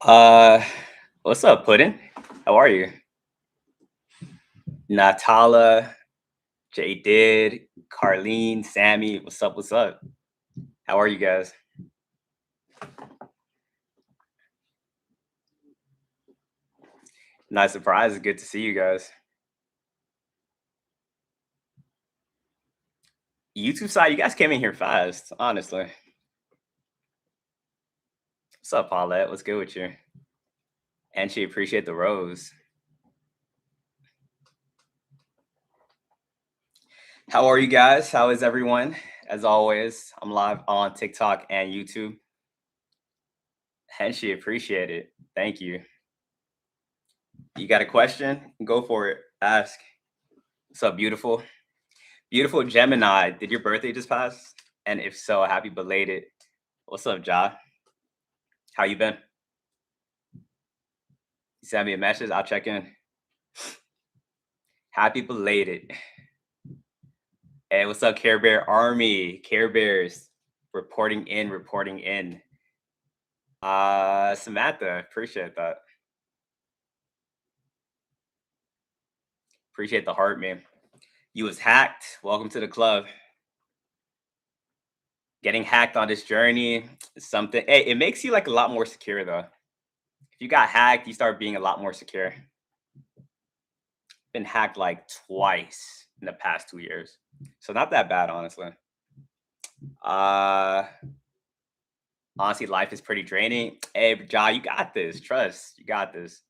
Uh, what's up, Puddin? How are you? Natala, J Did, Carlene, Sammy, what's up? What's up? How are you guys? Nice surprise. It's good to see you guys. YouTube side, you guys came in here fast, honestly. What's up, Paulette? What's good with you? And she appreciate the rose. How are you guys? How is everyone? As always, I'm live on TikTok and YouTube. And she appreciate it. Thank you. You got a question? Go for it. Ask. What's up, beautiful? Beautiful Gemini, did your birthday just pass? And if so, happy belated. What's up, Ja? How you been? You send me a message, I'll check in. Happy belated. Hey, what's up, Care Bear Army? Care Bears reporting in, reporting in. Samantha, appreciate that. Appreciate the heart, man. You was hacked. Welcome to the club. Getting hacked on this journey is something. Hey, it makes you like a lot more secure though. If you got hacked, you start being a lot more secure. Been hacked like twice in the past 2 years. So not that bad, honestly. Uh honestly, life is pretty draining. Hey, Ja, you got this. Trust, you got this.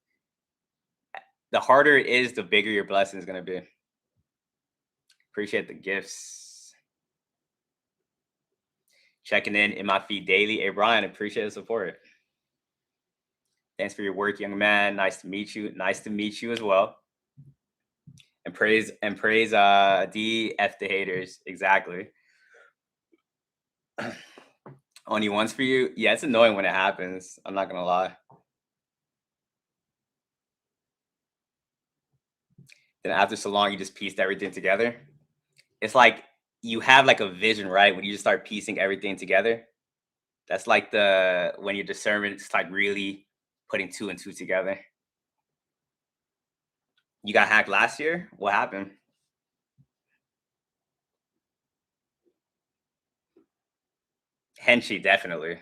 The harder it is, the bigger your blessing is gonna be. Appreciate the gifts. Checking in my feed daily. Hey, Brian, appreciate the support. Thanks for your work, young man. Nice to meet you. Nice to meet you as well. And praise D F the haters. Exactly. Only once for you. Yeah, it's annoying when it happens. I'm not gonna lie. Then after so long, you just pieced everything together. It's like you have like a vision, right? When you just start piecing everything together. That's like the when your discernment is like really putting two and two together. You got hacked last year? What happened? Henshi, definitely.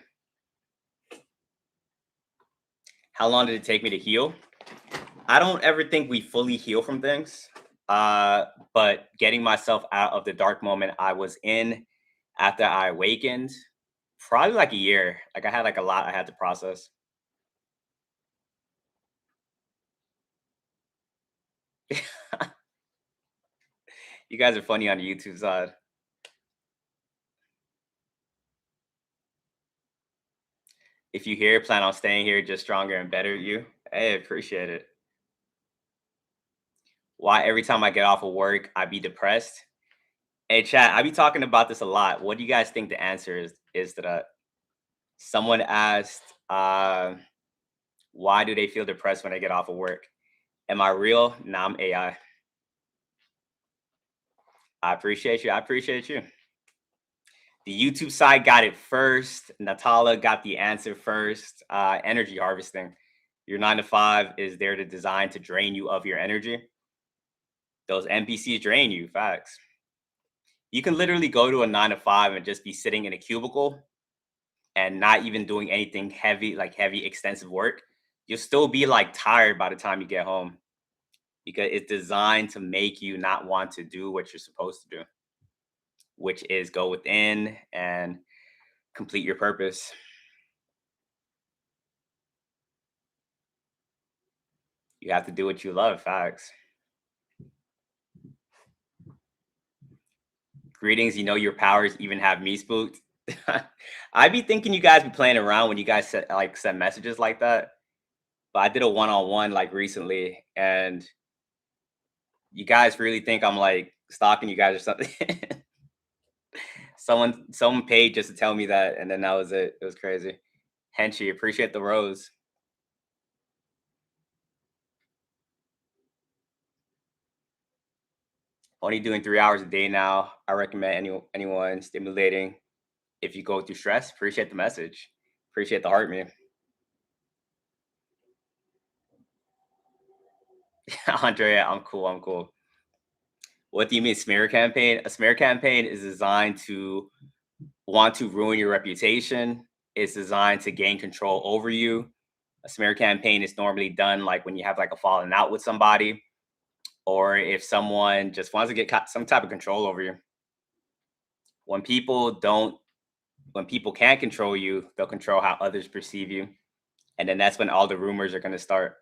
How long did it take me to heal? I don't ever think we fully heal from things. But getting myself out of the dark moment I was in after I awakened, probably like a year. Like I had like a lot I had to process. You guys are funny on the YouTube side. If you here, plan on staying here, just stronger and better. You, hey, appreciate it. Why every time I get off of work, I be depressed? Hey, chat, I be talking about this a lot. What do you guys think the answer is to that? Someone asked, why do they feel depressed when they get off of work? Am I real? Nah, I'm AI. I appreciate you. I appreciate you. The YouTube side got it first. Natala got the answer first. Energy harvesting. Your 9 to 5 is there to design to drain you of your energy. Those NPCs drain you. Facts. You can literally go to a 9 to 5 and just be sitting in a cubicle and not even doing anything heavy, like heavy, extensive work. You'll still be like tired by the time you get home because it's designed to make you not want to do what you're supposed to do, which is go within and complete your purpose. You have to do what you love. Facts. Greetings. You know your powers even have me spooked. I be thinking you guys be playing around when you guys send messages like that. But I did a one-on-one like recently, and you guys really think I'm like stalking you guys or something. Someone paid just to tell me that, and then that was it. It was crazy. Henshi, appreciate the rose. Only doing 3 hours a day now. I recommend anyone stimulating. If you go through stress, appreciate the message. Appreciate the heart, man. Andrea, I'm cool. I'm cool. What do you mean smear campaign? A smear campaign is designed to want to ruin your reputation. It's designed to gain control over you. A smear campaign is normally done like when you have like a falling out with somebody, or if someone just wants to get some type of control over you. When people don't, when people can't control you, they'll control how others perceive you, and then that's when all the rumors are going to start.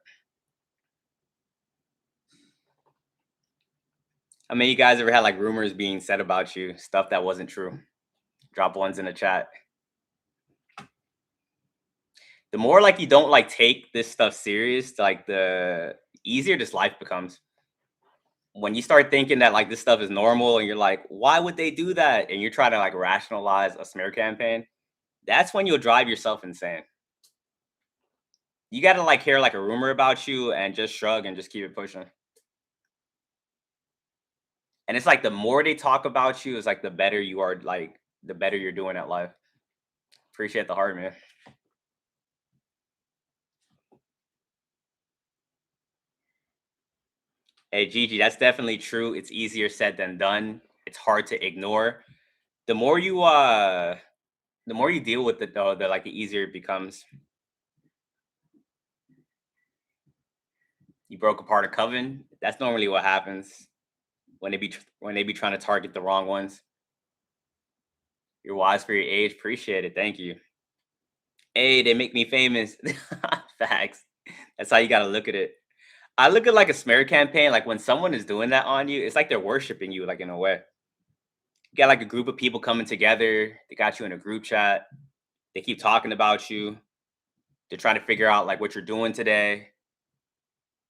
I mean, you guys ever had like rumors being said about you, stuff that wasn't true? Drop ones in the chat. The more like you don't like take this stuff serious, like the easier this life becomes. When you start thinking that like this stuff is normal and you're like, why would they do that? And you're trying to like rationalize a smear campaign, that's when you'll drive yourself insane. You got to like hear like a rumor about you and just shrug and just keep it pushing. And it's like the more they talk about you, is like the better you are, like the better you're doing at life. Appreciate the heart, man. Hey, Gigi, that's definitely true. It's easier said than done. It's hard to ignore. The more you the more you deal with it though, the like the easier it becomes. You broke apart a coven. That's normally what happens when when they be trying to target the wrong ones. You're wise for your age. Appreciate it. Thank you. Hey, they make me famous. Facts. That's how you got to look at it. I look at like a smear campaign, like when someone is doing that on you, it's like they're worshiping you, like in a way. You got like a group of people coming together. They got you in a group chat. They keep talking about you. They're trying to figure out like what you're doing today,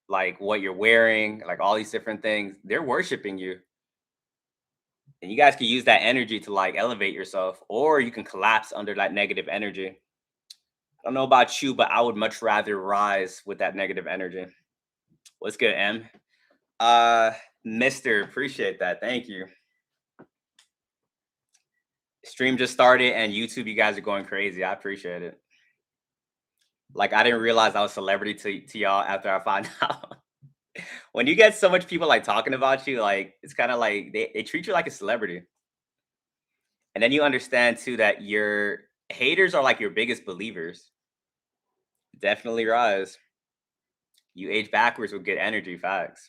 like what you're wearing, like all these different things. They're worshiping you. And you guys can use that energy to like elevate yourself, or you can collapse under that negative energy. I don't know about you, but I would much rather rise with that negative energy. What's good, M? Uh, Mister, appreciate that. Thank you. Stream just started and YouTube, you guys are going crazy. I appreciate it. Like I didn't realize I was celebrity to y'all after I found out. When you get so much people like talking about you, like it's kind of like they treat you like a celebrity. And then you understand too that your haters are like your biggest believers. Definitely rise. You age backwards with good energy, facts.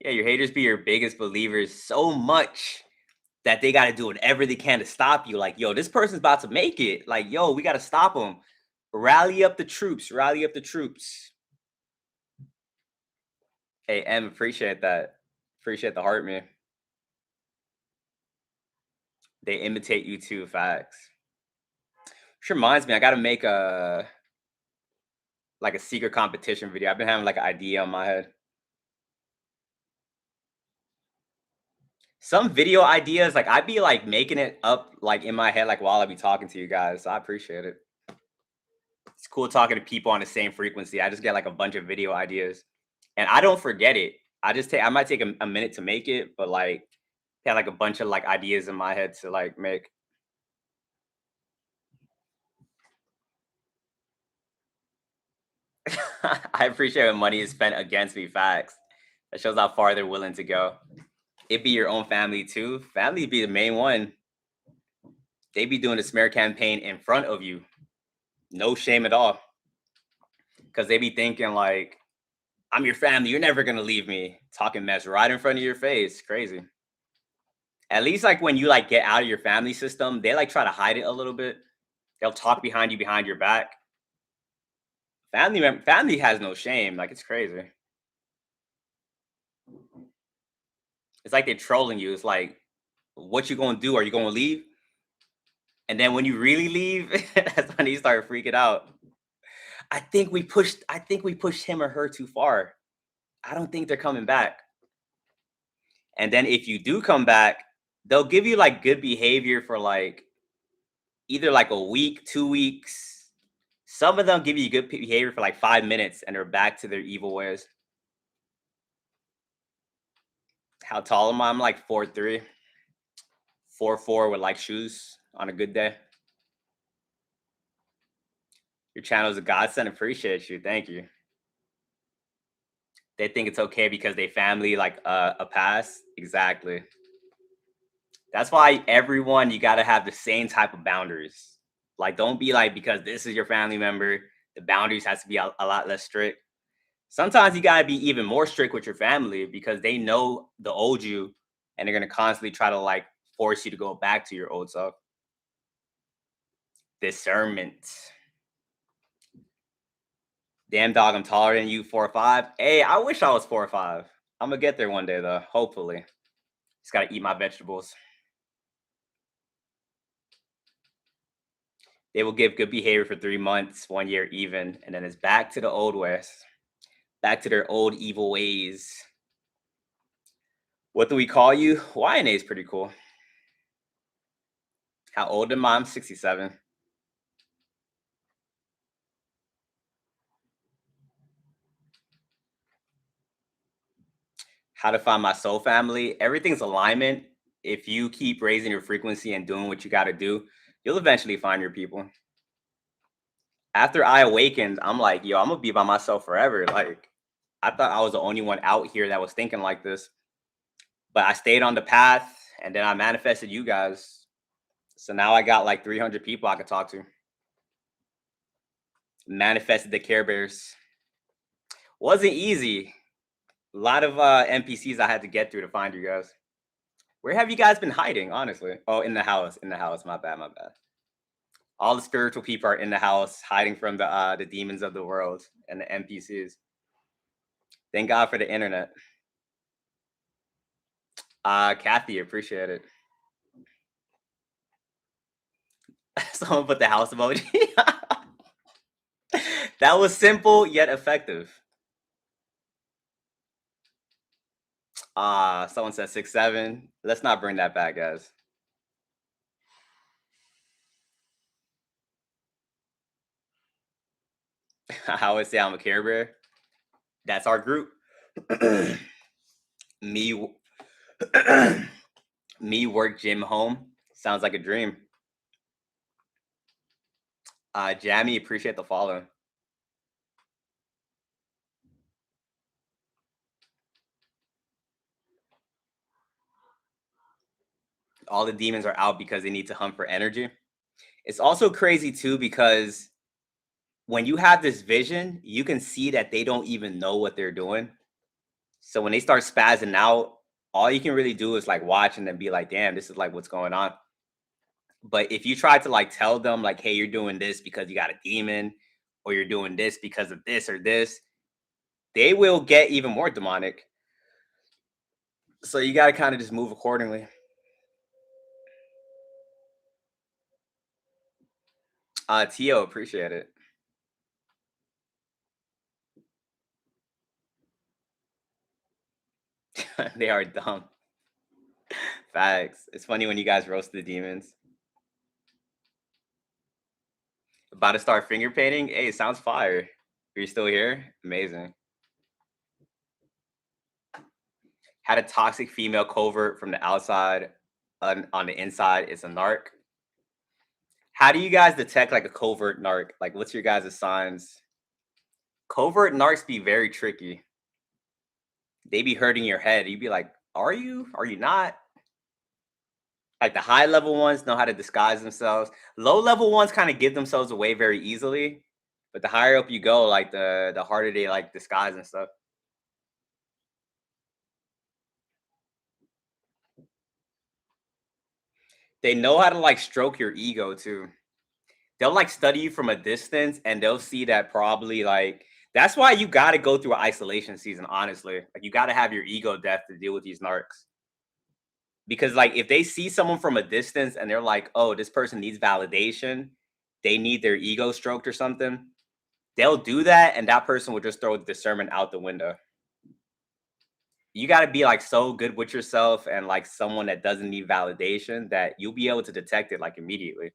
Yeah, your haters be your biggest believers so much that they got to do whatever they can to stop you. Like, yo, this person's about to make it. Like, yo, we got to stop them. Rally up the troops. Rally up the troops. Hey, Em, appreciate that. Appreciate the heart, man. They imitate you too, facts. Which reminds me, I got to make a like a secret competition video. I've been having like an idea on my head. Some video ideas, like I'd be like making it up like in my head, like while I be talking to you guys. So I appreciate it. It's cool talking to people on the same frequency. I just get like a bunch of video ideas, and I don't forget it. I might take a minute to make it, but like had like a bunch of like ideas in my head to like make. I appreciate when money is spent against me. Facts. That shows how far they're willing to go. It be your own family too. Family be the main one. They be doing the smear campaign in front of you. No shame at all. Because they be thinking like, I'm your family. You're never gonna leave me. Talking mess right in front of your face. Crazy. At least like when you like get out of your family system, they like try to hide it a little bit. They'll talk behind you behind your back. Family has no shame. Like it's crazy. It's like they're trolling you. It's like, what you gonna do? Are you gonna leave? And then when you really leave, that's when you start freaking out. I think we pushed him or her too far. I don't think they're coming back. And then if you do come back, they'll give you like good behavior for like either like a week, 2 weeks. Some of them give you good behavior for like 5 minutes and they're back to their evil ways. How tall am I? I'm like 4'3", 4'4" with like shoes on a good day. Your channel is a godsend. Appreciate you. Thank you. They think it's okay because they family like a pass. Exactly. That's why everyone you got to have the same type of boundaries. Like, don't be like because this is your family member, the boundaries has to be a lot less strict. Sometimes you got to be even more strict with your family because they know the old you, and they're gonna constantly try to like force you to go back to your old self. Discernment. Damn dog, I'm taller than you, 4'5". Hey, I wish I was 4'5". I'm gonna get there one day though, hopefully. Just gotta eat my vegetables. They will give good behavior for 3 months, 1 year even, and then it's back to the old west, back to their old evil ways. What do we call you? YNA is pretty cool. How old am I? I'm 67. How to find my soul family? Everything's alignment. If you keep raising your frequency and doing what you got to do, you'll eventually find your people. After I awakened, I'm like, yo, I'm gonna be by myself forever. Like, I thought I was the only one out here that was thinking like this, but I stayed on the path, and then I manifested you guys. So now I got like 300 people I could talk to. Manifested the Care Bears. Wasn't easy. A lot of NPCs I had to get through to find you guys. Where have you guys been hiding, honestly? Oh, in the house. In the house. My bad, my bad. All the spiritual people are in the house, hiding from the demons of the world and the NPCs. Thank God for the internet. Kathy, appreciate it. Someone put the house emoji. That was simple yet effective. Someone said 6'7". Let's not bring that back, guys. I always say I'm a Care Bear. That's our group. me, me work gym home. Sounds like a dream. Jammy, appreciate the follow. All the demons are out because they need to hunt for energy. It's also crazy too because when you have this vision, you can see that they don't even know what they're doing. So when they start spazzing out, all you can really do is like watch and then be like, damn, this is like what's going on. But if you try to like tell them like, hey, you're doing this because you got a demon, or you're doing this because of this or this, they will get even more demonic. So you got to kind of just move accordingly. Tio, appreciate it. They are dumb. Facts. It's funny when you guys roast the demons. About to start finger painting. Hey, it sounds fire. Are you still here? Amazing. Had a toxic female covert from the outside. On the inside, it's a narc. How do you guys detect like a covert narc? Like, what's your guys' signs? Covert narcs be very tricky. They be hurting your head. You be like, are you? Are you not? Like the high level ones know how to disguise themselves. Low level ones kind of give themselves away very easily. But the higher up you go, like the harder they like disguise and stuff. They know how to like stroke your ego too. They'll like study you from a distance and they'll see that probably like that's why you got to go through an isolation season, honestly. Like you got to have your ego death to deal with these narcs. Because like if they see someone from a distance and they're like, "Oh, this person needs validation. They need their ego stroked or something." They'll do that and that person will just throw the discernment out the window. You got to be like so good with yourself and like someone that doesn't need validation that you'll be able to detect it like immediately.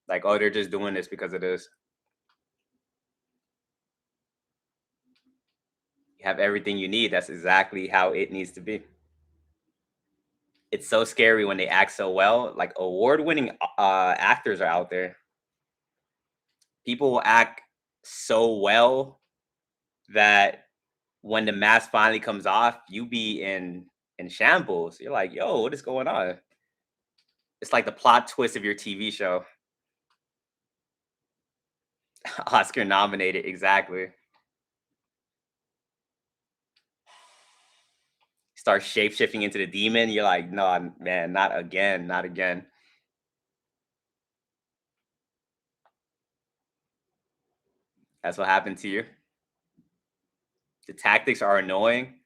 Like, "Oh, they're just doing this because it is." You have everything you need. That's exactly how it needs to be. It's so scary when they act so well. Like award-winning actors are out there. People will act so well that when the mask finally comes off, you be in shambles. You're like, "Yo, what is going on?" It's like the plot twist of your TV show. Oscar nominated, exactly. Start shape shifting into the demon. You're like, "No, man, not again, not again." That's what happened to you. The tactics are annoying.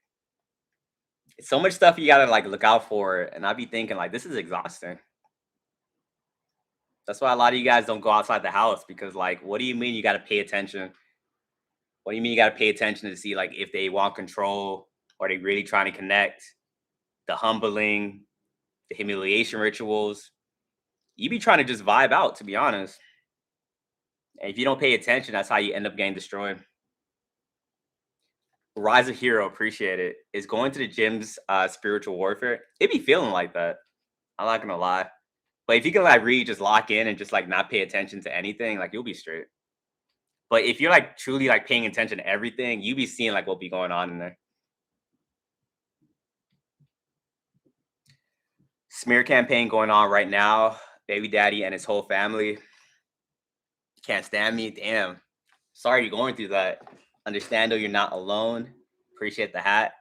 It's so much stuff you gotta like look out for, and I be thinking like, this is exhausting. That's why a lot of you guys don't go outside the house because, like, what do you mean you got to pay attention? What do you mean you got to pay attention to see like if they want control or they really trying to connect? The humbling, the humiliation rituals. You be trying to just vibe out, to be honest. And if you don't pay attention, that's how you end up getting destroyed. Rise of Hero, appreciate it. Is going to the gym's spiritual warfare. It be feeling like that. I'm not gonna lie. But if you can like really just lock in and just like not pay attention to anything, like you'll be straight. But if you're like truly like paying attention to everything, you be seeing like what be going on in there. Smear campaign going on right now. Baby daddy and his whole family can't stand me. Damn. Sorry you're going through that. Understand though you're not alone. Appreciate the hat.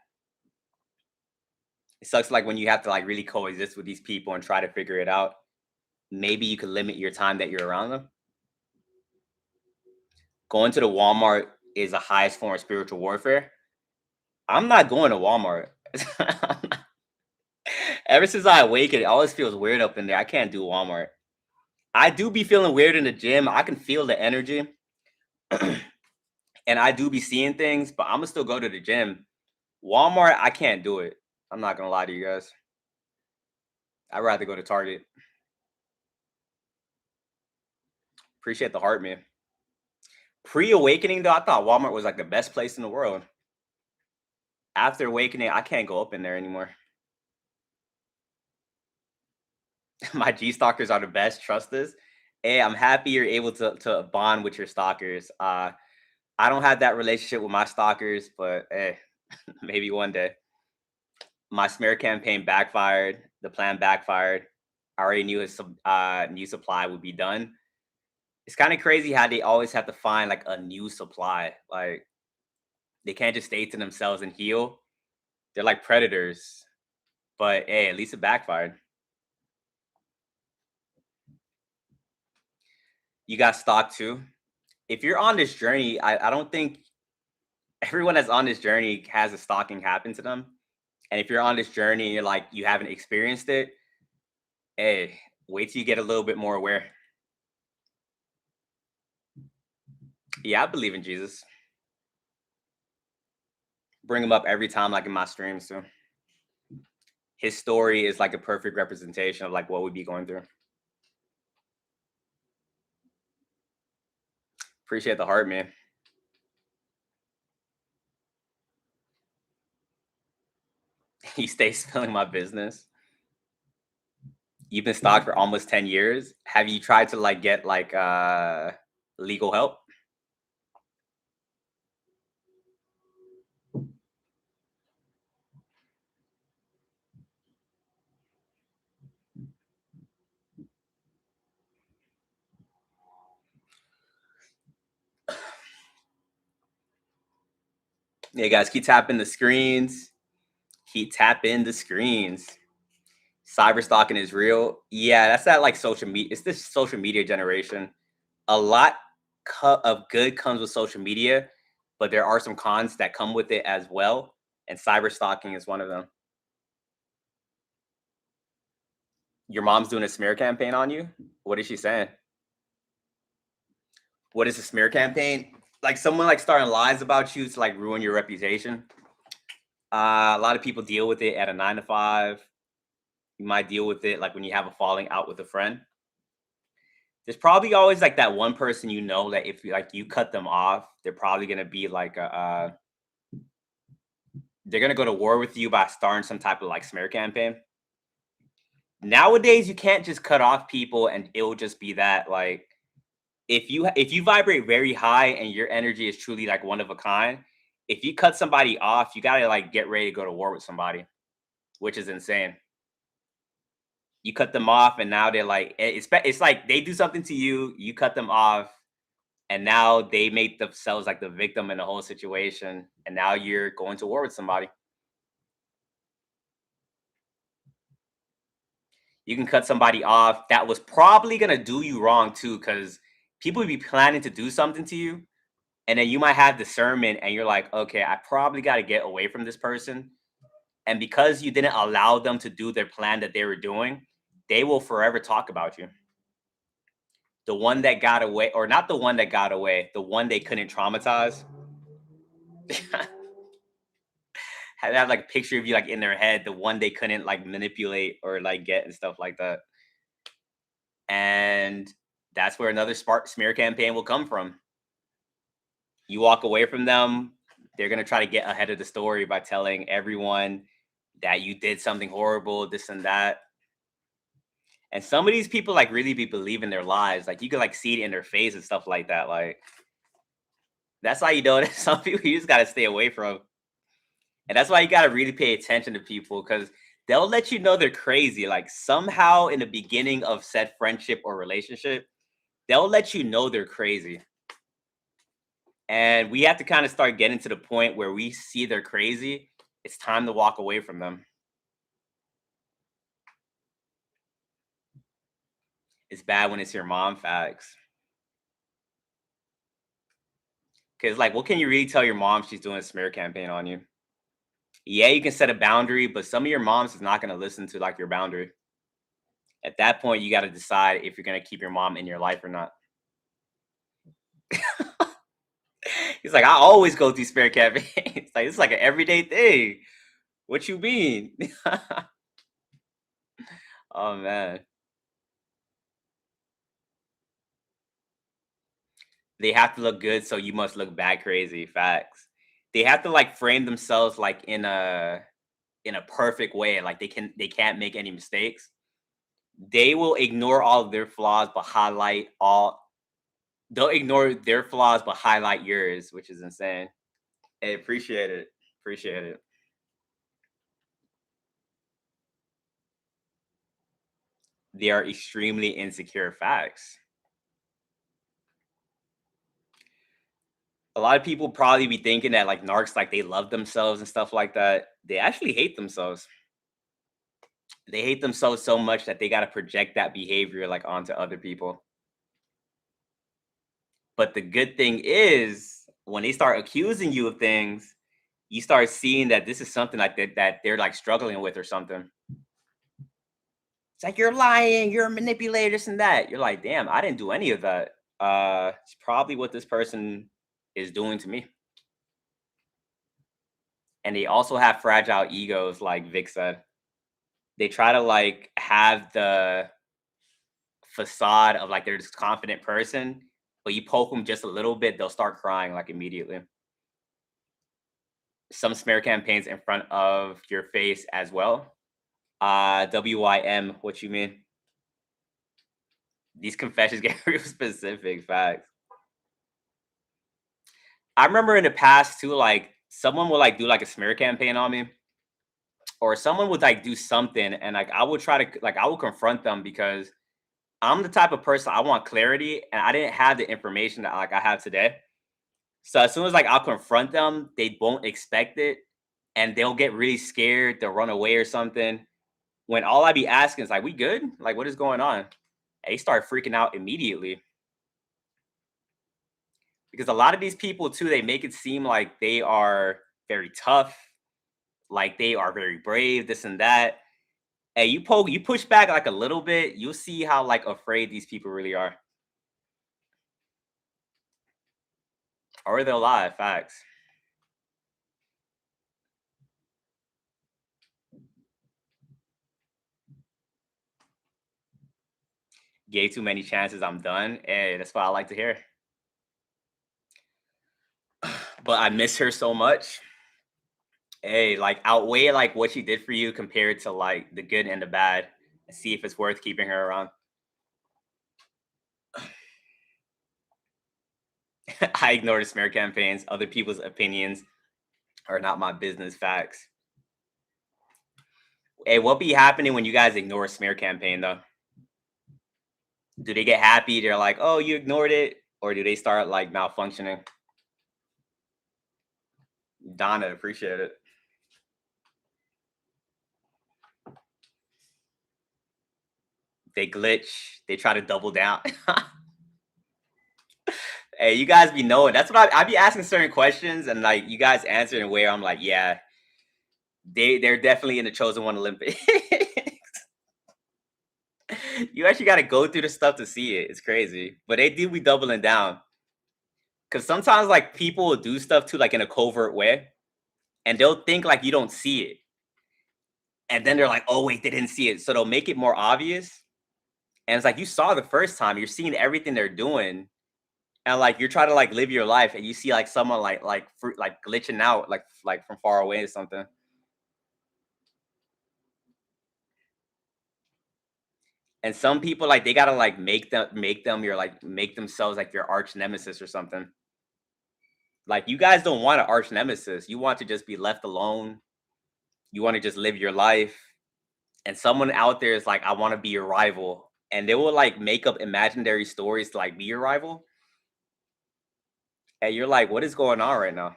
It sucks like when you have to like really coexist with these people and try to figure it out. Maybe you could limit your time that you're around them. Going to the Walmart is the highest form of spiritual warfare. I'm not going to Walmart. Ever since I awakened, it always feels weird up in there. I can't do Walmart. I do be feeling weird in the gym. I can feel the energy and I do be seeing things, but I'm gonna still go to the gym. Walmart, I can't do it. I'm not gonna lie to you guys. I'd rather go to Target. Appreciate the heart, man. Pre-awakening though, I thought Walmart was like the best place in the world. After awakening, I can't go up in there anymore. My G stalkers are the best. Trust this. Hey, I'm happy you're able to bond with your stalkers. I don't have that relationship with my stalkers, but hey, maybe one day. My smear campaign backfired. The plan backfired. I already knew his new supply would be done. It's kind of crazy how they always have to find like a new supply. Like they can't just stay to themselves and heal. They're like predators. But hey, at least it backfired. You got stock too. If you're on this journey, I don't think everyone that's on this journey has a stalking happen to them. And if you're on this journey and you're like you haven't experienced it, hey, wait till you get a little bit more aware. Yeah, I believe in Jesus. Bring him up every time, like in my streams too. His story is like a perfect representation of like what we'd be going through. Appreciate the heart, man. He stays spilling my business. You've been stalked for almost 10 years. Have you tried to like get like legal help? Yeah, guys, keep tapping the screens. Keep tapping the screens. Cyber stalking is real. Yeah, that's that like social media. It's this social media generation. A lot of good comes with social media, but there are some cons that come with it as well. And cyber stalking is one of them. Your mom's doing a smear campaign on you. What is she saying? What is a smear campaign? Like someone like starting lies about you to like ruin your reputation. A lot of people deal with it at a 9 to 5. You might deal with it like when you have a falling out with a friend. There's probably always like that one person you know that if you like you cut them off, they're probably gonna be like they're gonna go to war with you by starting some type of like smear campaign. Nowadays, you can't just cut off people and it'll just be that. Like If you vibrate very high and your energy is truly like one of a kind, if you cut somebody off, you gotta like get ready to go to war with somebody, which is insane. You cut them off, and now they're like, it's like they do something to you, you cut them off, and now they make themselves like the victim in the whole situation, and now you're going to war with somebody. You can cut somebody off that was probably gonna do you wrong too, because people would be planning to do something to you, and then you might have discernment, and you're like, okay, I probably got to get away from this person. And because you didn't allow them to do their plan that they were doing, they will forever talk about you. The one that got away, or not the one that got away, the one they couldn't traumatize, have like a picture of you like in their head, the one they couldn't like manipulate or like get and stuff like that. And that's where another smear campaign will come from. You walk away from them, they're gonna try to get ahead of the story by telling everyone that you did something horrible, this and that. And some of these people like really be believing their lies. Like you can like see it in their face and stuff like that. Like that's how you know that some people you just gotta stay away from. And that's why you gotta really pay attention to people because they'll let you know they're crazy. Like somehow in the beginning of said friendship or relationship, they'll let you know they're crazy. And we have to kind of start getting to the point where we see they're crazy. It's time to walk away from them. It's bad when it's your mom, facts. Because like, what can you really tell your mom she's doing a smear campaign on you? Yeah, you can set a boundary, but some of your moms is not going to listen to like your boundary. At that point, you got to decide if you're going to keep your mom in your life or not. He's like, I always go through smear campaigns. Like it's like an everyday thing. What you mean? Oh man, they have to look good, so you must look bad crazy. Facts. They have to like frame themselves like in a perfect way. Like they can't make any mistakes. They will ignore all of their flaws, but highlight all. They'll ignore their flaws, but highlight yours, which is insane. Hey, appreciate it. Appreciate it. They are extremely insecure. Facts. A lot of people probably be thinking that like narcs, like they love themselves and stuff like that. They actually hate themselves. They hate themselves so much that they got to project that behavior like onto other people. But the good thing is, when they start accusing you of things, you start seeing that this is something like that they're like struggling with or something. It's like you're lying, you're a manipulator, this and that. You're like, damn, I didn't do any of that. It's probably what this person is doing to me. And they also have fragile egos, like Vic said. They try to like have the facade of like they're this confident person, but you poke them just a little bit, they'll start crying like immediately. Some smear campaigns in front of your face as well. WYM, what you mean? These confessions get real specific, facts. I remember in the past too, like someone would like do like a smear campaign on me, or someone would like do something, and like I would try to like I would confront them because I'm the type of person I want clarity, and I didn't have the information that like I have today. So as soon as like I'll confront them, they won't expect it, and they'll get really scared. They'll run away or something. When all I be asking is like, "We good? Like, what is going on?" And they start freaking out immediately because a lot of these people too, they make it seem like they are very tough, like they are very brave, this and that. And you push back like a little bit, you'll see how like afraid these people really are, or they'll lie. Facts. Gave too many chances, I'm done. Hey, that's what I like to hear. But I miss her so much. Hey, like outweigh like what she did for you compared to like the good and the bad, and see if it's worth keeping her around. I ignore the smear campaigns. Other people's opinions are not my business. Facts. Hey, what be happening when you guys ignore a smear campaign though? Do they get happy? They're like, "Oh, you ignored it," or do they start like malfunctioning? Donna, appreciate it. They glitch. They try to double down. Hey, you guys be knowing. That's what I be asking certain questions, and like you guys answer in a way I'm like, yeah, they're definitely in the chosen one Olympic. You actually got to go through the stuff to see it. It's crazy, but they do be doubling down because sometimes like people will do stuff too, like in a covert way, and they'll think like you don't see it, and then they're like, oh wait, they didn't see it, so they'll make it more obvious. And it's like you saw the first time, you're seeing everything they're doing, and like you're trying to like live your life, and you see like someone like glitching out like from far away or something. And some people like they gotta like make them your like make themselves like your arch nemesis or something. Like you guys don't want an arch nemesis. You want to just be left alone. You want to just live your life. And someone out there is like, I want to be your rival. And they will like make up imaginary stories to like be your rival. And you're like, what is going on right now?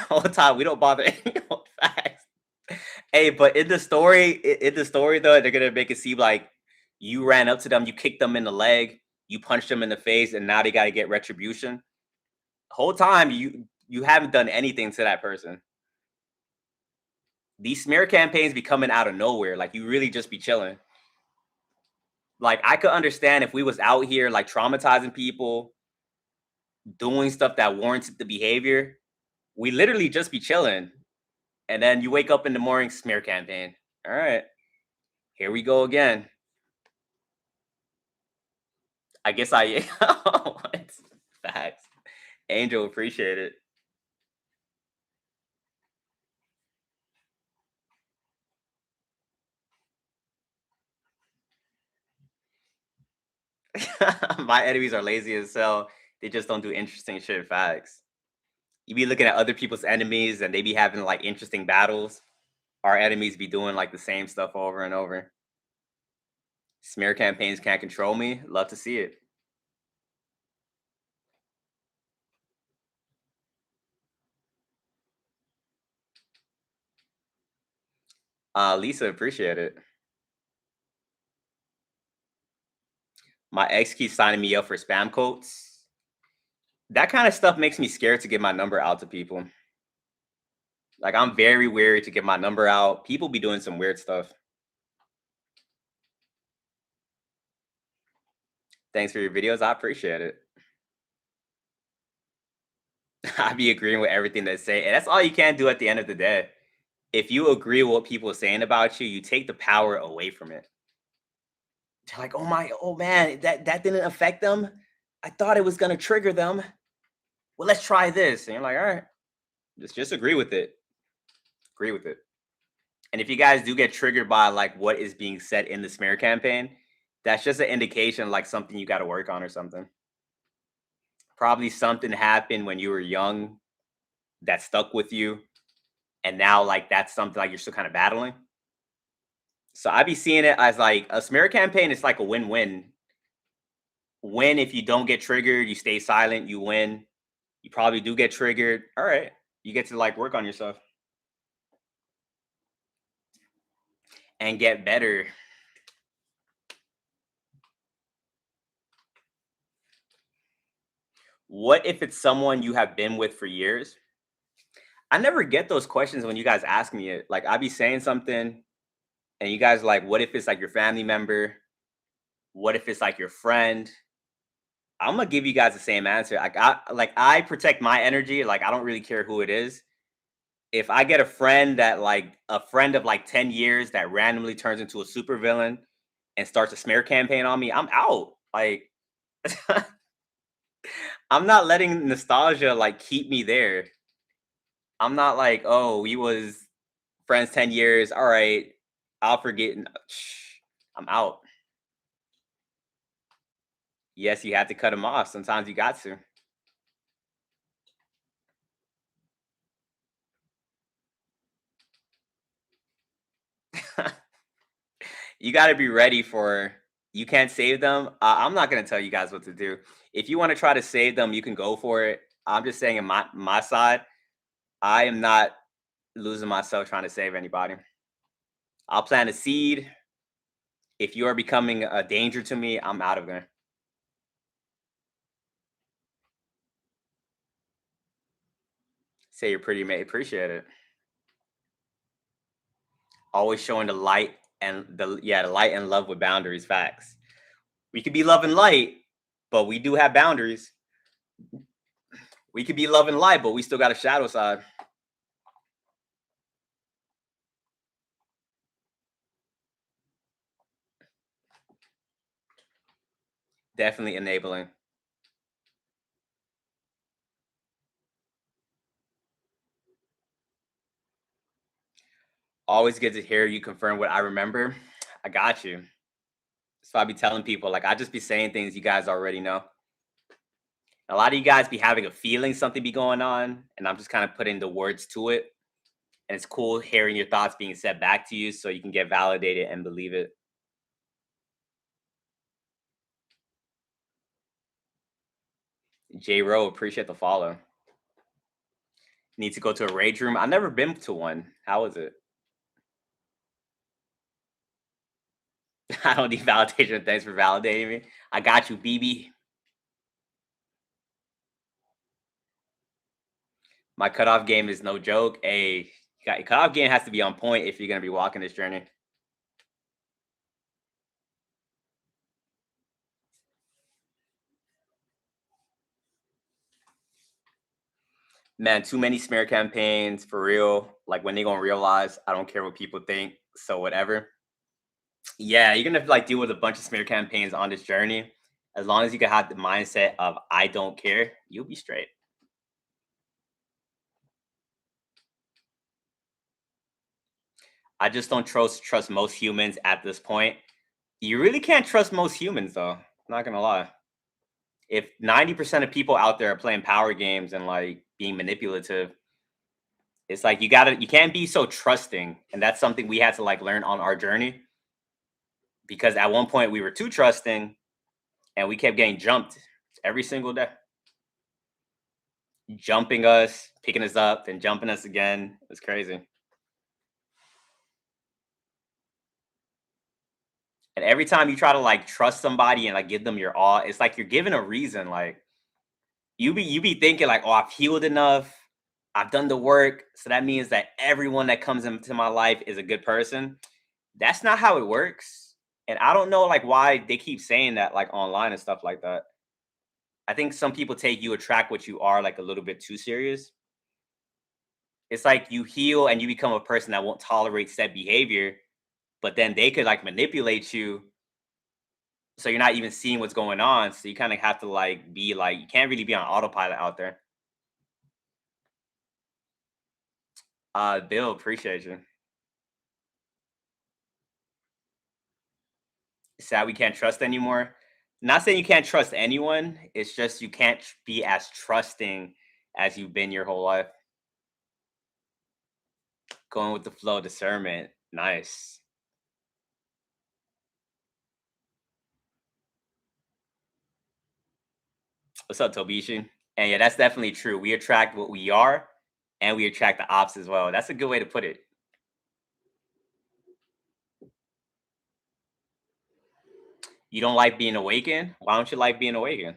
All the time. We don't bother anyone. Facts. Hey, but in the story though, they're gonna make it seem like you ran up to them, you kicked them in the leg, you punched them in the face, and now they gotta get retribution. Whole time you haven't done anything to that person. These smear campaigns be coming out of nowhere. Like you really just be chilling. Like I could understand if we was out here like traumatizing people, doing stuff that warranted the behavior. We literally just be chilling. And then you wake up in the morning, smear campaign. All right, here we go again. I guess I what? Facts. Angel, appreciate it. My enemies are lazy as hell. They just don't do interesting shit. Facts. You be looking at other people's enemies and they be having like interesting battles. Our enemies be doing like the same stuff over and over. Smear campaigns can't control me. Love to see it. Lisa, appreciate it. My ex keeps signing me up for spam quotes. That kind of stuff makes me scared to give my number out to people. Like I'm very wary to give my number out. People be doing some weird stuff. Thanks for your videos. I appreciate it. I be agreeing with everything they say. And that's all you can do at the end of the day. If you agree with what people are saying about you, you take the power away from it. They're like, oh man, that didn't affect them. I thought it was gonna trigger them. Well, let's try this. And you're like, all right, just agree with it. Agree with it. And if you guys do get triggered by like what is being said in the smear campaign, that's just an indication like something you got to work on or something. Probably something happened when you were young that stuck with you, and now like that's something like you're still kind of battling. So I be seeing it as like a smear campaign is like a win-win. Win if you don't get triggered, you stay silent, you win. You probably do get triggered. All right. You get to like work on yourself and get better. What if it's someone you have been with for years? I never get those questions when you guys ask me it. Like I be saying something and you guys like, what if it's like your family member? What if it's like your friend? I'm gonna give you guys the same answer. I protect my energy. Like I don't really care who it is. If I get a friend that like a friend of like 10 years that randomly turns into a supervillain and starts a smear campaign on me, I'm out. Like I'm not letting nostalgia like keep me there. I'm not like, oh, we was friends 10 years. All right, I'll forget. I'm out. Yes, you have to cut them off. Sometimes you got to. You got to be ready for. You can't save them. I'm not gonna tell you guys what to do. If you want to try to save them, you can go for it. I'm just saying, in my side, I am not losing myself trying to save anybody. I'll plant a seed. If you are becoming a danger to me, I'm out of there. Say you're pretty, mate. Appreciate it. Always showing the light and the light and love with boundaries. Facts. We could be love and light, but we do have boundaries. We could be love and light, but we still got a shadow side. Definitely enabling. Always good to hear you confirm what I remember. I got you. So I be telling people, like, I just be saying things you guys already know. A lot of you guys be having a feeling something be going on, and I'm just kind of putting the words to it. And it's cool hearing your thoughts being said back to you so you can get validated and believe it. J Ro, appreciate the follow. Need to go to a rage room. I've never been to one. How is it? I don't need validation. Thanks for validating me. I got you, BB. My cutoff game is no joke. A cutoff game has to be on point if you're gonna be walking this journey. Man, too many smear campaigns for real. Like when they gonna realize I don't care what people think, so whatever. Yeah, you're gonna like deal with a bunch of smear campaigns on this journey. As long as you can have the mindset of I don't care, you'll be straight. I just don't trust most humans at this point. You really can't trust most humans though. Not gonna lie. If 90% of people out there are playing power games and like being manipulative, it's like you can't be so trusting. And that's something we had to like learn on our journey because at one point we were too trusting and we kept getting jumped every single day. Jumping us, picking us up, and jumping us again. It's crazy. And every time you try to like trust somebody and like give them your all, it's like you're given a reason. Like you be thinking like, oh, I've healed enough, I've done the work, so that means that everyone that comes into my life is a good person. That's not how it works. And I don't know like why they keep saying that like online and stuff like that. I think some people take you attract what you are like a little bit too serious. It's like you heal and you become a person that won't tolerate said behavior, but then they could like manipulate you so you're not even seeing what's going on. So you kind of have to like be like you can't really be on autopilot out there. Bill, appreciate you. Sad we can't trust anymore. Not saying you can't trust anyone. It's just you can't be as trusting as you've been your whole life. Going with the flow, discernment. Nice. What's up, Tobishi? And yeah, that's definitely true. We attract what we are, and we attract the ops as well. That's a good way to put it. You don't like being awakened? Why don't you like being awakened?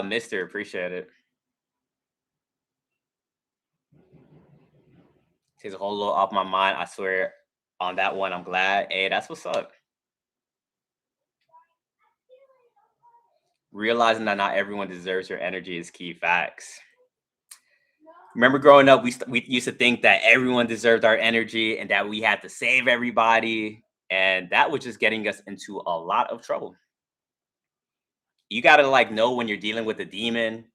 Mister, appreciate it. Takes a whole lot off my mind. I swear on that one, I'm glad. Hey, that's what's up. Realizing that not everyone deserves your energy is key facts. Remember growing up, we used to think that everyone deserved our energy and that we had to save everybody. And that was just getting us into a lot of trouble. You got to like know when you're dealing with a demon.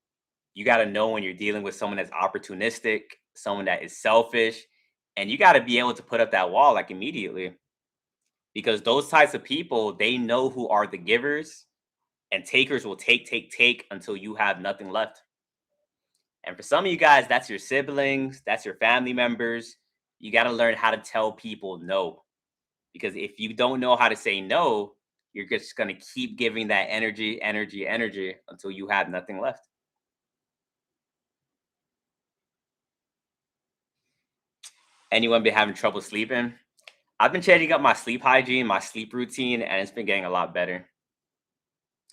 You got to know when you're dealing with someone that's opportunistic, someone that is selfish, and you got to be able to put up that wall like immediately. because those types of people, they know who are the givers, and takers will take until you have nothing left. And for some of you guys, that's your siblings, that's your family members. You got to learn how to tell people no. Because if you don't know how to say no, you're just going to keep giving that energy until you have nothing left. Anyone been having trouble sleeping? I've been changing up my sleep hygiene, my sleep routine, and it's been getting a lot better.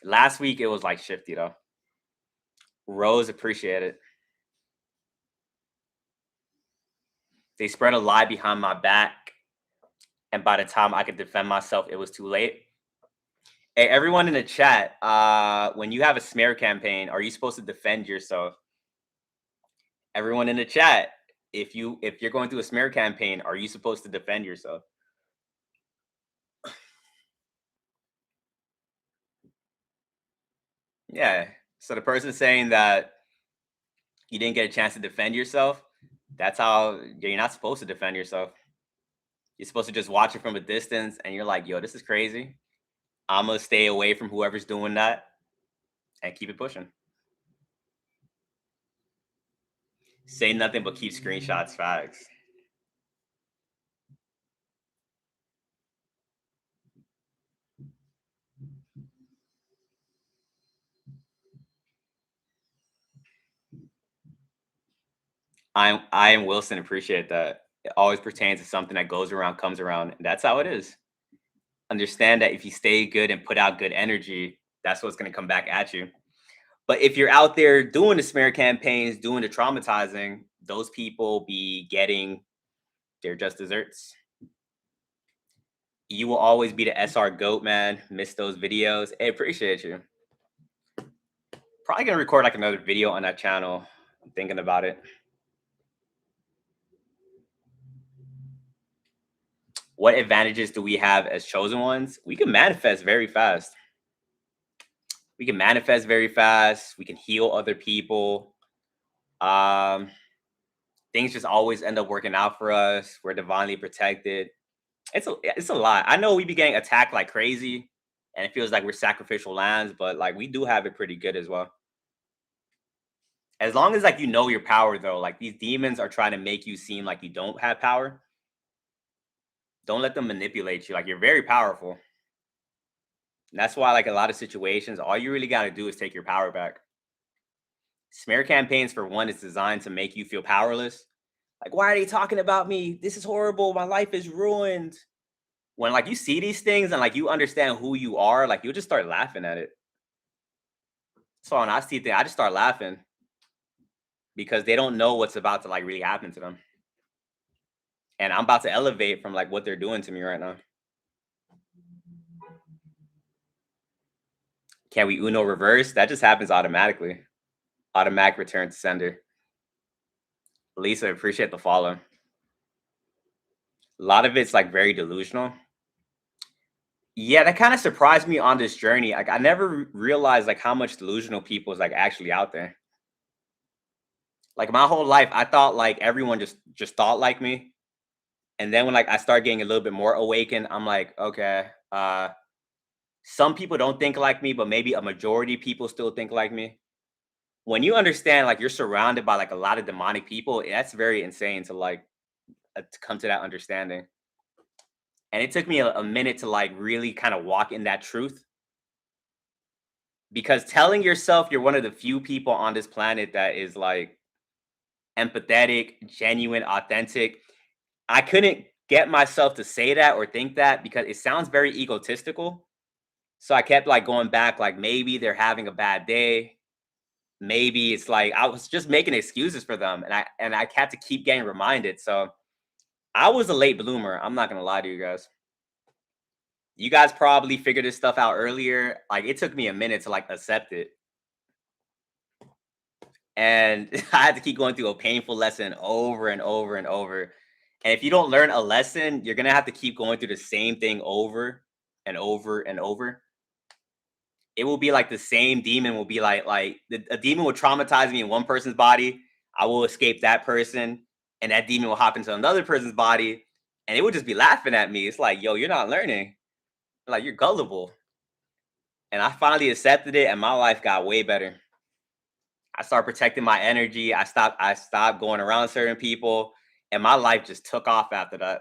Last week, it was like shifty though. Rose appreciate it. They spread a lie behind my back, and by the time I could defend myself, it was too late. Hey, everyone in the chat, when you have a smear campaign, are you supposed to defend yourself? Everyone in the chat, if you're going through a smear campaign, are you supposed to defend yourself? Yeah. So the person saying that you didn't get a chance to defend yourself, that's how you're not supposed to defend yourself. You're supposed to just watch it from a distance and you're like, yo, this is crazy. I'm gonna stay away from whoever's doing that and keep it pushing. Say nothing but keep screenshots, facts. I am Wilson. Appreciate that. It always pertains to something that goes around, comes around. And that's how it is. Understand that if you stay good and put out good energy, that's what's going to come back at you. But if you're out there doing the smear campaigns, doing the traumatizing, those people be getting their just desserts. You will always be the SR goat, man. Miss those videos. Hey, appreciate you. Probably gonna record like another video on that channel. I'm thinking about it. What advantages do we have as chosen ones? We can manifest very fast. We can manifest very fast. We can heal other people. Um, Things just always end up working out for us. We're divinely protected. It's a lot. I know we be getting attacked like crazy, and it feels like we're sacrificial lambs, but like we do have it pretty good as well. As long as like you know your power though, like these demons are trying to make you seem like you don't have power. Don't let them manipulate you. Like you're very powerful. And that's why like a lot of situations, all you really got to do is take your power back. Smear campaigns for one is designed to make you feel powerless. Like, why are they talking about me? This is horrible. My life is ruined. When like you see these things and like you understand who you are, like you'll just start laughing at it. So when I see things, I just start laughing because they don't know what's about to like really happen to them. And I'm about to elevate from like what they're doing to me right now. Can we Uno reverse? That just happens automatically. Automatic return to sender. Lisa, appreciate the follow. A lot of it's like very delusional. Yeah, that kind of surprised me on this journey. Like I never realized like how much delusional people is like actually out there. Like my whole life, I thought like everyone just thought like me. And then when like I start getting a little bit more awakened, I'm like, okay, some people don't think like me, but maybe a majority of people still think like me. When you understand like you're surrounded by like a lot of demonic people, that's very insane to like to come to that understanding. And it took me a minute to like really kind of walk in that truth because telling yourself you're one of the few people on this planet that is like empathetic, genuine, authentic, I couldn't get myself to say that or think that because it sounds very egotistical. So I kept like going back, like maybe they're having a bad day. Maybe it's like I was just making excuses for them, and I had to keep getting reminded. So I was a late bloomer. I'm not gonna lie to you guys. You guys probably figured this stuff out earlier. Like it took me a minute to like accept it. And I had to keep going through a painful lesson over and over and over. And if you don't learn a lesson, you're gonna have to keep going through the same thing over and over and over. It will be like the same demon will be a demon will traumatize me in one person's body. I will escape that person, and that demon will hop into another person's body, and it would just be laughing at me. It's like, yo, you're not learning. Like you're gullible. And I finally accepted it, and my life got way better. I started protecting my energy. I stopped going around certain people, and my life just took off after that.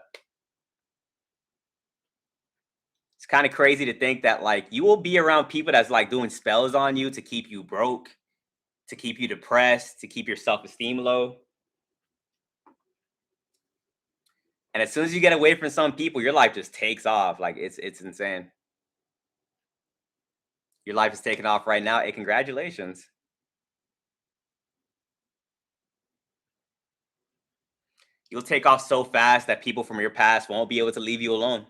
It's kind of crazy to think that like you will be around people that's like doing spells on you to keep you broke, to keep you depressed, to keep your self-esteem low. And as soon as you get away from some people, your life just takes off. Like it's insane. Your life is taking off right now. Hey, congratulations. You'll take off so fast that people from your past won't be able to leave you alone.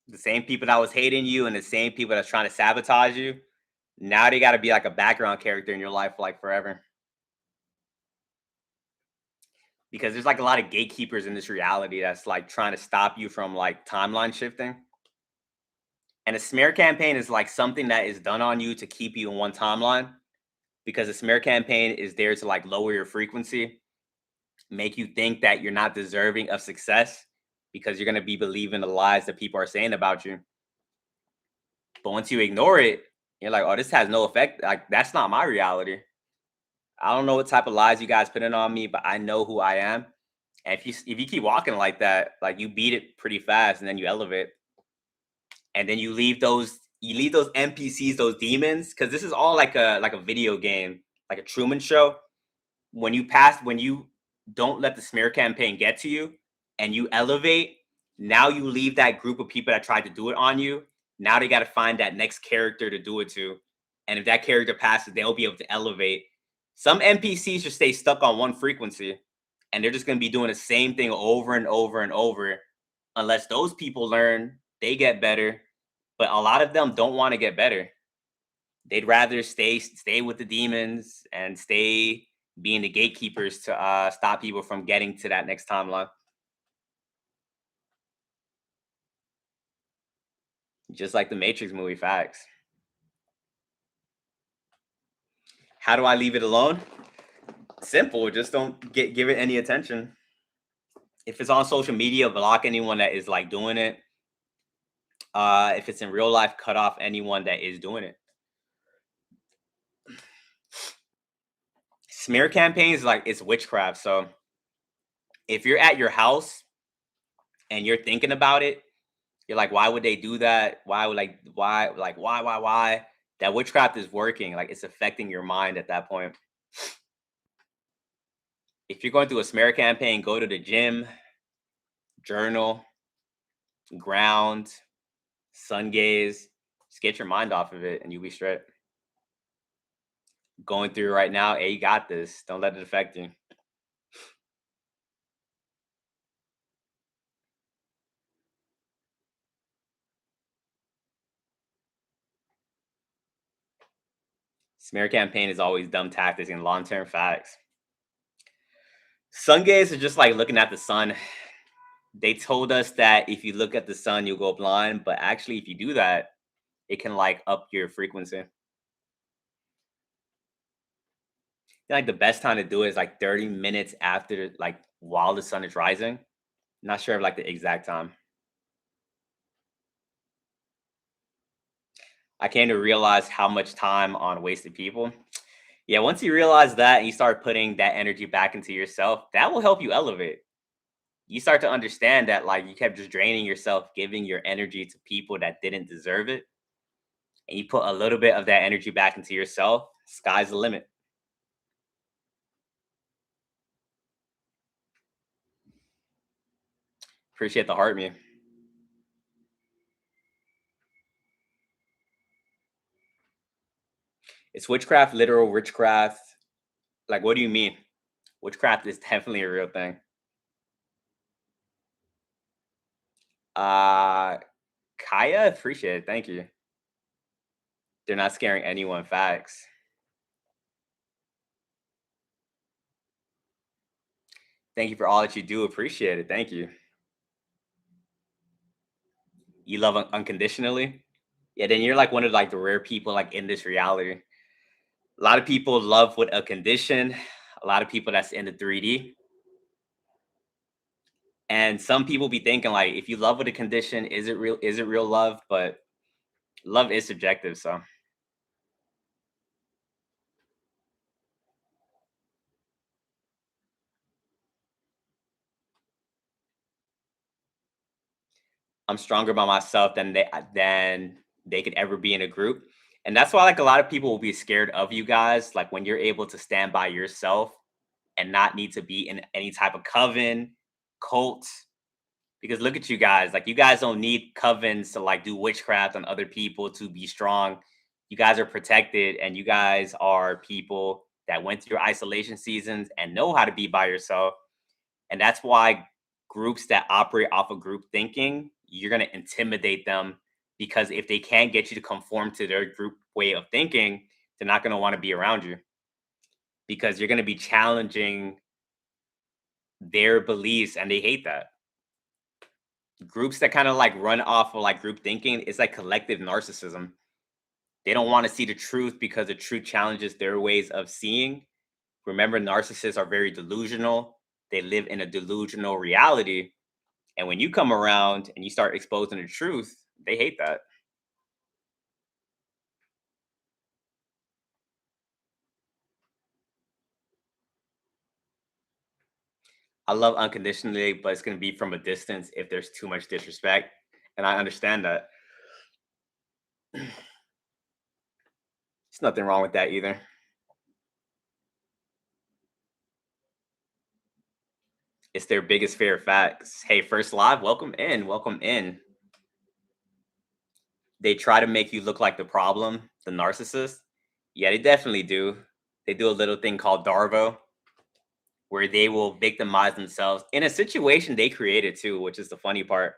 The same people that was hating you and the same people that's trying to sabotage you, now they got to be like a background character in your life for like forever. Because there's like a lot of gatekeepers in this reality that's like trying to stop you from like timeline shifting. And a smear campaign is like something that is done on you to keep you in one timeline, because a smear campaign is there to like lower your frequency, make you think that you're not deserving of success because you're going to be believing the lies that people are saying about you. But once you ignore it, you're like, oh, this has no effect. Like, that's not my reality. I don't know what type of lies you guys put in on me, but I know who I am. And if you keep walking like that, like you beat it pretty fast and then you elevate. And then you leave those NPCs, those demons, because this is all like a video game, like a Truman Show. When you don't let the smear campaign get to you and you elevate, now you leave that group of people that tried to do it on you. Now they got to find that next character to do it to. And if that character passes, they'll be able to elevate. Some NPCs just stay stuck on one frequency and they're just going to be doing the same thing over and over and over unless those people learn, they get better. But a lot of them don't want to get better. They'd rather stay with the demons and stay being the gatekeepers to stop people from getting to that next timeline. Just like the Matrix movie, facts. How do I leave it alone? Simple. Just don't give it any attention. If it's on social media, block anyone that is like doing it. If it's in real life, cut off anyone that is doing it. Smear campaigns, like, it's witchcraft. So if you're at your house and you're thinking about it, you're like, why would they do that? Why? That witchcraft is working. Like, it's affecting your mind at that point. If you're going through a smear campaign, go to the gym, journal, ground, sun gaze. Just get your mind off of it and you'll be straight. Going through it right now, hey, you got this. Don't let it affect you. Smear campaign is always dumb tactics and long term facts. Sun gaze are just like looking at the sun. They told us that if you look at the sun, you'll go blind. But actually, if you do that, it can like up your frequency. Like the best time to do it is like 30 minutes after, like while the sun is rising. Not sure of like the exact time. I came to realize how much time on wasted people. Yeah, once you realize that and you start putting that energy back into yourself, that will help you elevate. You start to understand that like you kept just draining yourself, giving your energy to people that didn't deserve it, and you put a little bit of that energy back into yourself, sky's the limit. Appreciate the heart, me. It's witchcraft, literal witchcraft. Like, what do you mean? Witchcraft is definitely a real thing. Uh Kaya, appreciate it. Thank you. They're not scaring anyone. Facts. Thank you for all that you do. Appreciate it. Thank you. You love unconditionally. Yeah, then you're like one of like the rare people like in this reality. A lot of people love with a condition. A lot of people that's in the 3D, And some people be thinking like, if you love with a condition, is it real? Is it real love? But love is subjective. So I'm stronger by myself than they could ever be in a group. And that's why like a lot of people will be scared of you guys. Like when you're able to stand by yourself and not need to be in any type of coven, cult. Because look at you guys, like you guys don't need covens to like do witchcraft on other people to be strong. You guys are protected and you guys are people that went through isolation seasons and know how to be by yourself. And that's why groups that operate off of group thinking, you're going to intimidate them because if they can't get you to conform to their group way of thinking, they're not going to want to be around you because you're going to be challenging their beliefs and they hate that. Groups that kind of like run off of like group thinking, it's like collective narcissism. They don't want to see the truth because the truth challenges their ways of seeing. Remember, narcissists are very delusional. They live in a delusional reality. And when you come around and you start exposing the truth, they hate that. I love unconditionally, but it's going to be from a distance if there's too much disrespect. And I understand that. There's nothing wrong with that either. It's their biggest fear of facts. Hey, first live, welcome in. Welcome in. They try to make you look like the problem, the narcissist. Yeah, they definitely do. They do a little thing called Darvo, where they will victimize themselves in a situation they created too, which is the funny part.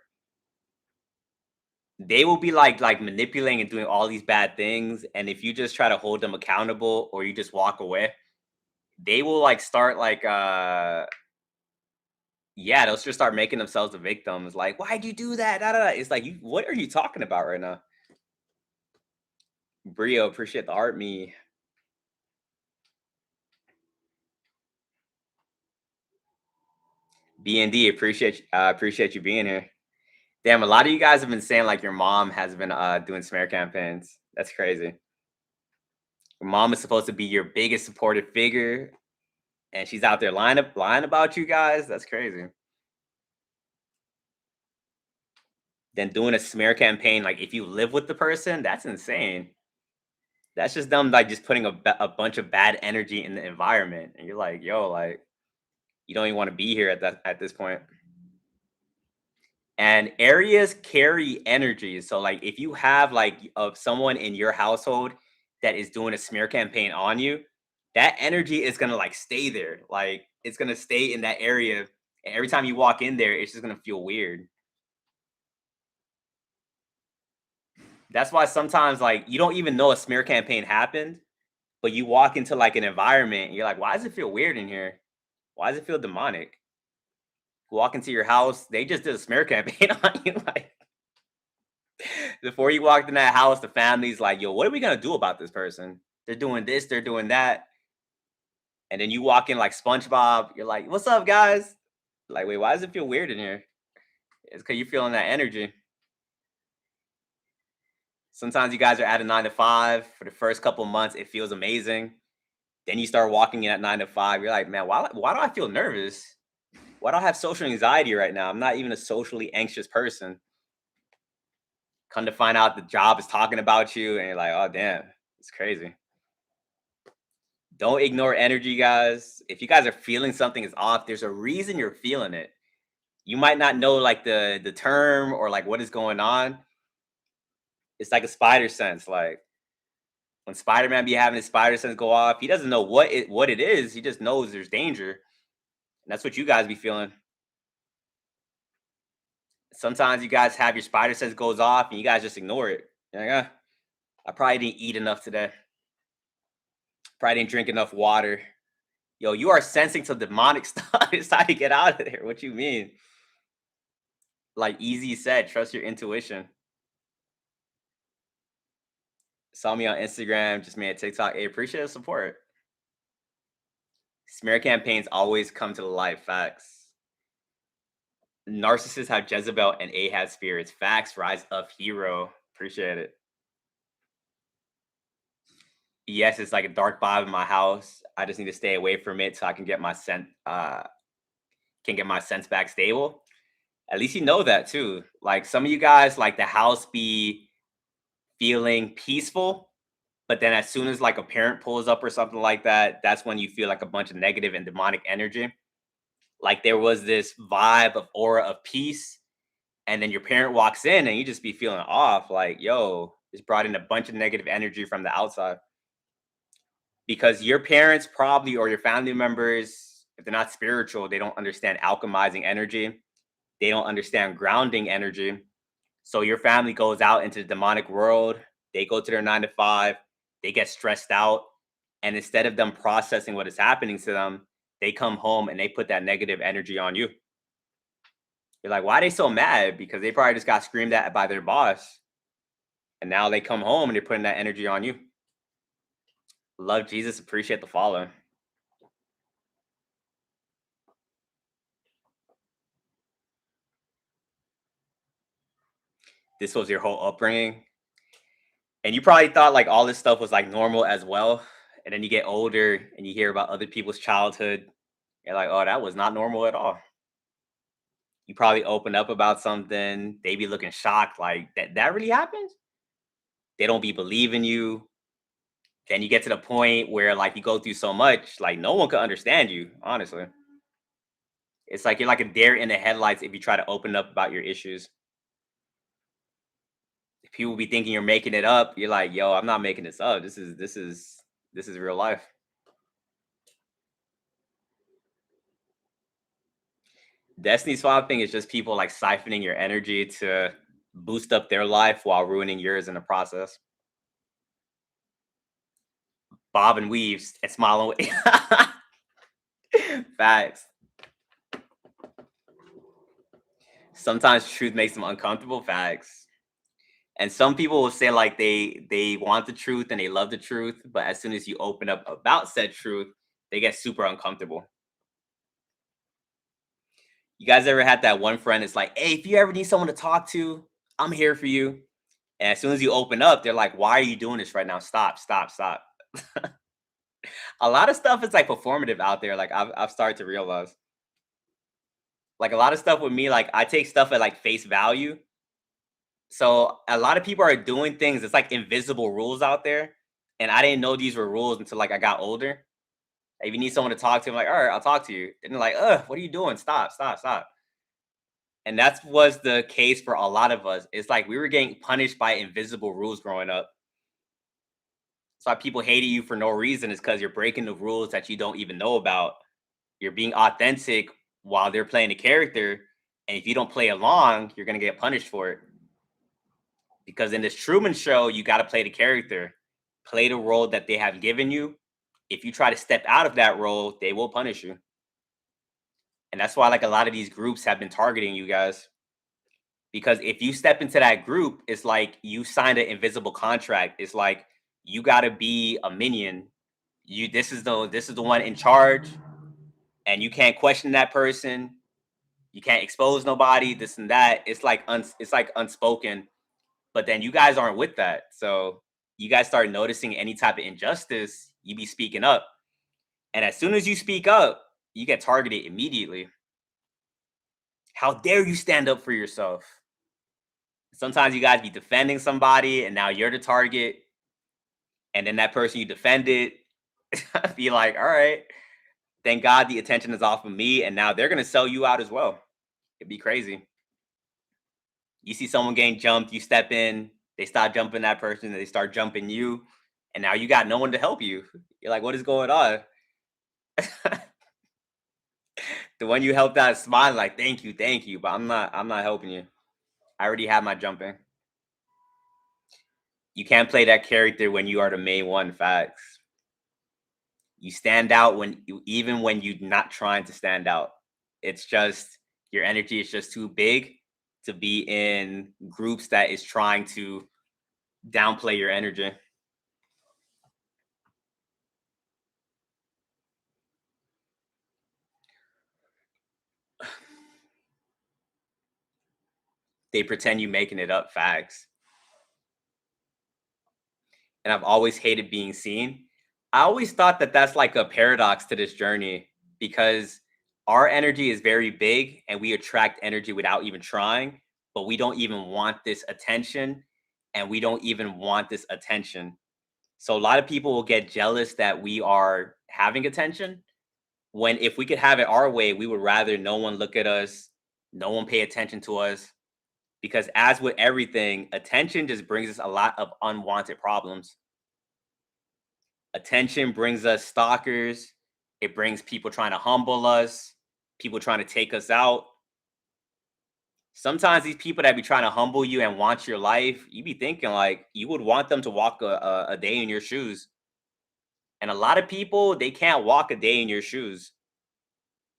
They will be like manipulating and doing all these bad things, and if you just try to hold them accountable or you just walk away, they will like start like yeah, they'll just start making themselves the victims. Like, why'd you do that? Da, da, da. It's like, you, what are you talking about right now? Brio, appreciate the art. Me, BND, appreciate you being here. Damn, a lot of you guys have been saying like your mom has been doing smear campaigns. That's crazy. Your mom is supposed to be your biggest supportive figure, and she's out there lying about you guys. That's crazy. Then doing a smear campaign, like if you live with the person, that's insane. That's just them like just putting a bunch of bad energy in the environment, and you're like, yo, like you don't even want to be here at this point. And areas carry energy. So like if you have like of someone in your household that is doing a smear campaign on you, that energy is gonna like stay there. Like it's gonna stay in that area. And every time you walk in there, it's just gonna feel weird. That's why sometimes like you don't even know a smear campaign happened, but you walk into like an environment and you're like, why does it feel weird in here? Why does it feel demonic? Walk into your house, they just did a smear campaign on you. Like before you walked in that house, the family's like, yo, what are we gonna do about this person? They're doing this, they're doing that. And then you walk in like SpongeBob, you're like, what's up, guys? Like, wait, why does it feel weird in here? It's because you're feeling that energy. Sometimes you guys are at a 9 to 5 for the first couple months, it feels amazing. Then you start walking in at 9 to 5, you're like, man, why do I feel nervous? Why do I have social anxiety right now? I'm not even a socially anxious person. Come to find out the job is talking about you, and you're like, oh damn, it's crazy. Don't ignore energy, guys. If you guys are feeling something is off, there's a reason you're feeling it. You might not know like the term or like what is going on. It's like a spider sense. Like when Spider-Man be having his spider sense go off, he doesn't know what it is. He just knows there's danger. And that's what you guys be feeling. Sometimes you guys have your spider sense goes off and you guys just ignore it. You're like, ah, I probably didn't eat enough today. Probably didn't drink enough water. Yo, you are sensing some demonic stuff. It's time to get out of there. What you mean? Like Easy said, trust your intuition. Saw me on Instagram, just made a TikTok. Hey, appreciate the support. Smear campaigns always come to the light. Facts. Narcissists have Jezebel and Ahab spirits. Facts, rise of hero. Appreciate it. Yes, it's like a dark vibe in my house. I just need to stay away from it so I can get my sense back stable. At least you know that too. Like some of you guys, like the house be feeling peaceful, but then as soon as like a parent pulls up or something like that, that's when you feel like a bunch of negative and demonic energy. Like there was this vibe of aura of peace, and then your parent walks in and you just be feeling off, like, yo, it's brought in a bunch of negative energy from the outside. Because your parents probably or your family members, if they're not spiritual, they don't understand alchemizing energy. They don't understand grounding energy. So your family goes out into the demonic world. They go to their 9 to 5. They get stressed out. And instead of them processing what is happening to them, they come home and they put that negative energy on you. You're like, why are they so mad? Because they probably just got screamed at by their boss. And now they come home and they're putting that energy on you. Love Jesus, appreciate the follow. This was your whole upbringing. And you probably thought like all this stuff was like normal as well. And then you get older and you hear about other people's childhood. You're like, oh, that was not normal at all. You probably open up about something. They be looking shocked, like that really happened. They don't be believing you. Then you get to the point where like you go through so much, like no one can understand you, honestly. It's like you're like a deer in the headlights if you try to open up about your issues. People be thinking you're making it up. You're like, yo, I'm not making this up. This is real life. Destiny swapping is just people like siphoning your energy to boost up their life while ruining yours in the process. Bob and weaves and smile away. Facts. Sometimes truth makes them uncomfortable. Facts. And some people will say like they want the truth and they love the truth, but as soon as you open up about said truth, they get super uncomfortable. You guys ever had that one friend that's like, hey, if you ever need someone to talk to, I'm here for you. And as soon as you open up, they're like, why are you doing this right now? Stop, stop, stop. A lot of stuff is like performative out there. Like I've started to realize, like a lot of stuff with me, like I take stuff at like face value. So a lot of people are doing things. It's like invisible rules out there, and I didn't know these were rules until like I got older. If you need someone to talk to, I'm like, all right, I'll talk to you. And they're like, what are you doing? Stop, stop, stop. And that was the case for a lot of us. It's like we were getting punished by invisible rules growing up. That's why people hated you for no reason, is because you're breaking the rules that you don't even know about. You're being authentic while they're playing a character. And if you don't play along, you're going to get punished for it. Because in this Truman Show, you got to play the character, play the role that they have given you. If you try to step out of that role, they will punish you. And that's why, like, a lot of these groups have been targeting you guys. Because if you step into that group, it's like you signed an invisible contract. It's like you got to be a minion. This is the one in charge, and you can't question that person. You can't expose nobody. This and that. It's like unspoken. But then you guys aren't with that. So you guys start noticing any type of injustice, you be speaking up. And as soon as you speak up, you get targeted immediately. How dare you stand up for yourself? Sometimes you guys be defending somebody and now you're the target. And then that person you defended be like, all right, thank God the attention is off of me. And now they're going to sell you out as well. It'd be crazy. You see someone getting jumped, you step in, they start jumping that person, they start jumping you, and now you got no one to help you. You're like, what is going on? The one you helped out is smiling like, thank you, but I'm not helping you. I already have my jumping. You can't play that character when you are the main one. Facts. You stand out even when you're not trying to stand out. It's just your energy is just too big to be in groups that is trying to downplay your energy. They pretend you making it up. Facts. And I've always hated being seen. I always thought that that's like a paradox to this journey because our energy is very big and we attract energy without even trying, but we don't even want this attention and we don't even want this attention. So a lot of people will get jealous that we are having attention when if we could have it our way, we would rather no one look at us, no one pay attention to us because as with everything, attention just brings us a lot of unwanted problems. Attention brings us stalkers. It brings people trying to humble us, people trying to take us out. Sometimes these people that be trying to humble you and want your life, you be thinking like you would want them to walk a day in your shoes. And a lot of people, they can't walk a day in your shoes.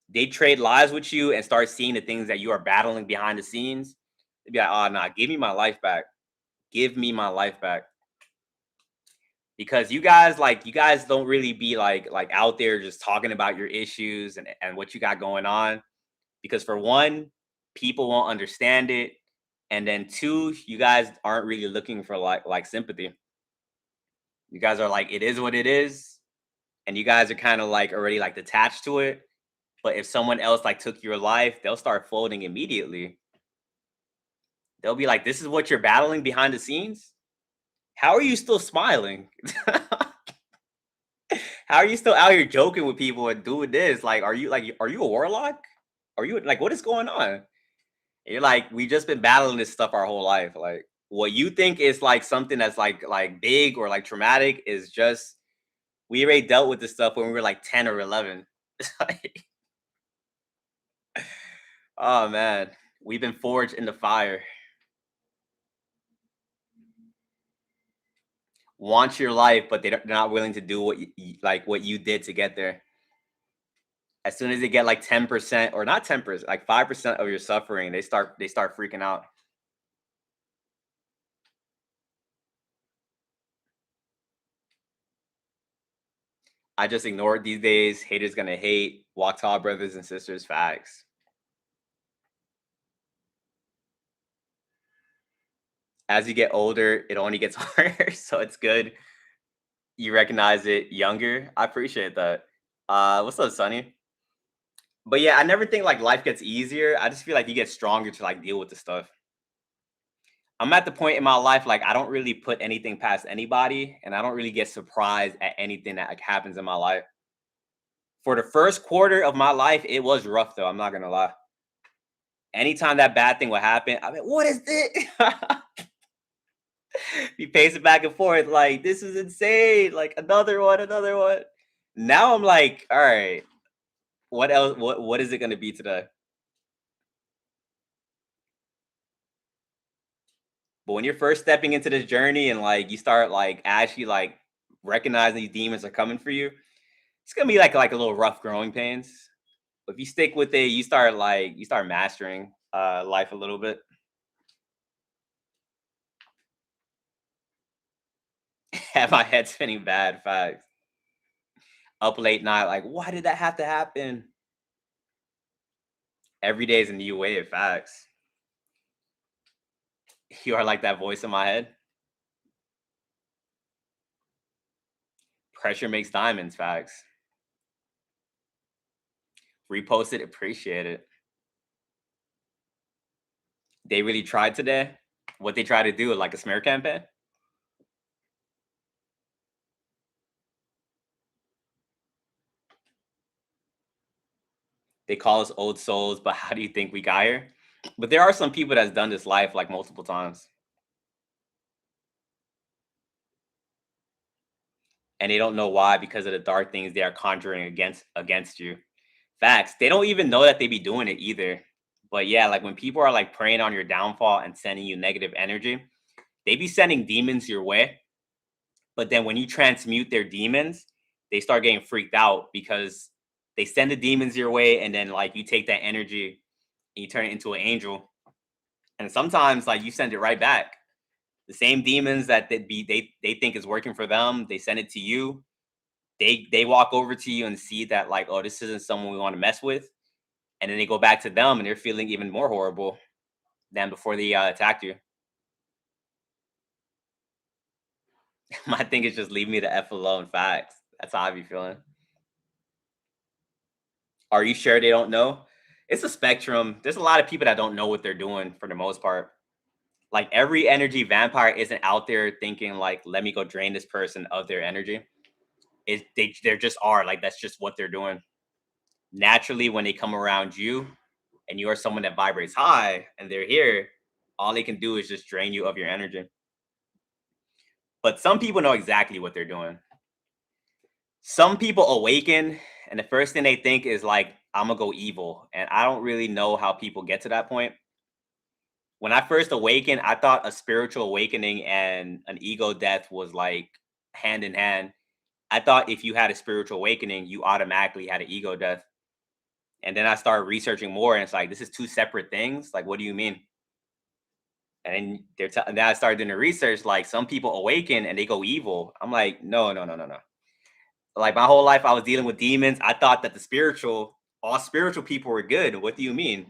They trade lives with you and start seeing the things that you are battling behind the scenes. They'd be like, oh, nah, give me my life back. Give me my life back. Because you guys don't really be like out there just talking about your issues and what you got going on because for one people won't understand it and then two you guys aren't really looking for like sympathy. You guys are like it is what it is and you guys are kind of like already like detached to it, but if someone else like took your life they'll start folding immediately. They'll be like this is what you're battling behind the scenes. How are you still smiling? How are you still out here joking with people and doing this? Are you a warlock? Are you like what is going on? And you're like, we just been battling this stuff our whole life. Like what you think is like something that's like big or like traumatic is just we already dealt with this stuff when we were like 10 or 11. It's like, oh man, we've been forged in the fire. Want your life, but they're not willing to do like what you did to get there. As soon as they get like 10% or not 10%, like 5% of your suffering, they start freaking out. I just ignore it these days. Haters gonna hate. Walk tall, brothers and sisters. Facts. As you get older, it only gets harder. So it's good. You recognize it younger. I appreciate that. What's up, Sonny? But yeah, I never think like life gets easier. I just feel like you get stronger to like deal with the stuff. I'm at the point in my life like I don't really put anything past anybody, and I don't really get surprised at anything that like happens in my life. For the first quarter of my life, it was rough though. I'm not gonna lie. Anytime that bad thing would happen, I mean, what is this? Be pacing back and forth like this is insane. Like another one, another one. Now I'm like, all right, what else? What is it gonna be today? But when you're first stepping into this journey and like you start like actually like recognizing these demons are coming for you, it's gonna be like a little rough growing pains. But if you stick with it, you start mastering life a little bit. Have my head spinning bad facts. Up late night, like why did that have to happen? Every day is a new wave. Facts. You are like that voice in my head. Pressure makes diamonds. Facts. Repost it. Appreciate it. They really tried today. What they try to do, like a smear campaign. They call us old souls, but how do you think we got here? But there are some people that's done this life like multiple times, and they don't know why because of the dark things they are conjuring against you. Facts. They don't even know that they be doing it either. But yeah, like when people are like preying on your downfall and sending you negative energy, they be sending demons your way. But then when you transmute their demons, they start getting freaked out because they send the demons your way, and then like you take that energy and you turn it into an angel. And sometimes like you send it right back. The same demons that they think is working for them, they send it to you. They walk over to you and see that like, oh, this isn't someone we want to mess with. And then they go back to them and they're feeling even more horrible. than before they attacked you. My thing is just leave me the f alone. Facts. That's how I be feeling. Are you sure they don't know? It's a spectrum. There's a lot of people that don't know what they're doing for the most part. Like every energy vampire isn't out there thinking like, let me go drain this person of their energy. They just are like that's just what they're doing. Naturally, when they come around you and you are someone that vibrates high and they're here, all they can do is just drain you of your energy. But some people know exactly what they're doing. Some people awaken and the first thing they think is like, I'm gonna go evil. And I don't really know how people get to that point. When I first awakened, I thought a spiritual awakening and an ego death was like hand in hand. I thought if you had a spiritual awakening, you automatically had an ego death. And then I started researching more, and it's like, this is two separate things. Like, what do you mean? And then I started doing the research. Like, some people awaken and they go evil. I'm like, no, no, no, no, no. Like my whole life, I was dealing with demons. I thought that all spiritual people were good. What do you mean?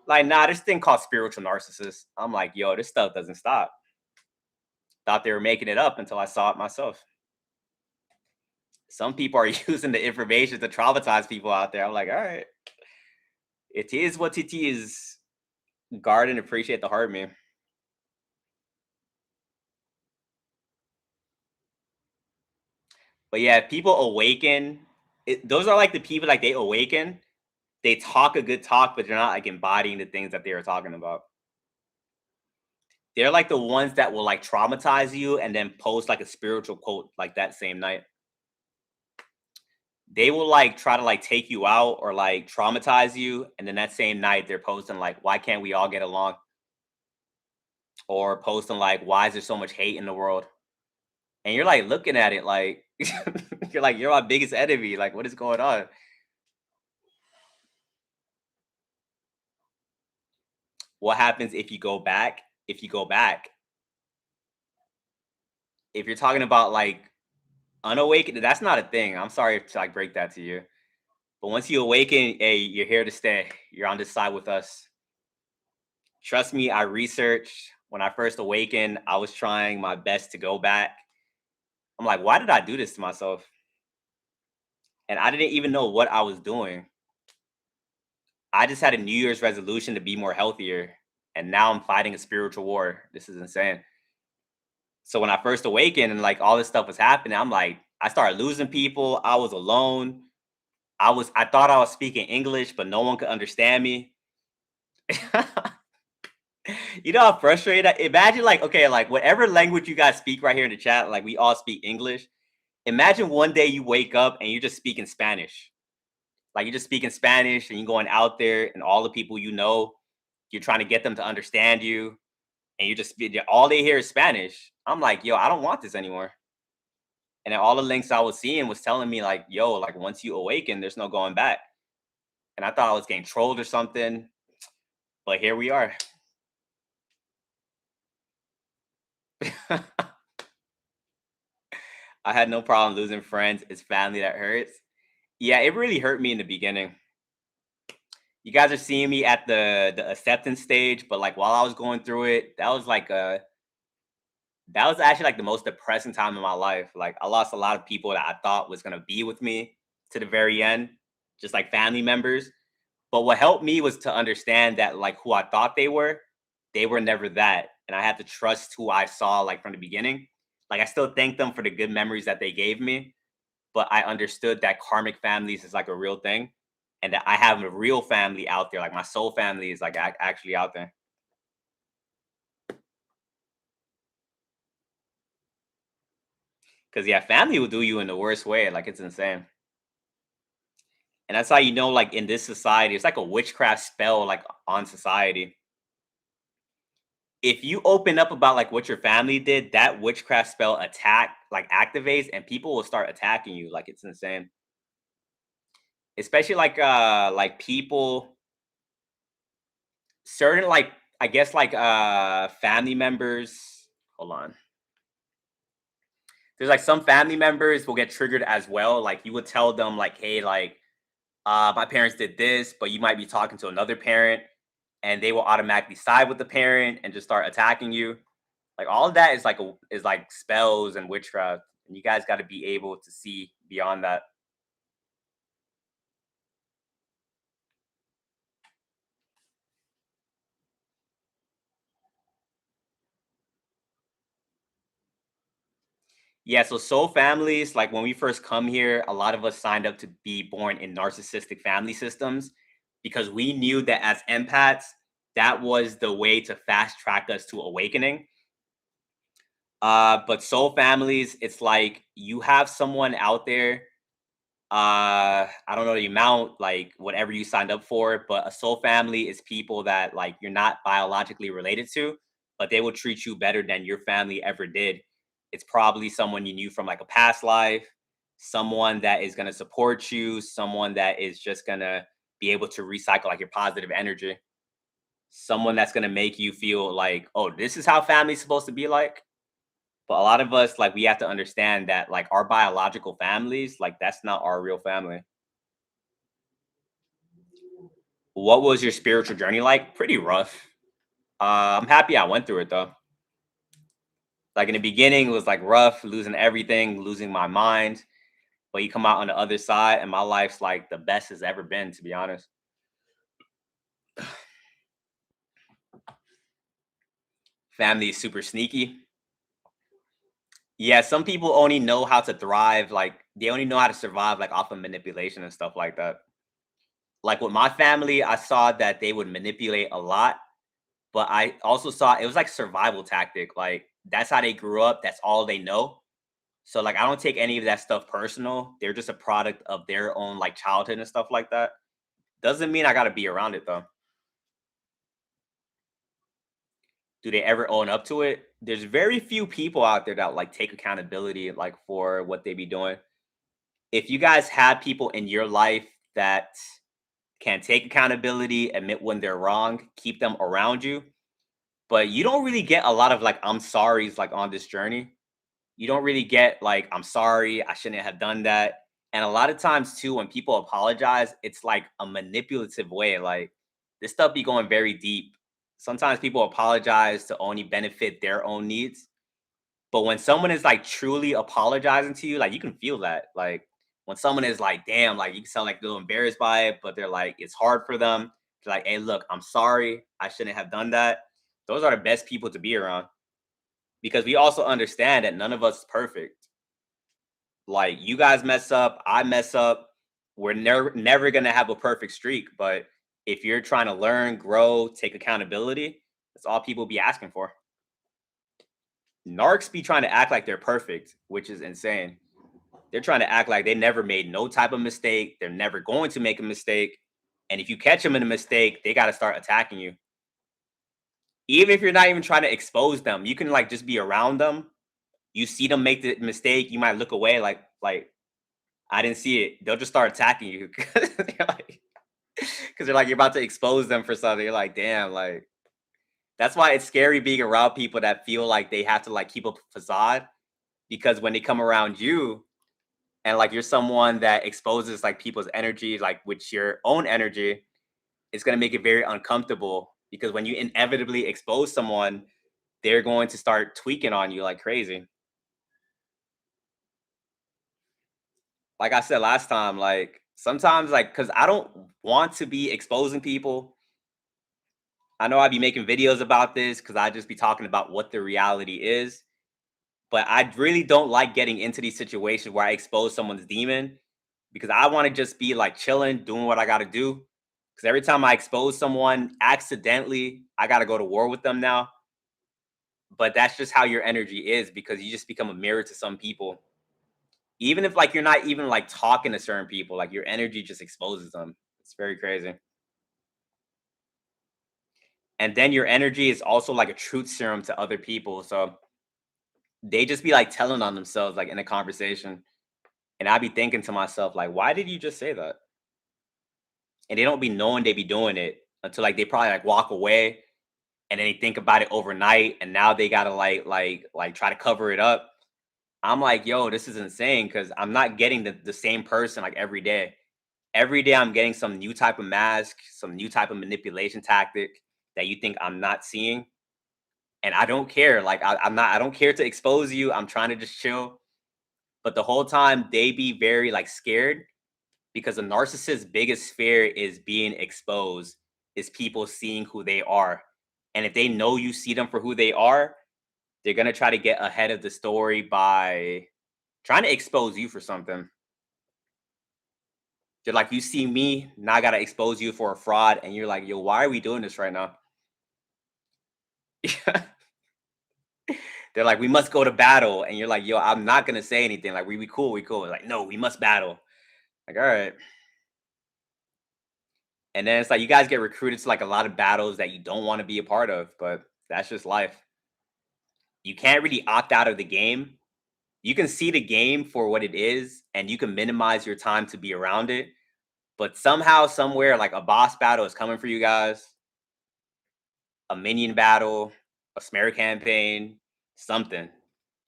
Like, nah, this thing called spiritual narcissists. I'm like, yo, this stuff doesn't stop. Thought they were making it up until I saw it myself. Some people are using the information to traumatize people out there. I'm like, all right, it is what it is. Guard and appreciate the heart, man. But yeah, people awaken. Those are like the people like they awaken. They talk a good talk, but they're not like embodying the things that they were talking about. They're like the ones that will like traumatize you and then post like a spiritual quote like that same night. They will like try to like take you out or like traumatize you, and then that same night they're posting like, "Why can't we all get along?" Or posting like, "Why is there so much hate in the world?" And you're like looking at it like you're like, "You're my biggest enemy. Like, what is going on?" What happens if you go back? If you go back, if you're talking about like unawakened, that's not a thing. I'm sorry to like break that to you. But once you awaken, hey, you're here to stay. You're on this side with us. Trust me, I researched. When I first awakened, I was trying my best to go back. I'm like, why did I do this to myself? And I didn't even know what I was doing. I just had a New Year's resolution to be more healthier. And now I'm fighting a spiritual war. This is insane. So when I first awakened and like all this stuff was happening, I'm like, I started losing people. I was alone. I thought I was speaking English, but no one could understand me. You know how frustrated imagine like, okay, like whatever language you guys speak right here in the chat, like we all speak English. Imagine one day you wake up and you're just speaking Spanish. Like you're just speaking Spanish and you're going out there and all the people you know, you're trying to get them to understand you and all they hear is Spanish. I'm like, yo, I don't want this anymore. And then all the links I was seeing was telling me like, yo, like once you awaken, there's no going back. And I thought I was getting trolled or something, but here we are. I had no problem losing friends. It's family that hurts. Yeah, it really hurt me in the beginning. You guys are seeing me at the acceptance stage, but like while I was going through it, that was actually like the most depressing time in my life. Like I lost a lot of people that I thought was gonna be with me to the very end, just like family members. But what helped me was to understand that like who I thought they were never that. And I had to trust who I saw like from the beginning. Like I still thank them for the good memories that they gave me, but I understood that karmic families is like a real thing and that I have a real family out there. Like my soul family is like actually out there. Cause yeah, family will do you in the worst way. Like it's insane. And that's how you know, like in this society, it's like a witchcraft spell like on society. If you open up about like what your family did, that witchcraft spell activates and people will start attacking you. Like it's insane. Especially like people certain like I guess like family members. Hold on. There's like some family members will get triggered as well. Like you would tell them like, hey, like my parents did this, but you might be talking to another parent and they will automatically side with the parent and just start attacking you. Like all of that is like spells and witchcraft. And you guys got to be able to see beyond that. Yeah, so soul families, like when we first come here, a lot of us signed up to be born in narcissistic family systems because we knew that as empaths, that was the way to fast track us to awakening. But soul families, it's like you have someone out there. I don't know the amount, like whatever you signed up for, but a soul family is people that like you're not biologically related to, but they will treat you better than your family ever did. It's probably someone you knew from like a past life, someone that is going to support you, someone that is just going to be able to recycle like your positive energy, someone that's going to make you feel like, oh, this is how family's supposed to be like. But a lot of us, like, we have to understand that, like, our biological families, like, that's not our real family. What was your spiritual journey like? Pretty rough. I'm happy I went through it though. Like in the beginning, it was like rough, losing everything, losing my mind. But you come out on the other side, and my life's like the best it's ever been, to be honest. Family is super sneaky. Yeah, some people only know how to thrive, like they only know how to survive like off of manipulation and stuff like that. Like with my family, I saw that they would manipulate a lot. But I also saw it was like survival tactic, like, that's how they grew up, that's all they know. So, like, I don't take any of that stuff personal, they're just a product of their own, like, childhood and stuff like that. Doesn't mean I gotta be around it, though. Do they ever own up to it? There's very few people out there that, like, take accountability, like, for what they be doing. If you guys have people in your life that can take accountability, admit when they're wrong, keep them around you, but you don't really get a lot of, like, "I'm sorry's," like, on this journey. You don't really get like, "I'm sorry, I shouldn't have done that." And a lot of times too, when people apologize, it's like a manipulative way. Like this stuff be going very deep. Sometimes people apologize to only benefit their own needs. But when someone is like truly apologizing to you, like you can feel that. Like when someone is like, damn, like you can sound like they're embarrassed by it, but they're like, it's hard for them. They're like, hey, look, I'm sorry. I shouldn't have done that. Those are the best people to be around because we also understand that none of us is perfect. Like you guys mess up, I mess up. We're never gonna have a perfect streak. But if you're trying to learn, grow, take accountability, that's all people be asking for. Narcs be trying to act like they're perfect, which is insane. They're trying to act like they never made no type of mistake. They're never going to make a mistake. And if you catch them in a mistake, they got to start attacking you. Even if you're not even trying to expose them, you can like just be around them. You see them make the mistake, you might look away like I didn't see it. They'll just start attacking you because they're like you're about to expose them for something. You're like, damn, like that's why it's scary being around people that feel like they have to like keep up a facade because when they come around you and like you're someone that exposes like people's energy, like with your own energy, it's gonna make it very uncomfortable because when you inevitably expose someone, they're going to start tweaking on you like crazy. Like I said last time, like sometimes like because I don't want to be exposing people. I know I'd be making videos about this because I just be talking about what the reality is. But I really don't like getting into these situations where I expose someone's demon because I want to just be like chilling, doing what I got to do. Because every time I expose someone accidentally, I got to go to war with them now. But that's just how your energy is because you just become a mirror to some people. Even if like you're not even like talking to certain people, like your energy just exposes them. It's very crazy. And then your energy is also like a truth serum to other people. So they just be like telling on themselves like in a conversation. And I be thinking to myself, like, why did you just say that? And they don't be knowing they be doing it until like they probably like walk away and then they think about it overnight and now they gotta like try to cover it up. I'm like, yo, this is insane because I'm not getting the same person like every day. Every day I'm getting some new type of mask, some new type of manipulation tactic. that you think I'm not seeing. And I don't care. Like I'm not. I don't care to expose you. I'm trying to just chill. But the whole time they be very like scared because a narcissist's biggest fear is being exposed, is people seeing who they are. And if they know you see them for who they are, they're gonna try to get ahead of the story by trying to expose you for something. They're like, you see me, now I gotta expose you for a fraud, and you're like, yo, why are we doing this right now? They're like, we must go to battle, and you're like, yo, I'm not gonna say anything. Like, we cool, we cool. Like, no, we must battle. Like, all right. And then it's like you guys get recruited to like a lot of battles that you don't want to be a part of, but that's just life. You can't really opt out of the game. You can see the game for what it is, and you can minimize your time to be around it. But somehow, somewhere, like a boss battle is coming for you guys, a minion battle, a smear campaign, something.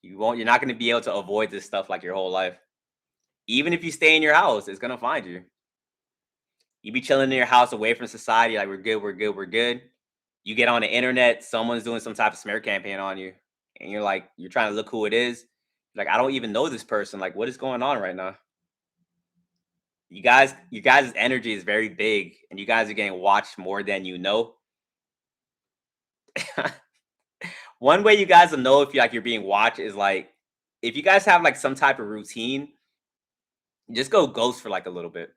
You won't. You're not going to be able to avoid this stuff like your whole life. Even if you stay in your house, it's gonna find you. You be chilling in your house away from society, like we're good, we're good, we're good. You get on the internet, someone's doing some type of smear campaign on you, and you're like, you're trying to look who it is. Like, I don't even know this person. Like, what is going on right now? You guys' energy is very big, and you guys are getting watched more than you know. One way you guys will know if you like you're being watched is like if you guys have like some type of routine, just go ghost for like a little bit.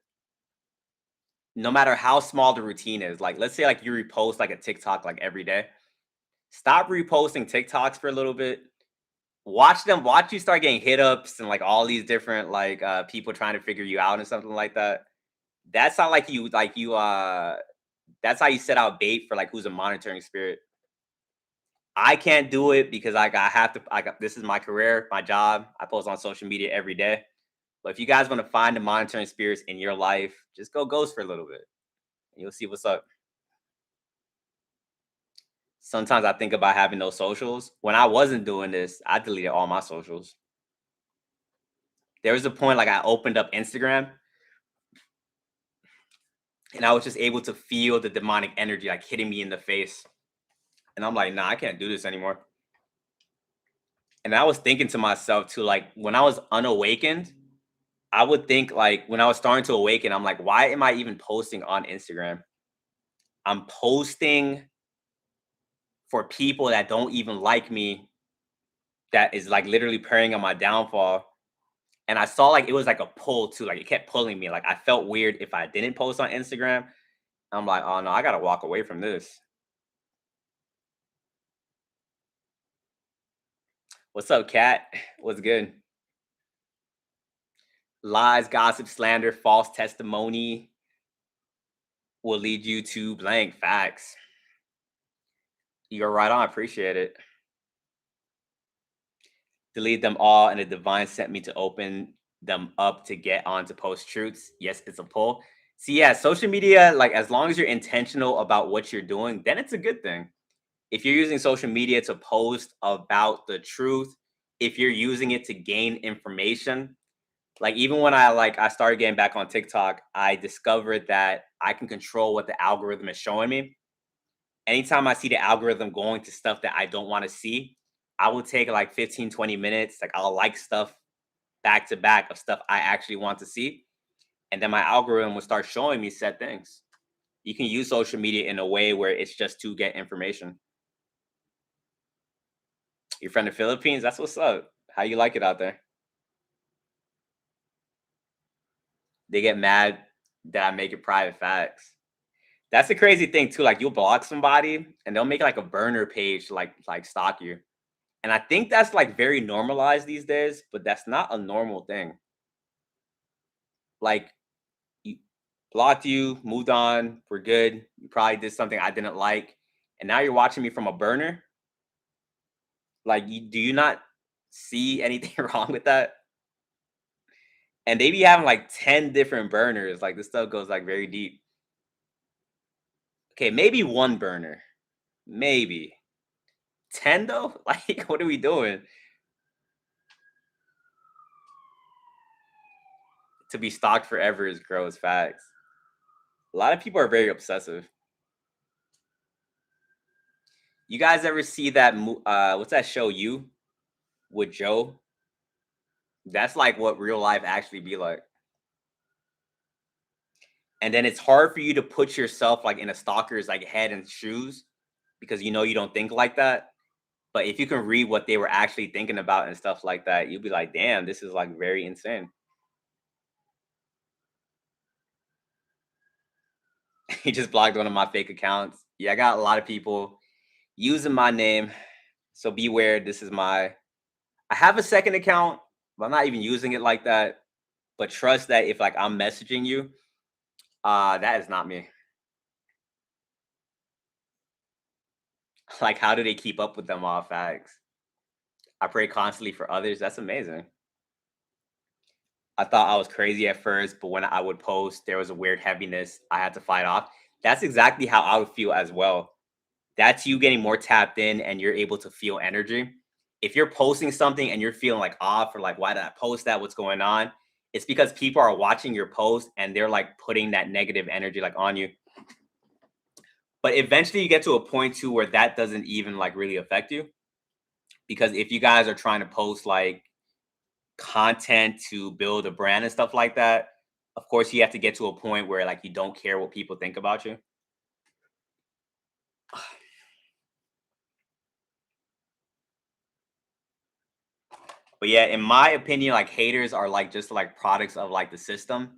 No matter how small the routine is. Like, let's say like you repost like a TikTok like every day. Stop reposting TikToks for a little bit. Watch you start getting hit ups and like all these different like people trying to figure you out and something like that. That's not like you that's how you set out bait for like who's a monitoring spirit. I can't do it because I have to I got this is my career, my job. I post on social media every day. But if you guys want to find the monitoring spirits in your life, just go ghost for a little bit. And you'll see what's up. Sometimes I think about having those socials. When I wasn't doing this, I deleted all my socials. There was a point like I opened up Instagram and I was just able to feel the demonic energy like hitting me in the face. And I'm like, nah, I can't do this anymore. And I was thinking to myself too, like when I was unawakened, I would think like when I was starting to awaken, I'm like, why am I even posting on Instagram? I'm posting for people that don't even like me, that is like literally preying on my downfall. And I saw like it was like a pull too, like it kept pulling me. Like I felt weird if I didn't post on Instagram. I'm like, oh no, I gotta walk away from this. What's up, Kat? What's good? Lies, gossip, slander, false testimony will lead you to blank facts. You're right on. I appreciate it. Delete them all, and the divine sent me to open them up to get on to post truths. Yes, it's a pull. See, yeah, social media, like as long as you're intentional about what you're doing, then it's a good thing. If you're using social media to post about the truth, if you're using it to gain information, like even when I started getting back on TikTok, I discovered that I can control what the algorithm is showing me. Anytime I see the algorithm going to stuff that I don't want to see, I will take like 15, 20 minutes. Like I'll like stuff back to back of stuff I actually want to see. And then my algorithm will start showing me said things. You can use social media in a way where it's just to get information. You're from the Philippines? That's what's up. How you like it out there? They get mad that I make it private facts. That's the crazy thing too. Like you'll block somebody and they'll make like a burner page to like stalk you. And I think that's like very normalized these days, but that's not a normal thing. Like you blocked you, moved on, we're good. You probably did something I didn't like, and now you're watching me from a burner. Like, do you not see anything wrong with that? And they be having like 10 different burners. Like this stuff goes like very deep. Okay, maybe one burner, maybe 10 though. Like, what are we doing to be stalked forever? Is gross facts. A lot of people are very obsessive. You guys ever see that what's that show You with Joe? That's like what real life actually be like. And then it's hard for you to put yourself like in a stalker's like head and shoes because you know you don't think like that. But if you can read what they were actually thinking about and stuff like that, you'll be like, damn, this is like very insane. He just blocked one of my fake accounts. Yeah, I got a lot of people using my name. So beware. This is my I have a second account, but I'm not even using it like that. But trust that if like I'm messaging you, that is not me. Like, how do they keep up with them all facts? I pray constantly for others. That's amazing. I thought I was crazy at first, but when I would post, there was a weird heaviness I had to fight off. That's exactly how I would feel as well. That's you getting more tapped in and you're able to feel energy. If you're posting something and you're feeling like off or like, why did I post that? What's going on? It's because people are watching your post and they're like putting that negative energy like on you. But eventually you get to a point too where that doesn't even like really affect you. Because if you guys are trying to post like content to build a brand and stuff like that, of course you have to get to a point where like you don't care what people think about you. But yeah, in my opinion, like haters are like just like products of like the system.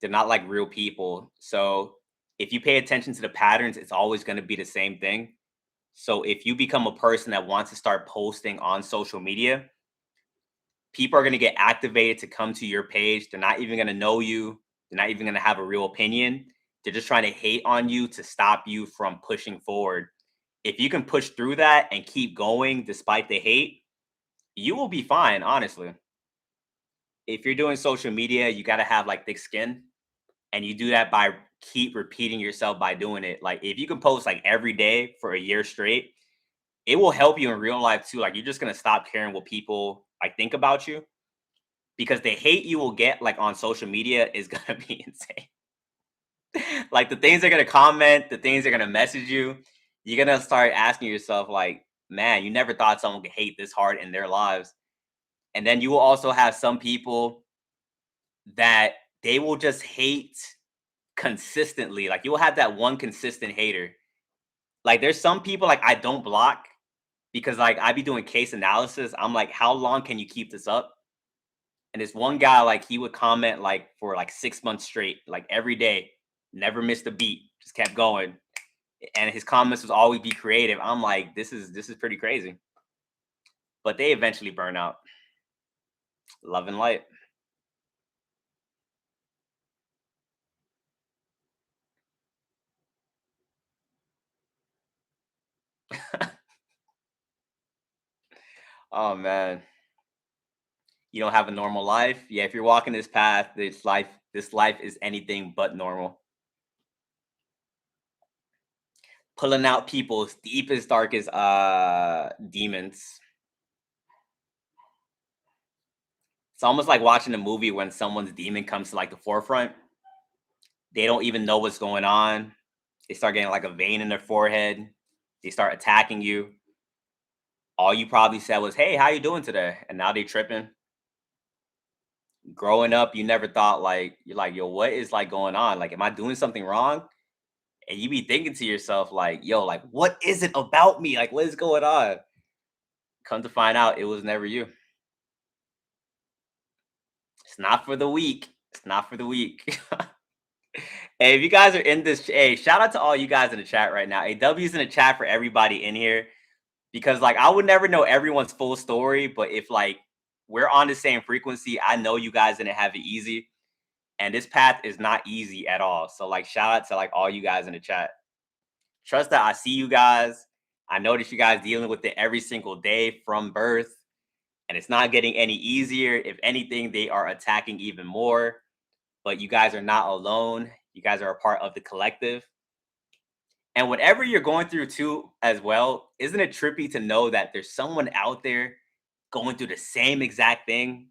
They're not like real people. So if you pay attention to the patterns, it's always going to be the same thing. So if you become a person that wants to start posting on social media, people are going to get activated to come to your page. They're not even going to know you. They're not even going to have a real opinion. They're just trying to hate on you to stop you from pushing forward. If you can push through that and keep going despite the hate, you will be fine, honestly. If you're doing social media, you got to have like thick skin, and you do that by keep repeating yourself by doing it. Like if you can post like every day for a year straight, it will help you in real life too. Like you're just going to stop caring what people like think about you because the hate you will get like on social media is going to be insane. Like the things they're going to comment, the things they're going to message you, you're going to start asking yourself like, man, you never thought someone could hate this hard in their lives. And then you will also have some people that they will just hate consistently. Like you'll have that one consistent hater. Like there's some people like I don't block because like I be doing case analysis. I'm like, how long can you keep this up? And this one guy, like he would comment like for like 6 months straight, like every day, never missed a beat, just kept going. And his comments was always be creative. I'm like, this is pretty crazy. But they eventually burn out. Love and light. Oh man. You don't have a normal life. Yeah, if you're walking this path, this life is anything but normal. Pulling out people's deepest, darkest demons. It's almost like watching a movie when someone's demon comes to like the forefront. They don't even know what's going on. They start getting like a vein in their forehead. They start attacking you. All you probably said was, "Hey, how you doing today?" And now they tripping. Growing up, you never thought like you're like, "Yo, what is like going on? Like, am I doing something wrong?" And you be thinking to yourself like, "Yo, like, what is it about me? Like, what is going on?" Come to find out, it was never you. It's not for the weak. It's not for the weak. Hey, if you guys are in this, hey, shout out to all you guys in the chat right now. A W's in the chat for everybody in here because, like, I would never know everyone's full story, but if like we're on the same frequency, I know you guys didn't have it easy, and this path is not easy at all. So, like, shout out to like all you guys in the chat. Trust that I see you guys. I notice you guys dealing with it every single day from birth, and it's not getting any easier. If anything, they are attacking even more. But you guys are not alone. You guys are a part of the collective. And whatever you're going through too, as well, isn't it trippy to know that there's someone out there going through the same exact thing?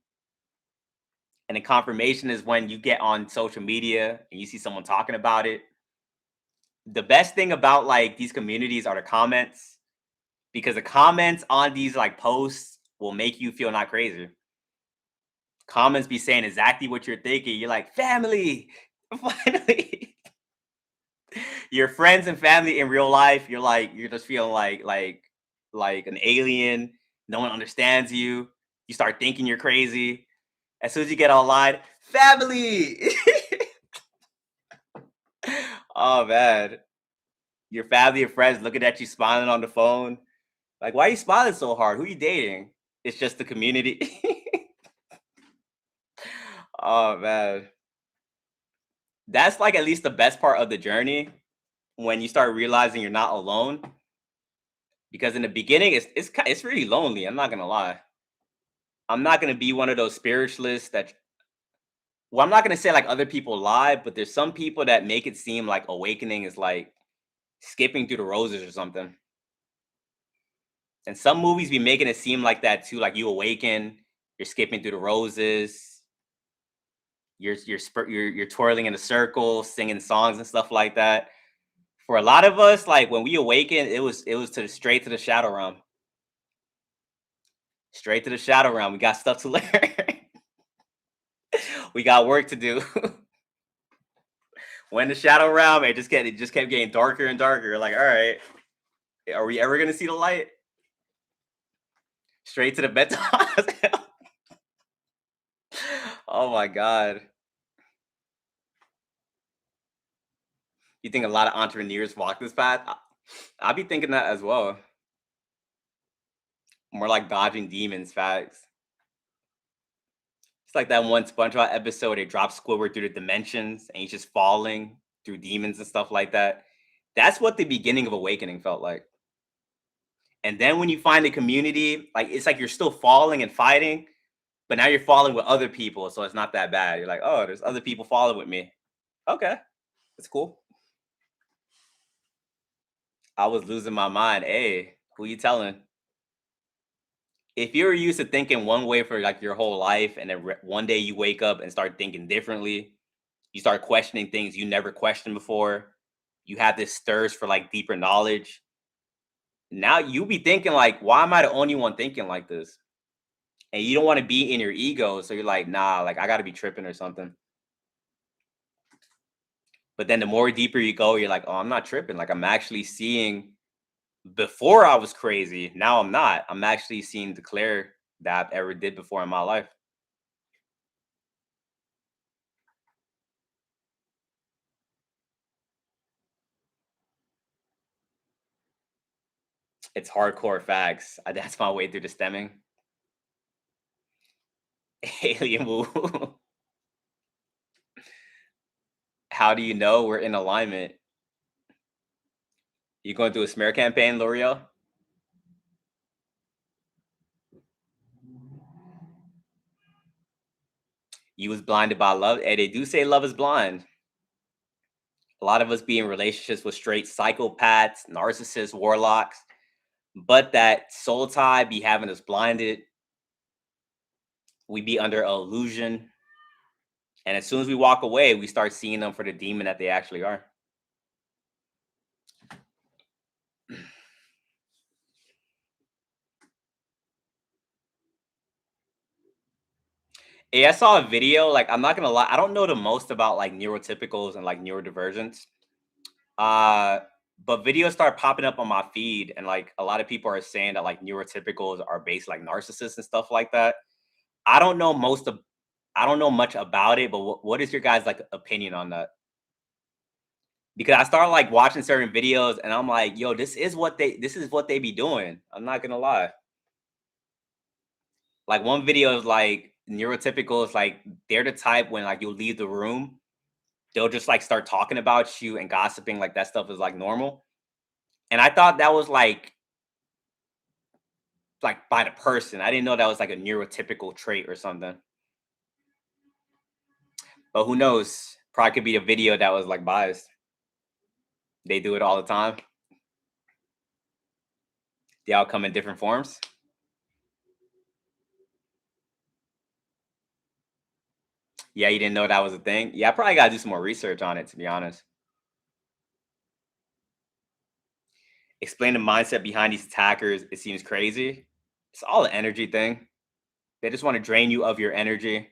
And the confirmation is when you get on social media and you see someone talking about it. The best thing about like these communities are the comments. because the comments on these like posts will make you feel not crazy. Comments be saying exactly what you're thinking. You're like, family, finally. Your friends and family in real life, you're just feeling like an alien. No one understands you. You start thinking you're crazy. As soon as you get online, family. Oh man. Your family and friends looking at you smiling on the phone. Like, why are you smiling so hard? Who are you dating? It's just the community. Oh man. That's like at least the best part of the journey when you start realizing you're not alone. Because in the beginning, it's really lonely. I'm not gonna lie. I'm not gonna be one of those spiritualists that. Well, I'm not gonna say like other people lie, but there's some people that make it seem like awakening is like skipping through the roses or something. And some movies be making it seem like that too. Like you awaken, you're skipping through the roses, you're twirling in a circle, singing songs and stuff like that. For a lot of us, like when we awaken, it was to straight to the shadow realm. Straight to the shadow realm. We got stuff to learn. We got work to do. When the shadow realm, it just kept getting darker and darker. Like, all right, are we ever gonna see the light? Straight to the mental hospital. Oh my god. You think a lot of entrepreneurs walk this path? I be thinking that as well. More like dodging demons, facts. It's like that one SpongeBob episode. They drop Squidward through the dimensions, and he's just falling through demons and stuff like that. That's what the beginning of Awakening felt like. And then when you find a community, like it's like you're still falling and fighting, but now you're falling with other people, so it's not that bad. You're like, oh, there's other people falling with me. Okay, that's cool. I was losing my mind. Hey, who you telling? If you're used to thinking one way for like your whole life, and then one day you wake up and start thinking differently, you start questioning things you never questioned before. You have this thirst for like deeper knowledge. Now you be thinking like, why am I the only one thinking like this? And you don't want to be in your ego, so you're like, nah, like I got to be tripping or something. But then the more deeper you go, you're like, oh, I'm not tripping. Like I'm actually seeing. Before I was crazy. Now I'm not. I'm actually seeing the clear that I've ever did before in my life. It's hardcore facts. That's my way through the stemming. Alien move. How do you know we're in alignment? You going through a smear campaign, L'Oreal? You was blinded by love. And they do say love is blind. A lot of us be in relationships with straight psychopaths, narcissists, warlocks, but that soul tie be having us blinded. We be under illusion. And as soon as we walk away, we start seeing them for the demon that they actually are. Hey, I saw a video. Like, I'm not gonna lie, I don't know the most about like neurotypicals and like neurodivergence. Uh, but videos start popping up on my feed, and like a lot of people are saying that like neurotypicals are based like narcissists and stuff like that. I don't know most of, I don't know much about it, but what is your guys like opinion on that? Because I started like watching certain videos, and I'm like, yo, this is what they be doing. I'm not gonna lie. Like one video is like neurotypicals, like they're the type when like you'll leave the room, they'll just like start talking about you and gossiping like that stuff is like normal. And I thought that was like by the person. I didn't know that was like a neurotypical trait or something. But who knows? Probably could be a video that was like biased. They do it all the time. They all come in different forms. Yeah, you didn't know that was a thing. Yeah, I probably gotta do some more research on it to be honest. Explain the mindset behind these attackers. It seems crazy. It's all an energy thing. They just want to drain you of your energy,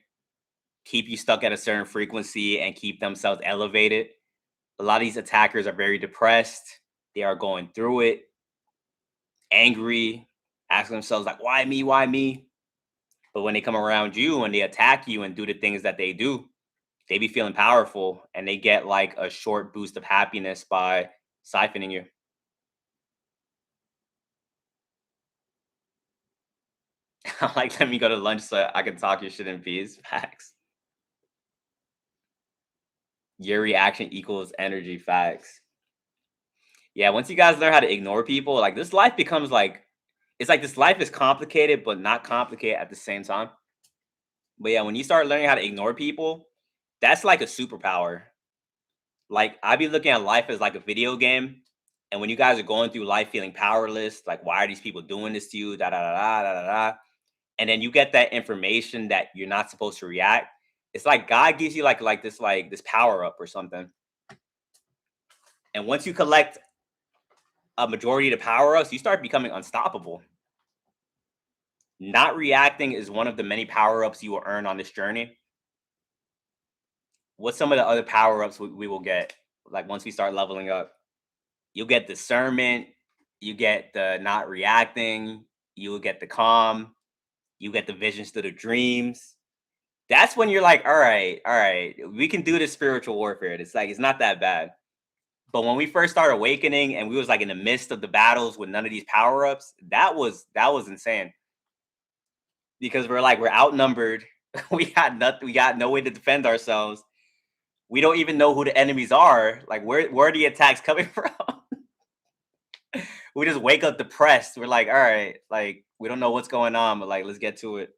keep you stuck at a certain frequency, and keep themselves elevated. A lot of these attackers are very depressed. They are going through it, angry, asking themselves, like, why me? Why me? But when they come around you and they attack you and do the things that they do, they be feeling powerful and they get like a short boost of happiness by siphoning you. Like, let me go to lunch so I can talk your shit in peace. Facts. Your reaction equals energy. Facts. Yeah, once you guys learn how to ignore people, like this life becomes like it's like this life is complicated, but not complicated at the same time. But yeah, when you start learning how to ignore people, that's like a superpower. Like I be looking at life as like a video game. And when you guys are going through life feeling powerless, like why are these people doing this to you? Da da da da da da da. And then you get that information that you're not supposed to react. It's like God gives you like this power up or something. And once you collect a majority of the power ups, you start becoming unstoppable. Not reacting is one of the many power ups you will earn on this journey. What's some of the other power ups we will get? Like once we start leveling up, you'll get discernment, you get the not reacting, you will get the calm, you get the visions to the dreams. That's when you're like, all right, we can do this spiritual warfare. It's like it's not that bad. But when we first started awakening and we was like in the midst of the battles with none of these power ups, that was insane because we're outnumbered. We got nothing. We got no way to defend ourselves. We don't even know who the enemies are. Like where are the attacks coming from? We just wake up depressed. We're like, all right, like we don't know what's going on, but like let's get to it.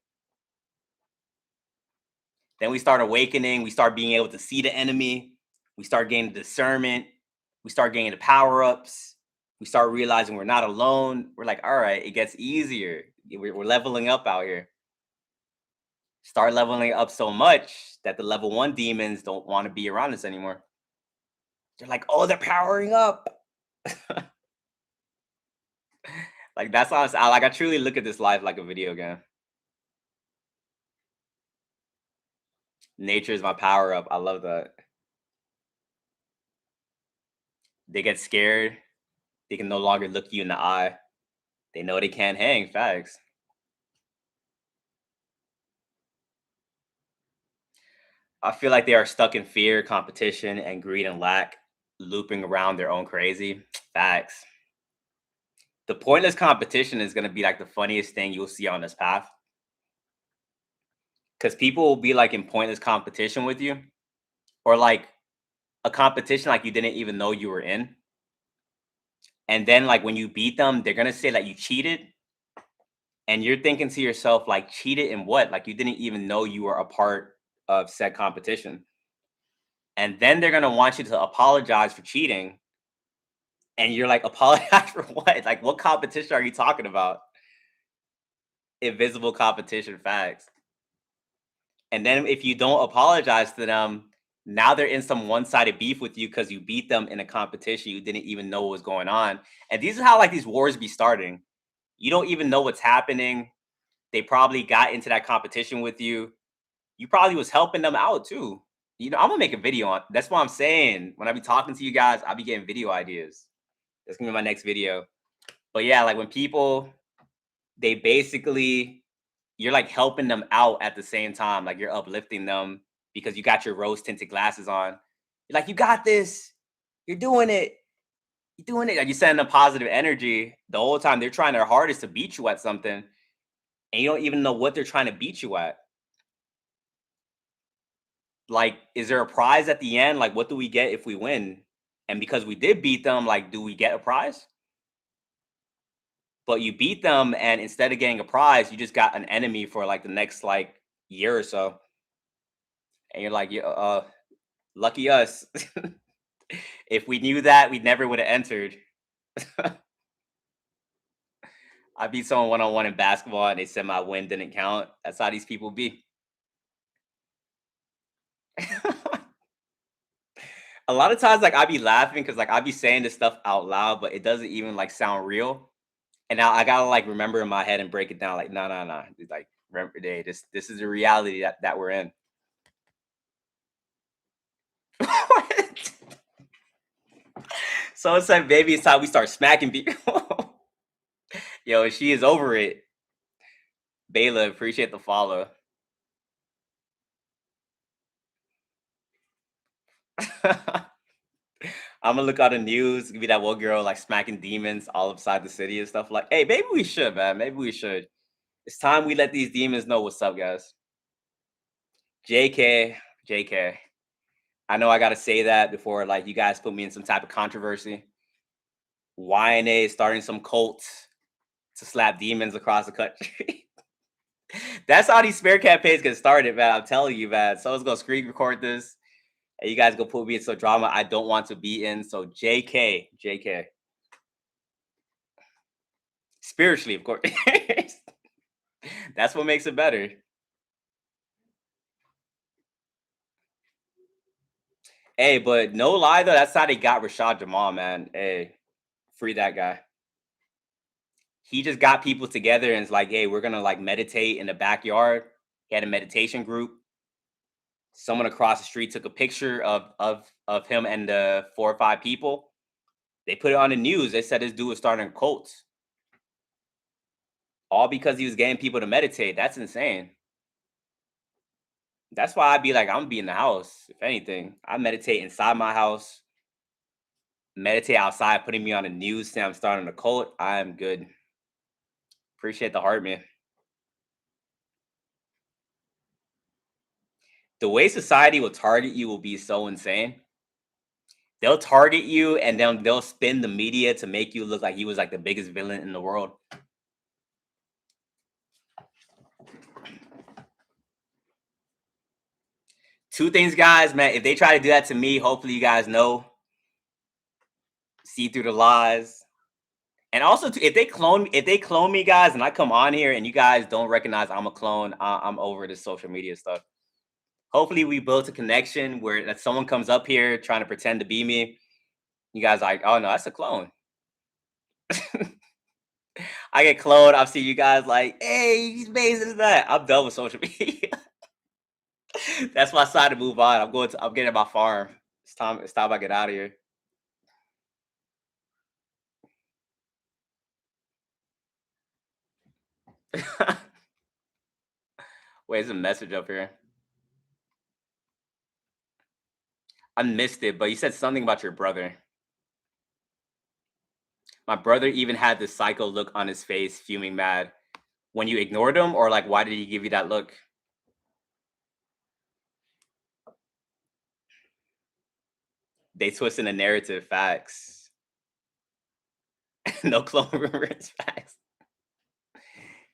Then we start awakening. We start being able to see the enemy. We start gaining discernment. We start gaining the power ups. We start realizing we're not alone. We're like, all right, it gets easier. We're leveling up out here. Start leveling up so much that the level one demons don't want to be around us anymore. They're like, oh, they're powering up. Like that's honest. I truly look at this life like a video game. Nature is my power up. I love that. They get scared. They can no longer look you in the eye. They know they can't hang. Facts. I feel like they are stuck in fear, competition, and greed and lack, looping around their own crazy. Facts. The pointless competition is going to be like the funniest thing you'll see on this path because people will be like in pointless competition with you or like a competition like you didn't even know you were in. And then like when you beat them, they're going to say that you cheated. And you're thinking to yourself, like, cheated in what? Like you didn't even know you were a part of said competition. And then they're going to want you to apologize for cheating. And you're like, apologize for what? Like, what competition are you talking about? Invisible competition. Facts. And then if you don't apologize to them, now they're in some one-sided beef with you because you beat them in a competition you didn't even know what was going on. And these are how like these wars be starting. You don't even know what's happening. They probably got into that competition with you. You probably was helping them out too. I'm gonna make a video on. That's what I'm saying. When I be talking to you guys, I'll be getting video ideas. That's gonna be my next video. But yeah, like when people they basically you're like helping them out at the same time. Like you're uplifting them because you got your rose tinted glasses on. You're like, you got this. You're doing it. You're doing it. Like you send them positive energy the whole time. They're trying their hardest to beat you at something, and you don't even know what they're trying to beat you at. Like, is there a prize at the end? Like, what do we get if we win? And because we did beat them, like, do we get a prize? But you beat them, and instead of getting a prize, you just got an enemy for like the next like year or so. And you're like, yeah, lucky us. If we knew that, we never would have entered. I beat someone one on one in basketball, and they said my win didn't count. That's how these people be. A lot of times, like I be laughing because like I be saying this stuff out loud, but it doesn't even like sound real. And now I gotta like remember in my head and break it down. Like, no, no, no. Like, remember, day. This is the reality that we're in. What? So it's like, baby, it's time we start smacking people. Yo, she is over it. Bayla, appreciate the follow. I'm gonna look out the news. Give me that one girl like smacking demons all upside the city and stuff. Like, hey, maybe we should, man. Maybe we should. It's time we let these demons know what's up, guys. JK, JK. I know I gotta say that before like you guys put me in some type of controversy. YNA is starting some cults to slap demons across the country. That's how these smear campaigns get started, man. I'm telling you, man. Someone's gonna screen record this, and you guys go put me in some drama I don't want to be in. So JK, JK. Spiritually, of course. That's what makes it better. Hey, but no lie though, that's how they got Rashad Jamal, man. Hey, free that guy. He just got people together and it's like, hey, we're gonna like meditate in the backyard. He had a meditation group. Someone across the street took a picture of him and the 4 or 5 people. They put it on the news. They said this dude was starting cults, all because he was getting people to meditate. That's insane. That's why I'd be like, I'm gonna be in the house. If anything, I meditate inside my house, meditate outside, putting me on the news, saying I'm starting a cult. I'm good. Appreciate the heart, man. The way society will target you will be so insane. They'll target you and then they'll spin the media to make you look like he was like the biggest villain in the world. Two things, guys, man. If they try to do that to me, hopefully you guys know, see through the lies. And also, if they clone me, guys, and I come on here and you guys don't recognize I'm a clone, I'm over this social media stuff. Hopefully, we built a connection where that someone comes up here trying to pretend to be me. You guys are like, oh no, that's a clone. I get cloned. I've seen you guys like, hey, he's amazing as that. I'm done with social media. That's my side to move on. I'm getting my farm. It's time I get out of here. Wait, there's a message up here. I missed it, but you said something about your brother. My brother even had this psycho look on his face, fuming mad. When you ignored him, or like, why did he give you that look? They twisting the narrative. Facts. No clone rumors. Facts.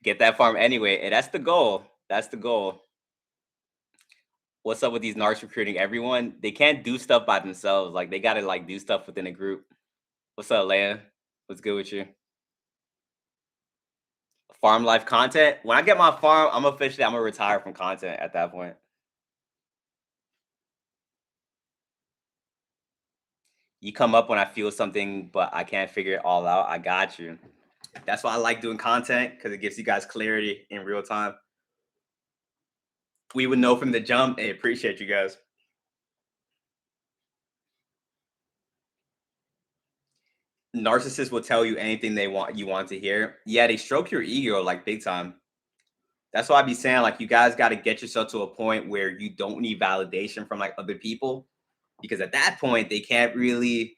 Get that farm anyway. And that's the goal. That's the goal. What's up with these narcs recruiting everyone? They can't do stuff by themselves. Like they gotta like do stuff within a group. What's up, Leia? What's good with you? Farm life content. When I get my farm, I'm gonna retire from content at that point. You come up when I feel something, but I can't figure it all out. I got you. That's why I like doing content because it gives you guys clarity in real time. We would know from the jump and appreciate you guys. Narcissists will tell you anything they want you want to hear. Yeah, they stroke your ego like big time. That's why I be saying like you guys got to get yourself to a point where you don't need validation from like other people because at that point they can't really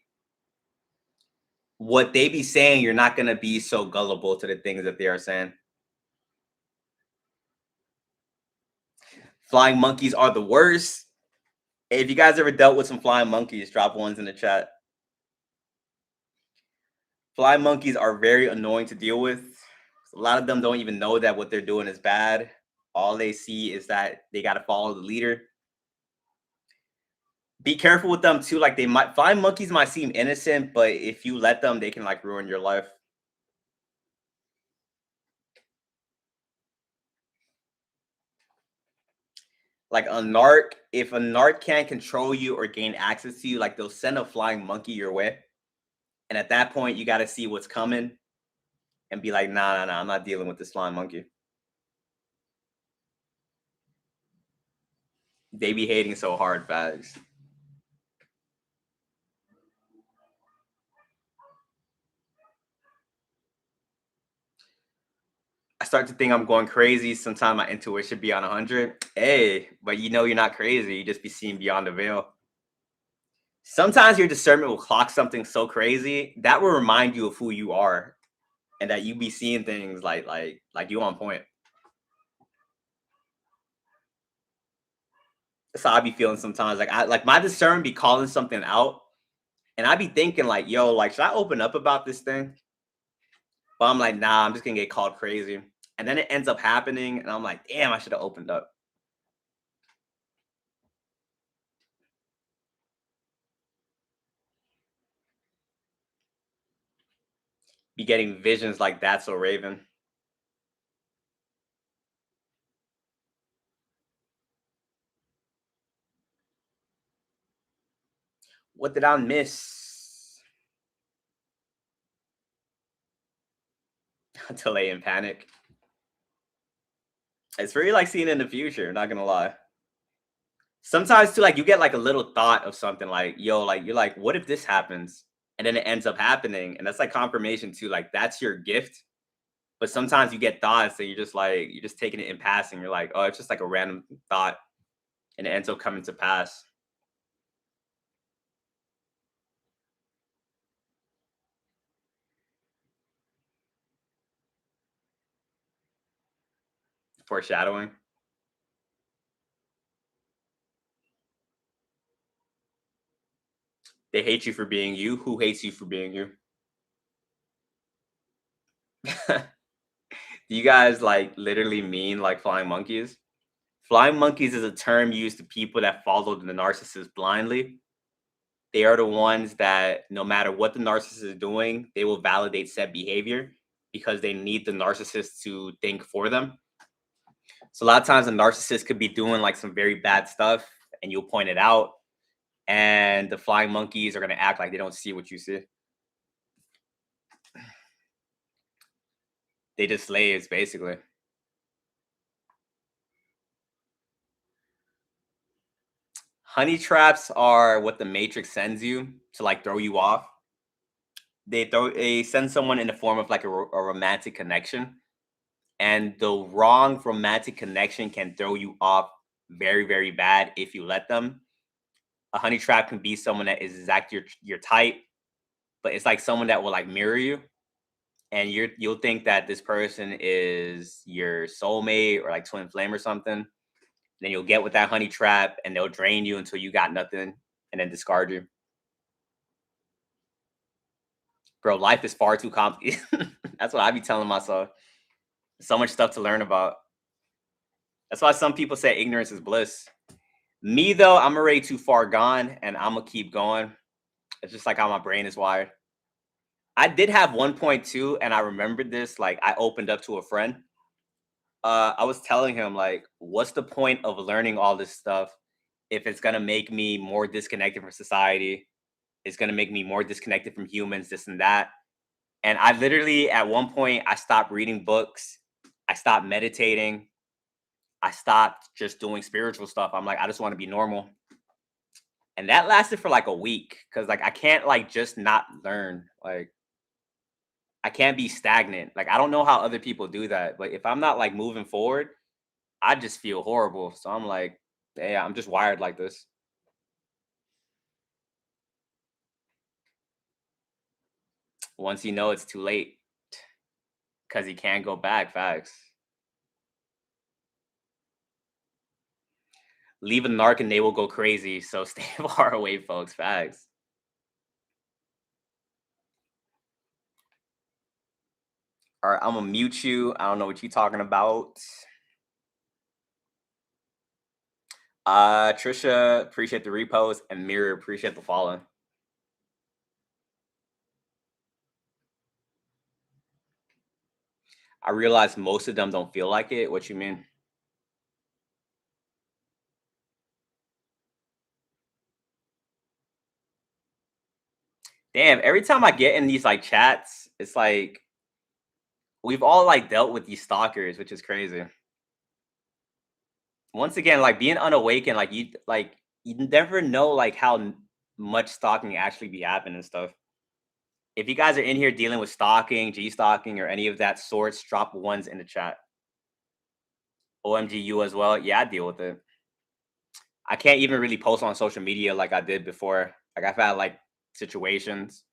what they be saying you're not going to be so gullible to the things that they are saying. Flying monkeys are the worst. If you guys ever dealt with some flying monkeys, drop ones in the chat. Flying monkeys are very annoying to deal with. A lot of them don't even know that what they're doing is bad. All they see is that they got to follow the leader. Be careful with them too. Like they might flying monkeys might seem innocent, but if you let them, they can like ruin your life. Like a narc, if a narc can't control you or gain access to you, like they'll send a flying monkey your way. And at that point, you got to see what's coming and be like, nah, nah, nah, I'm not dealing with this flying monkey. They be hating so hard, facts. I start to think I'm going crazy. Sometimes my intuition be on 100. Hey, but you know you're not crazy. You just be seeing beyond the veil. Sometimes your discernment will clock something so crazy that will remind you of who you are and that you be seeing things like you on point. That's how I be feeling sometimes. Like I like my discernment be calling something out, and I be thinking like, yo, like should I open up about this thing? But I'm like, nah, I'm just gonna get called crazy. And then it ends up happening, and I'm like, damn, I should have opened up. Be getting visions like that, so Raven. What did I miss? Delay and panic. It's very like seeing in the future, not gonna lie. Sometimes too, like you get like a little thought of something like, yo, like you're like, what if this happens? And then it ends up happening. And that's like confirmation too. Like that's your gift. But sometimes you get thoughts that you're just taking it in passing. You're like, oh, it's just like a random thought and it ends up coming to pass. Foreshadowing. They hate you for being you. Who hates you for being you? Do you guys like literally mean like flying monkeys? Flying monkeys is a term used to people that follow the narcissist blindly. They are the ones that no matter what the narcissist is doing, they will validate said behavior because they need the narcissist to think for them. So a lot of times a narcissist could be doing like some very bad stuff and you'll point it out and the flying monkeys are going to act like they don't see what you see. They just slaves basically. Honey traps are what the matrix sends you to like throw you off. They send someone in the form of like a romantic connection, and the wrong romantic connection can throw you off very very bad if you let them. A honey trap can be someone that is exactly your type, but it's like someone that will like mirror you, and you'll think that this person is your soulmate or like twin flame or something. Then you'll get with that honey trap, and they'll drain you until you got nothing, and then discard you. Bro, life is far too complicated. That's what I be telling myself. So much stuff to learn about. That's why some people say ignorance is bliss. Me though, I'm already too far gone, and I'm gonna keep going. It's just like how my brain is wired. I did have 1.2, and I remembered this. Like I opened up to a friend. I was telling him like, what's the point of learning all this stuff if it's gonna make me more disconnected from society? It's gonna make me more disconnected from humans, this and that. And I literally, at one point, I stopped reading books. I stopped meditating. I stopped just doing spiritual stuff. I'm like, I just want to be normal. And that lasted for like a week because like I can't like just not learn. Like I can't be stagnant. Like I don't know how other people do that. But if I'm not like moving forward, I just feel horrible. So I'm like, yeah, I'm just wired like this. Once you know it's too late because you can't go back. Facts. Leave a narc and they will go crazy. So stay far away, folks. Facts. All right, I'm gonna mute you. I don't know what you're talking about. Trisha, appreciate the repost, and Mirror, appreciate the follow. I realize most of them don't feel like it. What you mean? Damn, every time I get in these like chats, it's like we've all like dealt with these stalkers, which is crazy. Once again, like being unawakened, like you never know like how much stalking actually be happening and stuff. If you guys are in here dealing with stalking, G stalking, or any of that sorts, drop ones in the chat. OMGU as well. Yeah, I deal with it. I can't even really post on social media like I did before. Like I've had like situations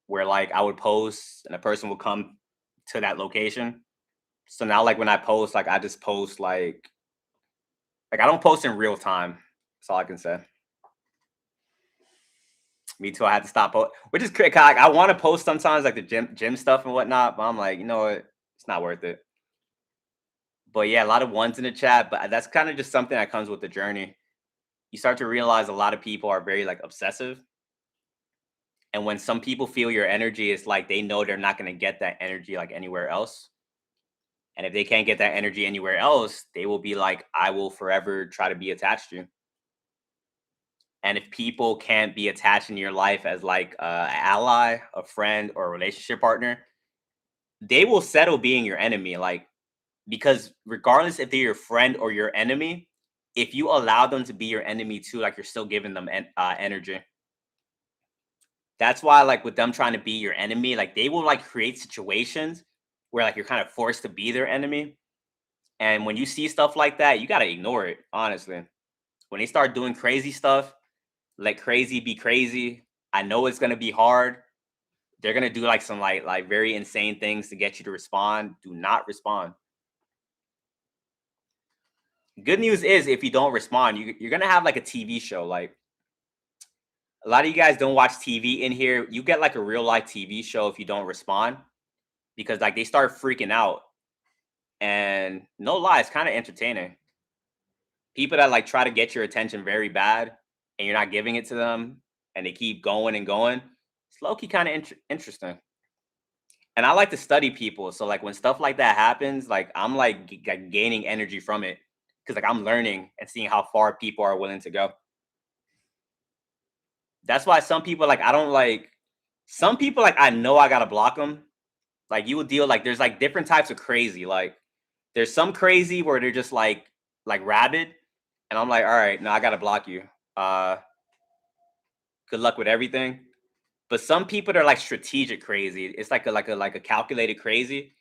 where like I would post and a person would come to that location. So now like when I post, like I just post like I don't post in real time. That's all I can say. Me too. I had to stop, which is crazy. Like, I want to post sometimes, like the gym stuff and whatnot, but I'm like, you know what? It's not worth it. But yeah, a lot of ones in the chat, but that's kind of just something that comes with the journey. You start to realize a lot of people are very like obsessive, and when some people feel your energy, it's like they know they're not going to get that energy like anywhere else. And if they can't get that energy anywhere else, they will be like, I will forever try to be attached to you. And if people can't be attached in your life as like an ally, a friend, or a relationship partner, they will settle being your enemy. Like, because regardless if they're your friend or your enemy, if you allow them to be your enemy too, like you're still giving them energy. That's why, like, with them trying to be your enemy, like they will like create situations where like you're kind of forced to be their enemy. And when you see stuff like that, you gotta ignore it. Honestly, when they start doing crazy stuff, let crazy be crazy. I know it's gonna be hard. They're gonna do like some like very insane things to get you to respond. Do not respond. Good news is if you don't respond, you're gonna have like a TV show. Like a lot of you guys don't watch TV in here. You get like a real life TV show if you don't respond because like they start freaking out. And no lie, it's kind of entertaining. People that like try to get your attention very bad and you're not giving it to them and they keep going and going. It's low key kind of interesting. And I like to study people. So like when stuff like that happens, like I'm like, like gaining energy from it because like I'm learning and seeing how far people are willing to go. That's why some people like I don't like some people like I know I gotta block them. Like you would deal like there's like different types of crazy. Like there's some crazy where they're just like rabid, and I'm like, all right, no, I gotta block you. Uh, good luck with everything. But some people are like strategic crazy. It's like a calculated crazy,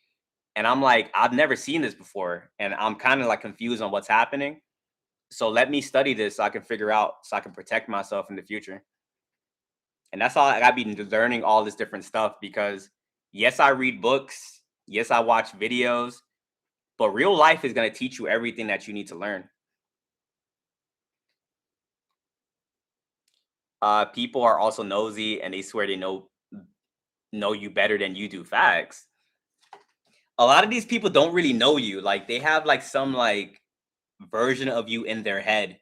and I'm like, I've never seen this before, and I'm kind of like confused on what's happening. So let me study this so I can figure out so I can protect myself in the future. And that's all I gotta be learning all this different stuff because yes, I read books, yes, I watch videos, but real life is gonna teach you everything that you need to learn. People are also nosy and they swear they know you better than you do. Facts. A lot of these people don't really know you. Like they have like some like version of you in their head.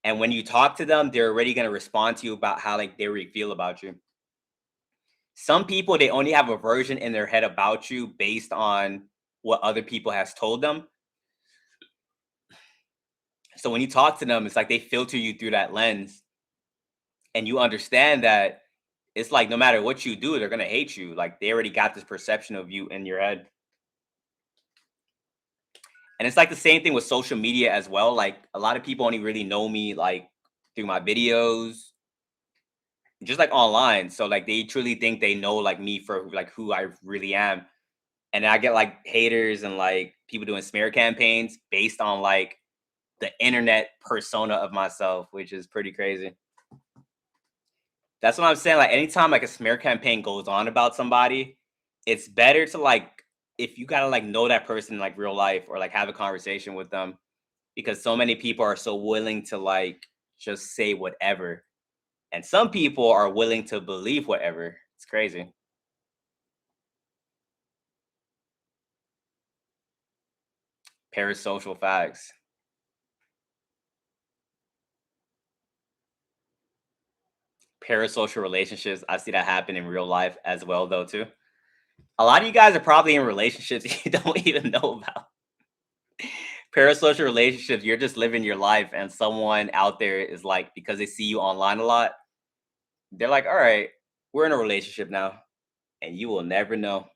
And when you talk to them, they're already gonna respond to you about how like they really feel about you. Some people they only have a version in their head about you based on what other people has told them. So when you talk to them, it's like they filter you through that lens and you understand that it's like no matter what you do, they're gonna hate you. Like they already got this perception of you in your head. And it's like the same thing with social media as well. Like a lot of people only really know me like through my videos, just like online. So like they truly think they know like me for like who I really am. And I get like haters and like people doing smear campaigns based on like the internet persona of myself, which is pretty crazy. That's what I'm saying. Like anytime like a smear campaign goes on about somebody, it's better to like if you gotta like know that person in like real life or like have a conversation with them because so many people are so willing to like just say whatever. And some people are willing to believe whatever. It's crazy. Parasocial facts. Parasocial relationships. I see that happen in real life as well though too. A lot of you guys are probably in relationships you don't even know about. Parasocial relationships, you're just living your life, and someone out there is like, because they see you online a lot, they're like, all right. We're in a relationship now, and you will never know.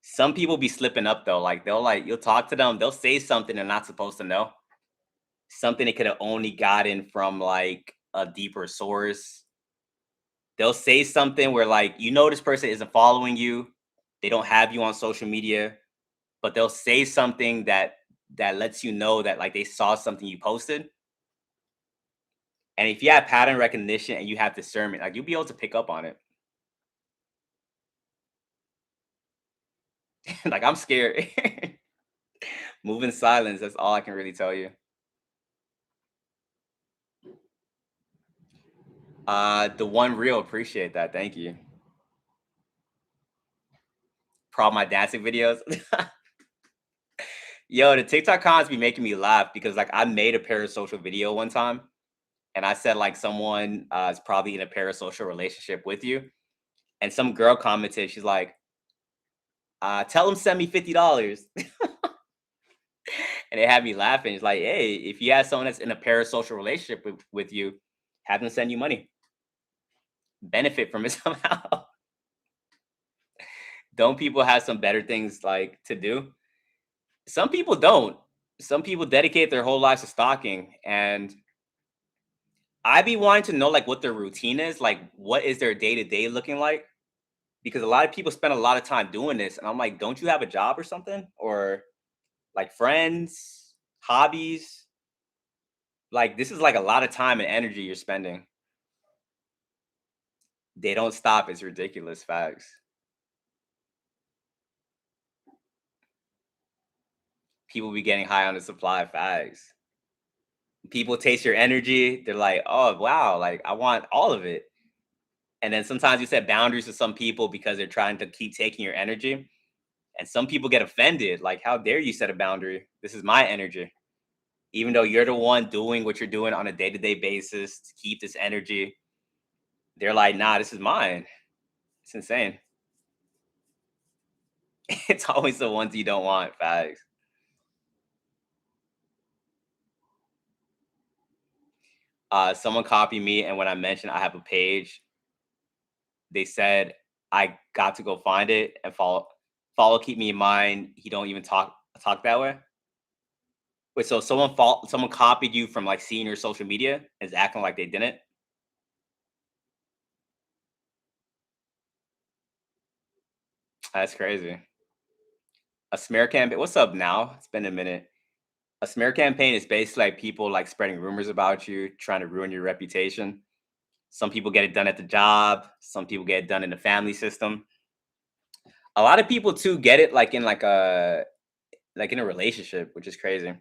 Some people be slipping up though. Like they'll like you'll talk to them, they'll say something they're not supposed to know. Something they could have only gotten from like a deeper source. They'll say something where like you know this person isn't following you. They don't have you on social media, but they'll say something that lets you know that like they saw something you posted. And if you have pattern recognition and you have discernment, like you'll be able to pick up on it. Like I'm scared. Move in silence. That's all I can really tell you. The one real appreciate that. Thank you. Proud my dancing videos. Yo, the TikTok comments be making me laugh because like I made a parasocial video one time and I said like someone is probably in a parasocial relationship with you. And some girl commented, she's like, tell him send me $50. And it had me laughing. It's like, hey, if you have someone that's in a parasocial relationship with you, have them send you money. Benefit from it somehow. Don't people have some better things like to do? Some people don't. Some people dedicate their whole lives to stalking, and I be wanting to know like what their routine is, like what is their day to day looking like? Because a lot of people spend a lot of time doing this, and I'm like, don't you have a job or something, or like friends, hobbies? Like this is like a lot of time and energy you're spending. They don't stop. It's ridiculous. Facts. People be getting high on the supply of facts. People taste your energy. They're like, oh wow, like I want all of it. And then sometimes you set boundaries with some people because they're trying to keep taking your energy. And some people get offended. Like, how dare you set a boundary? This is my energy. Even though you're the one doing what you're doing on a day to day basis to keep this energy, they're like, nah, this is mine. It's insane. It's always the ones you don't want. Facts. Someone copied me, and when I mentioned I have a page, they said I got to go find it and follow, keep me in mind. He don't even talk that way. Wait, so someone copied you from like seeing your social media and is acting like they didn't? That's crazy. A smear campaign. What's up now? It's been a minute. A smear campaign is basically like people like spreading rumors about you, trying to ruin your reputation. Some people get it done at the job. Some people get it done in the family system. A lot of people too get it like in a relationship, which is crazy.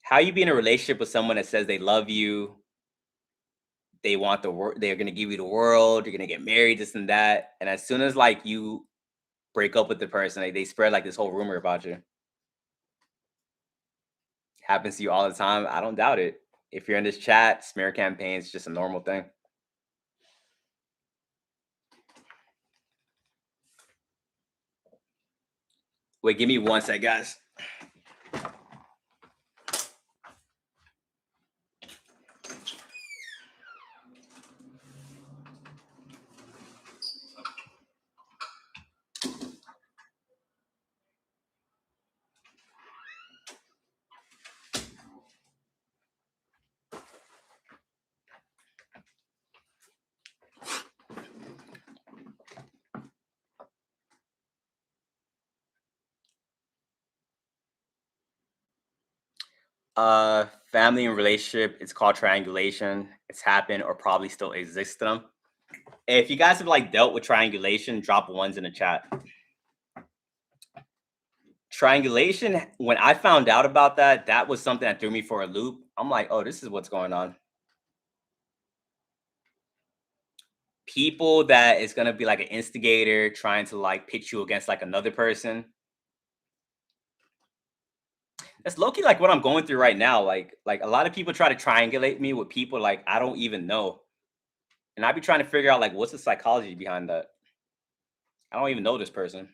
How you be in a relationship with someone that says they love you, they want the world, they're gonna give you the world, you're gonna get married, this and that, and as soon as like you break up with the person, like they spread like this whole rumor about you. Happens to you all the time. I don't doubt it. If you're in this chat, smear campaigns just a normal thing. Wait, give me one sec, guys. Family and relationship, it's called triangulation. It's happened or probably still exists to them. If you guys have like dealt with triangulation, drop ones in the chat. Triangulation, when I found out about that, that was something that threw me for a loop. I'm like, oh, this is what's going on. People that is gonna be like an instigator trying to like pitch you against like another person. That's low key like what I'm going through right now. Like a lot of people try to triangulate me with people like I don't even know. And I be trying to figure out like what's the psychology behind that. I don't even know this person.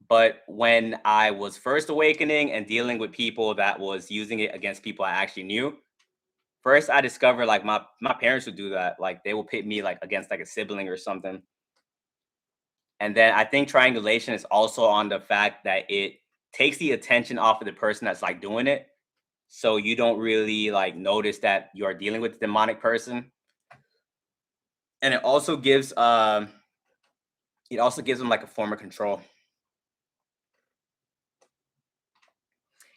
But when I was first awakening and dealing with people that was using it against people I actually knew, First, I discovered like my parents would do that. Like they will pit me like against like a sibling or something. And then I think triangulation is also on the fact that it takes the attention off of the person that's like doing it. So you don't really like notice that you are dealing with a demonic person. And it also gives them like a form of control.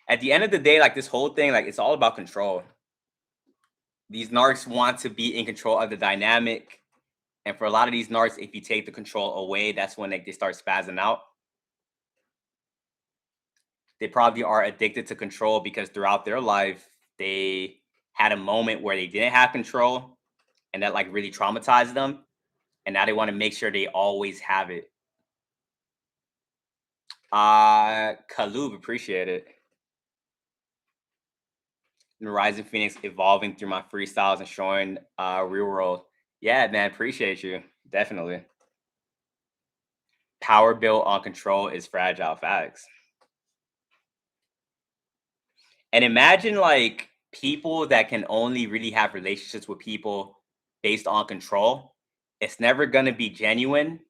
At the end of the day, like this whole thing, like it's all about control. These narcs want to be in control of the dynamic. And for a lot of these narcs, if you take the control away, that's when they start spazzing out. They probably are addicted to control because throughout their life, they had a moment where they didn't have control and that like really traumatized them. And now they want to make sure they always have it. Kalub, appreciate it. And Rising Phoenix evolving through my freestyles and showing real world. Yeah, man, appreciate you. Definitely. Power built on control is fragile facts. And imagine like people that can only really have relationships with people based on control. It's never gonna be genuine.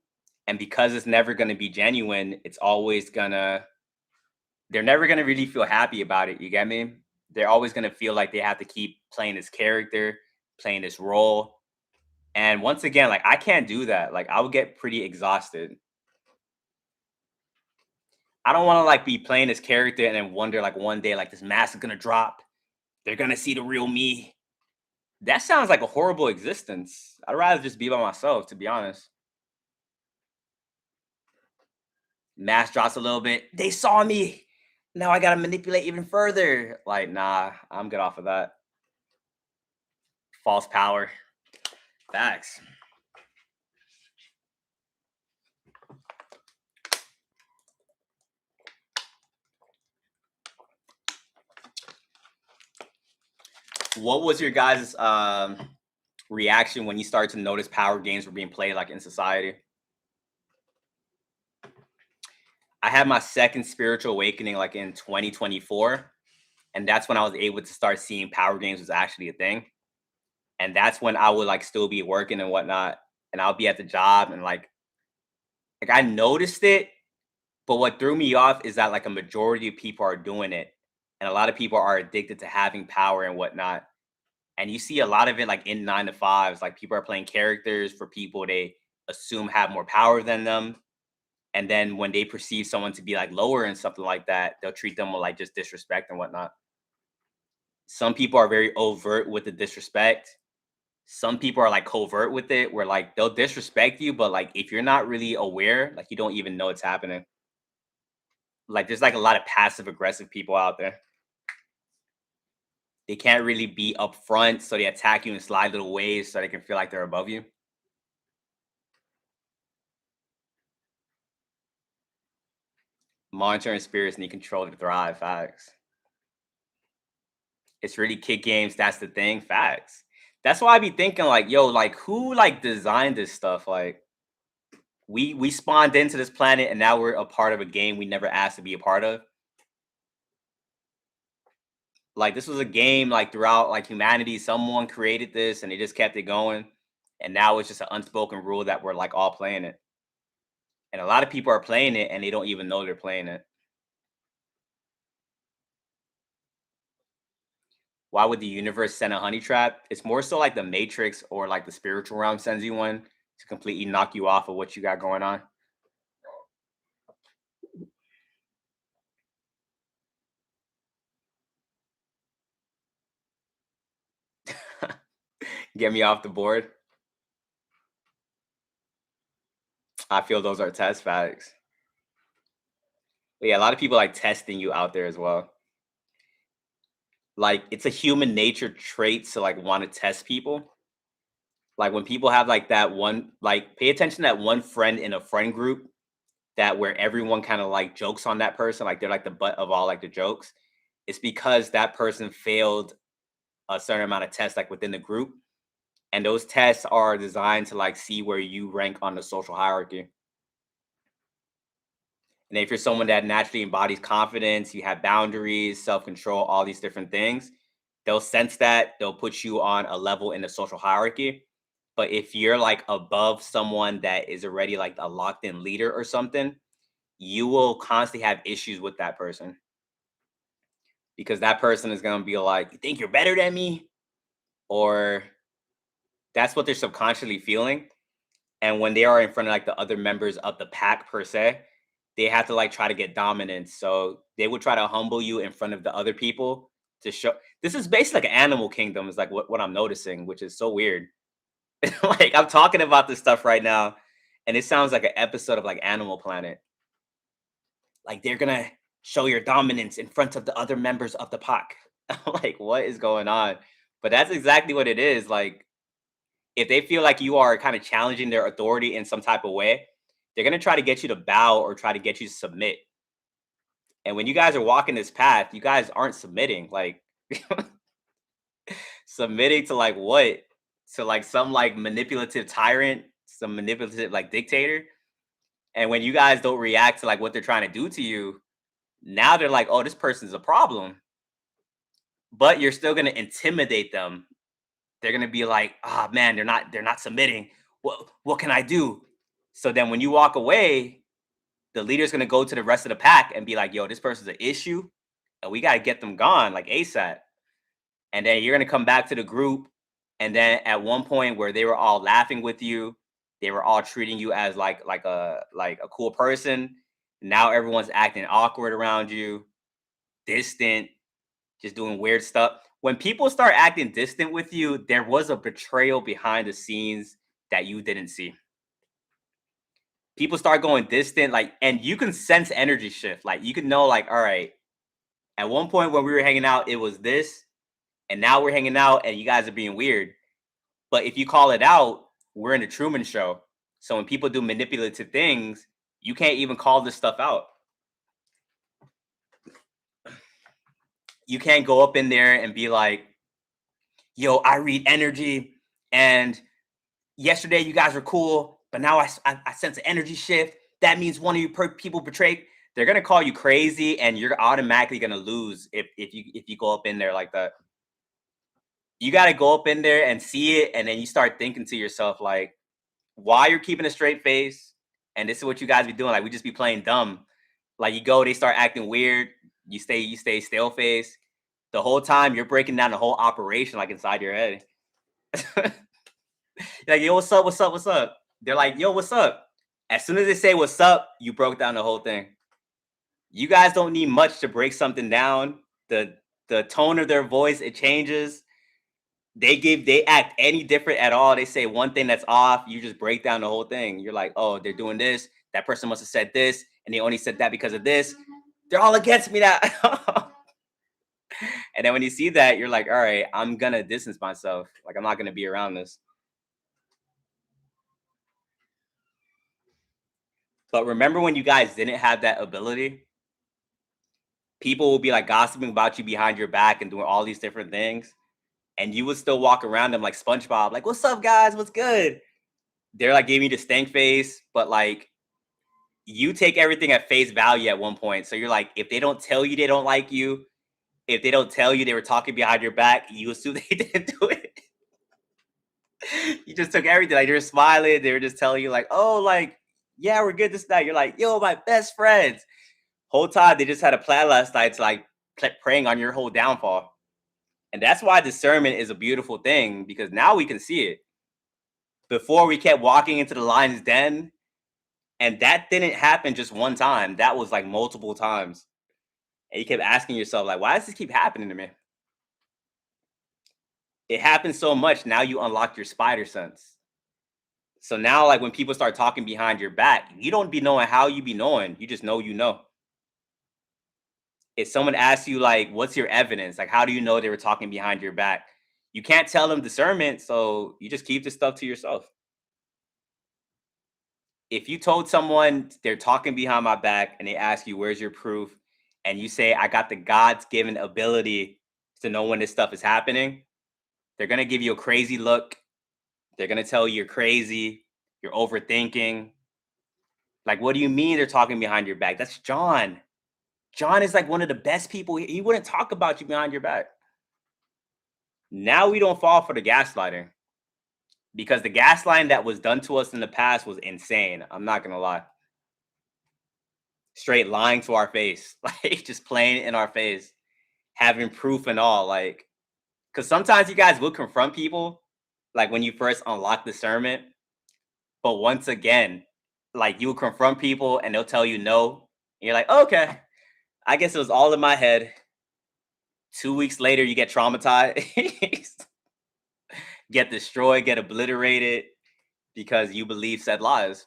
And because it's never gonna be genuine, they're never gonna really feel happy about it. You get me? They're always gonna feel like they have to keep playing this character, playing this role. And once again, like I can't do that. Like I would get pretty exhausted. I don't want to like be playing this character and then wonder like one day like this mask is gonna drop. They're gonna see the real me. That sounds like a horrible existence. I'd rather just be by myself, to be honest. Mask drops a little bit. They saw me. Now I gotta manipulate even further. Like, nah, I'm good off of that. False power. Facts. What was your guys' reaction when you started to notice power games were being played like in society? I had my second spiritual awakening like in 2024. And that's when I was able to start seeing power games was actually a thing. And that's when I would like still be working and whatnot. And I'll be at the job and like I noticed it, but what threw me off is that like a majority of people are doing it. And a lot of people are addicted to having power and whatnot. And you see a lot of it like in 9 to 5s. Like people are playing characters for people they assume have more power than them. And then when they perceive someone to be like lower and something like that, they'll treat them with like just disrespect and whatnot. Some people are very overt with the disrespect. Some people are like covert with it, where like they'll disrespect you, but like if you're not really aware, like you don't even know it's happening. Like there's like a lot of passive aggressive people out there. They can't really be upfront, so they attack you in sly little ways so they can feel like they're above you. Monitoring spirits need control to thrive. Facts. It's really kid games. That's the thing. Facts. That's why I be thinking like, yo, like who like designed this stuff? Like we spawned into this planet and now we're a part of a game we never asked to be a part of. Like this was a game like throughout like humanity. Someone created this and they just kept it going. And now it's just an unspoken rule that we're like all playing it. And a lot of people are playing it and they don't even know they're playing it. Why would the universe send a honey trap? It's more so like the Matrix or like the spiritual realm sends you one to completely knock you off of what you got going on. Get me off the board. I feel those are test facts. But yeah, a lot of people like testing you out there as well. Like it's a human nature trait to like want to test people. Like when people have like that one, like pay attention to that one friend in a friend group that where everyone kind of like jokes on that person, like they're like the butt of all like the jokes. It's because that person failed a certain amount of tests like within the group. And those tests are designed to like see where you rank on the social hierarchy. And if you're someone that naturally embodies confidence, you have boundaries, self control, all these different things, They'll sense that, they'll put you on a level in the social hierarchy. But if you're like above someone that is already like a locked in leader or something, you will constantly have issues with that person because that person is going to be like, "You think you're better than me?" Or that's what they're subconsciously feeling. And when they are in front of like the other members of the pack per se, they have to like try to get dominance. So they would try to humble you in front of the other people to show. This is basically like an animal kingdom, is like what I'm noticing, which is so weird. Like I'm talking about this stuff right now, and it sounds like an episode of like Animal Planet. Like they're gonna show your dominance in front of the other members of the pack. Like, what is going on? But that's exactly what it is. Like, if they feel like you are kind of challenging their authority in some type of way, they're gonna try to get you to bow or try to get you to submit. And when you guys are walking this path, you guys aren't submitting. Like submitting to like what? To like some like manipulative tyrant, some manipulative like dictator. And when you guys don't react to like what they're trying to do to you, now they're like, oh, this person's a problem. But you're still gonna intimidate them. They're gonna be like, ah, man, they're not submitting. What can I do? So then when you walk away, the leader's gonna go to the rest of the pack and be like, yo, this person's an issue, and we gotta get them gone like ASAP. And then you're gonna come back to the group, and then at one point where they were all laughing with you, they were all treating you as like a cool person. Now everyone's acting awkward around you, distant, just doing weird stuff. When people start acting distant with you, there was a betrayal behind the scenes that you didn't see. People start going distant, like, and you can sense energy shift. Like, you can know, like, all right, at one point when we were hanging out, it was this, and now we're hanging out, and you guys are being weird. But if you call it out, we're in the Truman Show. So when people do manipulative things, you can't even call this stuff out. You can't go up in there and be like, yo, I read energy, and yesterday you guys were cool, but now I sense an energy shift. That means one of you people betrayed. They're gonna call you crazy, and you're automatically gonna lose if you go up in there like that. You got to go up in there and see it, and then you start thinking to yourself like, why you're keeping a straight face, and this is what you guys be doing. Like we just be playing dumb. Like you go, they start acting weird. You stay stale face. The whole time you're breaking down the whole operation like inside your head. Like, yo, what's up? What's up? What's up? They're like, yo, what's up? As soon as they say what's up, you broke down the whole thing. You guys don't need much to break something down. The tone of their voice, it changes. They act any different at all. They say one thing that's off, you just break down the whole thing. You're like, oh, they're doing this. That person must have said this, and they only said that because of this. They're all against me now. And then when you see that, you're like, all right, I'm gonna distance myself. Like I'm not gonna be around this. But remember when you guys didn't have that ability? People will be like gossiping about you behind your back and doing all these different things. And you would still walk around them like SpongeBob, like, what's up, guys? What's good? They're like giving you the stank face, but like you take everything at face value at one point. So you're like, if they don't tell you they don't like you, if they don't tell you they were talking behind your back, you assume they didn't do it. You just took everything. Like they're smiling, they were just telling you, like, oh, like, yeah, we're good this night. You're like, yo, my best friends. Whole time they just had a plan last night to like preying on your whole downfall. And that's why discernment is a beautiful thing, because now we can see it. Before we kept walking into the lion's den, and that didn't happen just one time. That was like multiple times. And you kept asking yourself, like, why does this keep happening to me? It happens so much. Now you unlock your spider sense. So now, like when people start talking behind your back, you don't be knowing how you be knowing. You just know you know. If someone asks you, like, what's your evidence? Like, how do you know they were talking behind your back? You can't tell them discernment, so you just keep this stuff to yourself. If you told someone they're talking behind my back and they ask you, where's your proof? And you say, I got the God's given ability to know when this stuff is happening, they're going to give you a crazy look. They're going to tell you you're crazy, you're overthinking. Like, what do you mean they're talking behind your back? That's John. John is like one of the best people. He wouldn't talk about you behind your back. Now we don't fall for the gaslighting because the gaslighting that was done to us in the past was insane. I'm not gonna lie. Straight lying to our face, like just playing in our face, having proof and all. Like, because sometimes you guys will confront people, like when you first unlock discernment. But once again, like you will confront people and they'll tell you no. And you're like, okay, I guess it was all in my head. 2 weeks later, you get traumatized, get destroyed, get obliterated because you believe said lies.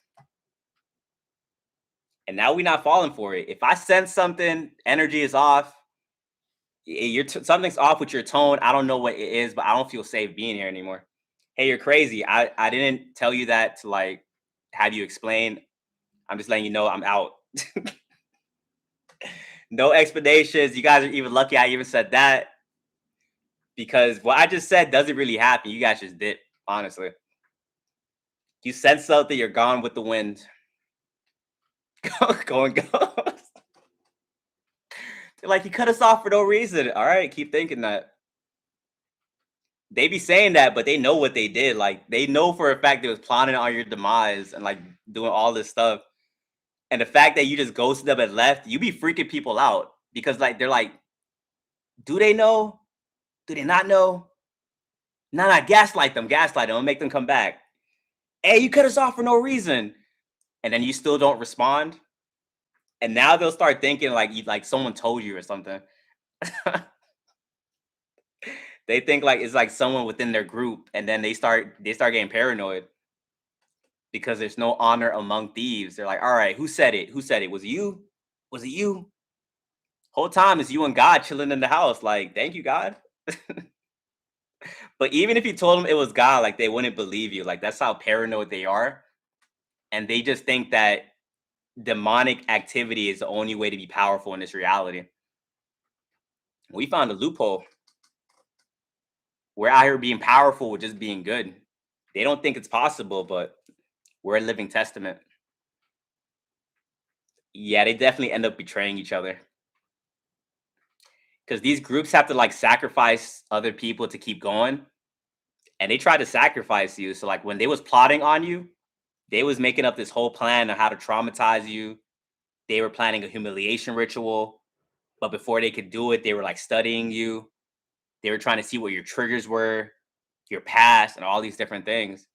And now we're not falling for it. If I sense something, energy is off, something's off with your tone. I don't know what it is, but I don't feel safe being here anymore. Hey, you're crazy. I didn't tell you that to like have you explain. I'm just letting you know I'm out. No explanations. You guys are even lucky I even said that because what I just said doesn't really happen. You guys just did, honestly. You sense something, you're gone with the wind. Go and go. Like you cut us off for no reason. All right, keep thinking that. They be saying that, but they know what they did. Like they know for a fact they was plotting on your demise and like doing all this stuff. And the fact that you just ghosted them and left, you be freaking people out because like they're like, do they know? Do they not know? Nah, gaslight them, and make them come back. Hey, you cut us off for no reason, and then you still don't respond. And now they'll start thinking like you like someone told you or something. They think like it's like someone within their group, and then they start getting paranoid because there's no honor among thieves. They're like, all right, who said it? Who said it? Was it you? Was it you? Whole time it's you and God chilling in the house. Like, thank you, God. But even if you told them it was God, like they wouldn't believe you. Like that's how paranoid they are, and they just think that demonic activity is the only way to be powerful in this reality. We found a loophole. We're out here being powerful with just being good. They don't think it's possible, but we're a living testament. Yeah, they definitely end up betraying each other because these groups have to like sacrifice other people to keep going, and they try to sacrifice you. So like when they was plotting on you, they was making up this whole plan on how to traumatize you. They were planning a humiliation ritual, but before they could do it, they were like studying you. They were trying to see what your triggers were, your past, and all these different things.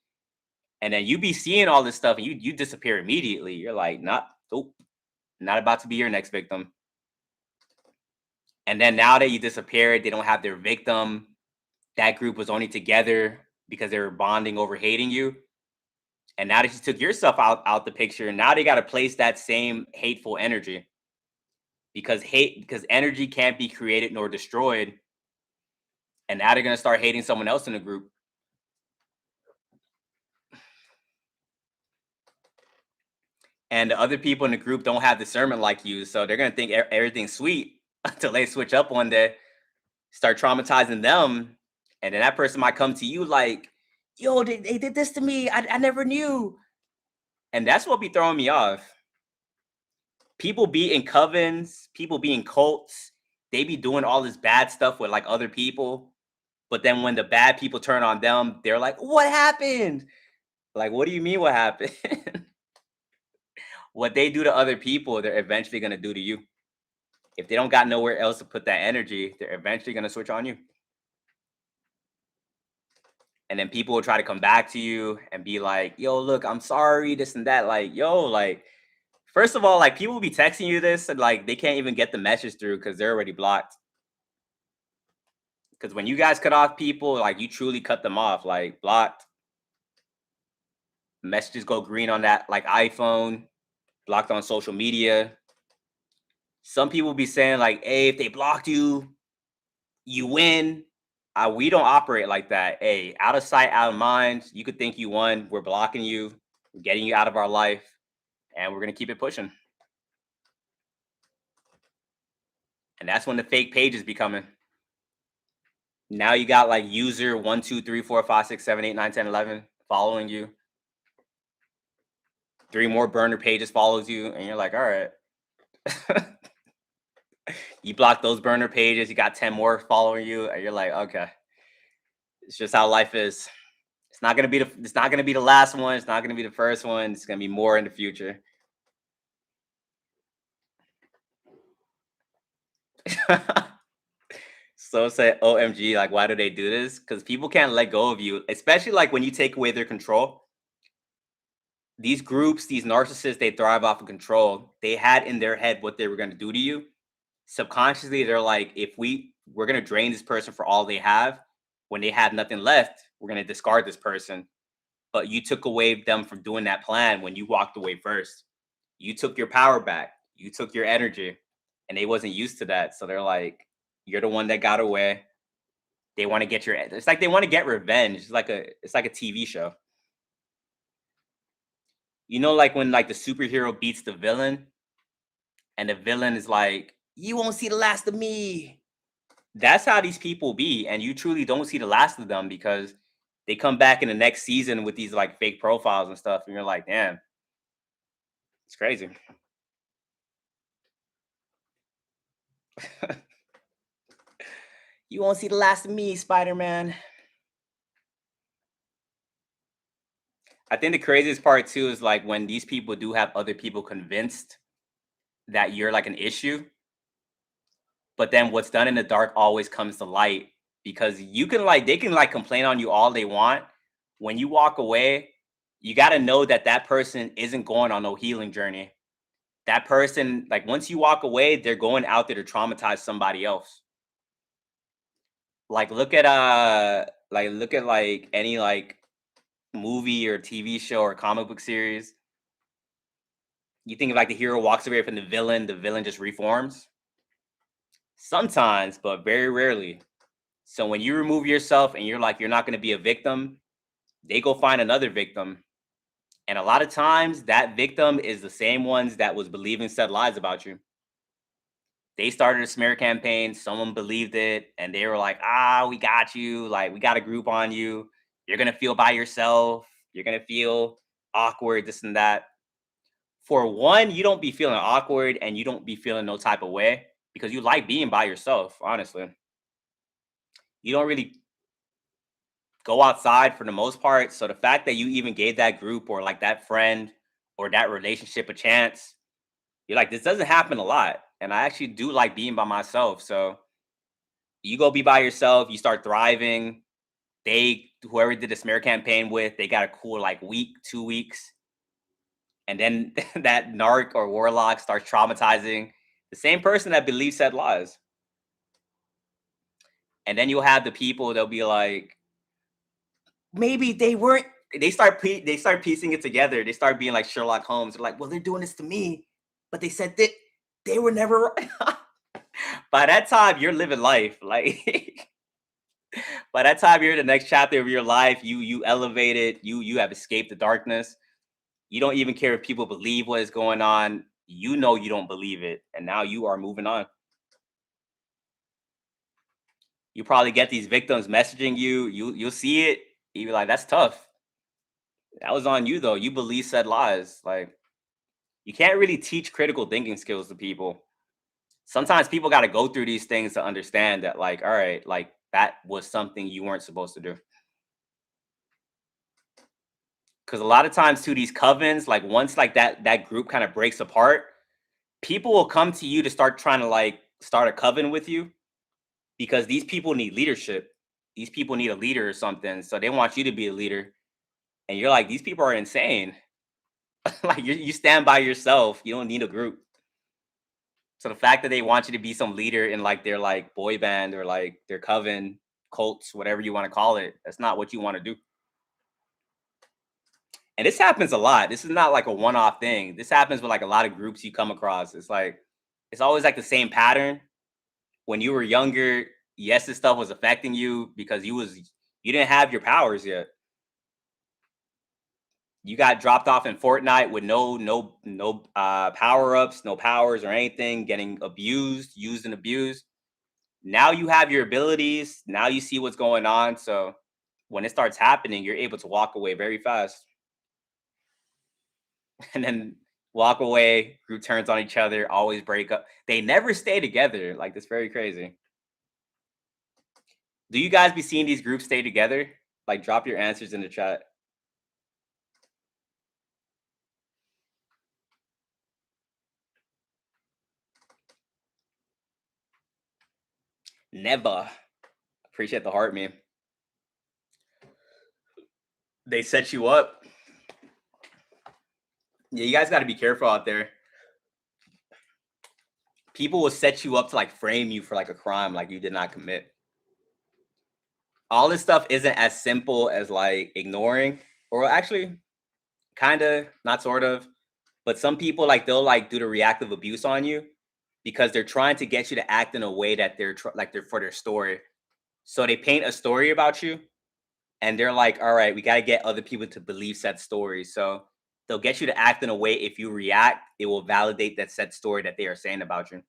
And then you be seeing all this stuff and you disappear immediately. You're like, not, nope, not about to be your next victim. And then now that you disappeared, they don't have their victim. That group was only together because they were bonding over hating you. And now that you took yourself out the picture, now they got to place that same hateful energy because energy can't be created nor destroyed. And now they're gonna start hating someone else in the group. And the other people in the group don't have discernment like you, so they're gonna think everything's sweet until they switch up one day, start traumatizing them, and then that person might come to you like, "Yo, they did this to me. I never knew," and that's what be throwing me off. People be in covens, people be in cults. They be doing all this bad stuff with like other people, but then when the bad people turn on them, they're like, "What happened?" Like, what do you mean? What happened? What they do to other people, they're eventually gonna do to you. If they don't got nowhere else to put that energy, they're eventually gonna switch on you. And then people will try to come back to you and be like, yo, look, I'm sorry, this and that. Like, yo, like, first of all, like people will be texting you this and like they can't even get the message through because they're already blocked. Because when you guys cut off people, like you truly cut them off, like blocked. Messages go green on that like iPhone, blocked on social media. Some people be saying, like, hey, if they blocked you, you win. We don't operate like that. Hey, out of sight, out of mind. You could think you won. We're blocking you, we're getting you out of our life, and we're gonna keep it pushing. And that's when the fake pages be coming. Now you got like user 1, 2, 3, 4, 5, 6, 7, 8, 9, 10, 11 following you. 3 more burner pages follows you, and you're like, all right. You block those burner pages, you got 10 more following you, and you're like, okay. It's just how life is. It's not gonna be the last one. It's not gonna be the first one. It's gonna be more in the future. So say OMG, like why do they do this? Because people can't let go of you, especially like when you take away their control. These groups, these narcissists, they thrive off of control. They had in their head what they were gonna do to you. Subconsciously, they're like, if we're gonna drain this person for all they have, when they have nothing left, we're gonna discard this person. But you took away them from doing that plan when you walked away first. You took your power back. You took your energy, and they wasn't used to that. So they're like, you're the one that got away. They want to get your. It's like they want to get revenge. It's like a TV show. You know, like when like the superhero beats the villain, and the villain is like, "You won't see the last of me." That's how these people be, and you truly don't see the last of them because they come back in the next season with these like fake profiles and stuff, and you're like, "Damn, it's crazy." You won't see the last of me, Spider Man. I think the craziest part too is like when these people do have other people convinced that you're like an issue, but then what's done in the dark always comes to light because you can like they can like complain on you all they want. When you walk away, you got to know that that person isn't going on no healing journey. That person, like once you walk away, they're going out there to traumatize somebody else. Like look at like any like movie or TV show or comic book series. You think of like the hero walks away from the villain just reforms? Sometimes, but very rarely. So when you remove yourself and you're like, you're not going to be a victim, they go find another victim. And a lot of times that victim is the same ones that was believing said lies about you. They started a smear campaign, someone believed it, and they were like, ah, we got you. Like, we got a group on you. You're going to feel by yourself. You're going to feel awkward, this and that. For one, you don't be feeling awkward and you don't be feeling no type of way because you like being by yourself, honestly. You don't really go outside for the most part. So the fact that you even gave that group or like that friend or that relationship a chance, you're like, this doesn't happen a lot. And I actually do like being by myself. So you go be by yourself, you start thriving. They, whoever did the smear campaign with, they got a cool like week, 2 weeks. And then that narc or warlock starts traumatizing the same person that believes said lies. And then you'll have the people they'll be like, maybe they weren't. They start piecing it together. They start being like Sherlock Holmes. They're like, well, they're doing this to me, but they said that they were never right. By that time, you're living life. Like by that time, you're in the next chapter of your life. You elevated. You have escaped the darkness. You don't even care if people believe what is going on. You know you don't believe it, and now you are moving on. You probably get these victims messaging you. You'll see it. You be like, that's tough. That was on you though. You believe said lies. Like you can't really teach critical thinking skills to people. Sometimes people got to go through these things to understand that, like, all right, like that was something you weren't supposed to do. Because a lot of times, too, these covens, like once like that group kind of breaks apart, people will come to you to start trying to like start a coven with you because these people need leadership. These people need a leader or something, so they want you to be a leader. And you're like, these people are insane. Like you stand by yourself. You don't need a group. So the fact that they want you to be some leader in like their like boy band or like their coven, cults, whatever you want to call it, that's not what you want to do. And this happens a lot. This is not like a one-off thing. This happens with like a lot of groups you come across. It's like it's always like the same pattern. When you were younger, yes, this stuff was affecting you because you didn't have your powers yet. You got dropped off in Fortnite with no power ups, no powers or anything, getting abused, used and abused. Now you have your abilities. Now you see what's going on. So when it starts happening, you're able to walk away very fast and then walk away. Group turns on each other, always break up. They never stay together. Like that's very crazy. Do you guys be seeing these groups stay together? Like, drop your answers in the chat. Never. Appreciate the heart, man. They set you up. Yeah, you guys got to be careful out there. People will set you up to like frame you for like a crime like you did not commit. All this stuff isn't as simple as like ignoring, or actually, kind of, not sort of. But some people like they'll like do the reactive abuse on you because they're trying to get you to act in a way that like they're for their story. So they paint a story about you and they're like, all right, we got to get other people to believe said story. So they'll get you to act in a way. If you react, it will validate that said story that they are saying about you.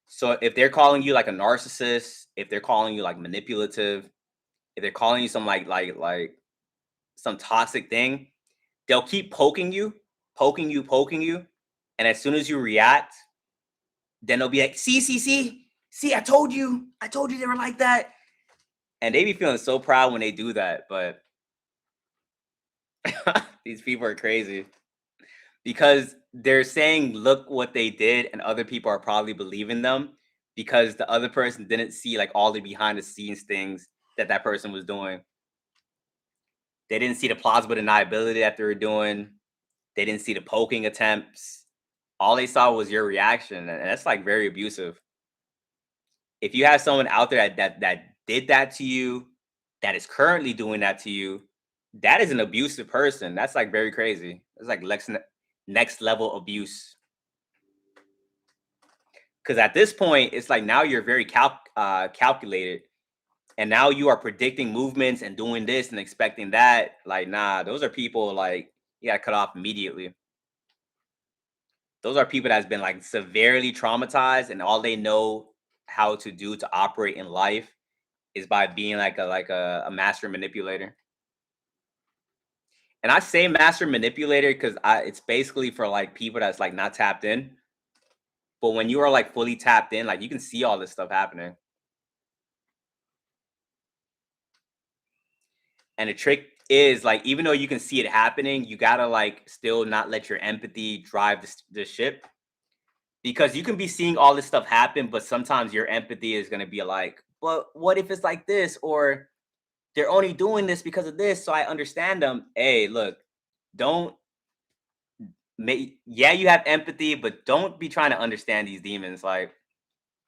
So if they're calling you like a narcissist, if they're calling you like manipulative, if they're calling you some like some toxic thing, they'll keep poking you, poking you, poking you. And as soon as you react, then they'll be like, see, I told you they were like that. And they be feeling so proud when they do that. But these people are crazy because they're saying, look what they did. And other people are probably believing them because the other person didn't see like all the behind the scenes things that person was doing. They didn't see the plausible deniability that they were doing. They didn't see the poking attempts. All they saw was your reaction. And that's like very abusive. If you have someone out there that did that to you, that is currently doing that to you, that is an abusive person. That's like very crazy. It's like next level abuse. Because at this point, it's like now you're very calculated, and now you are predicting movements and doing this and expecting that. Like, nah, those are people like you got to cut off immediately. Those are people that's been like severely traumatized, and all they know how to do to operate in life is by being like a master manipulator. And I say master manipulator because it's basically for like people that's like not tapped in. But when you are like fully tapped in, like you can see all this stuff happening. And the trick is like even though you can see it happening, you gotta like still not let your empathy drive the ship because you can be seeing all this stuff happen, but sometimes your empathy is gonna be like, well, what if it's like this? Or they're only doing this because of this, so I understand them. Hey, look, don't yeah, you have empathy, but don't be trying to understand these demons. Like,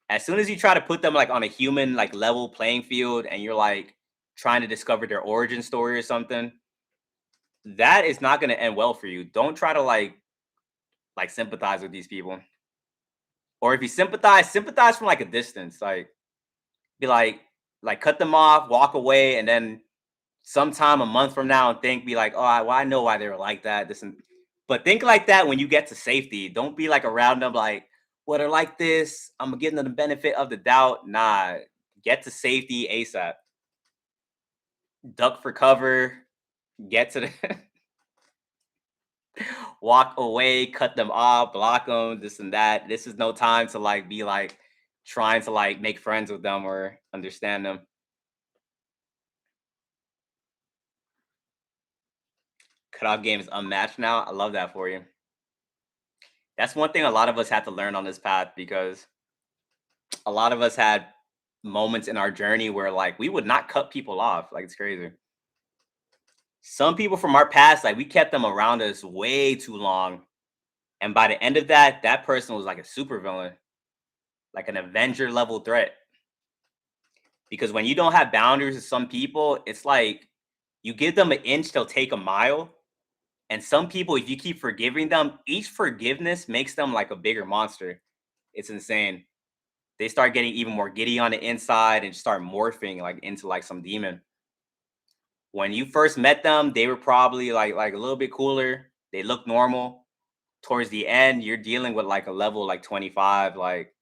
as soon as you try to put them like on a human like level playing field, and you're like trying to discover their origin story or something, that is not going to end well for you. Don't try to like sympathize with these people, or if you sympathize from like a distance. Like, be like cut them off, walk away, and then sometime a month from now and think, be like, oh, I know why they were like that. This and but think like that when you get to safety. Don't be like around them like, well, they're like this. I'm gonna give them the benefit of the doubt. Nah, get to safety ASAP. Duck for cover. Get to the walk away, cut them off, block them, this and that. This is no time to like be like trying to like make friends with them or understand them. Cutoff game is unmatched now. I love that for you. That's one thing a lot of us had to learn on this path because a lot of us had moments in our journey where like we would not cut people off. Like it's crazy. Some people from our past, like we kept them around us way too long. And by the end of that, that person was like a super villain, like an Avenger level threat. Because when you don't have boundaries with some people, it's like you give them an inch, they'll take a mile. And some people, if you keep forgiving them, each forgiveness makes them like a bigger monster. It's insane. They start getting even more giddy on the inside and start morphing like into like some demon. When you first met them, they were probably like a little bit cooler. They look normal. Towards the end, you're dealing with like a level like 25. Like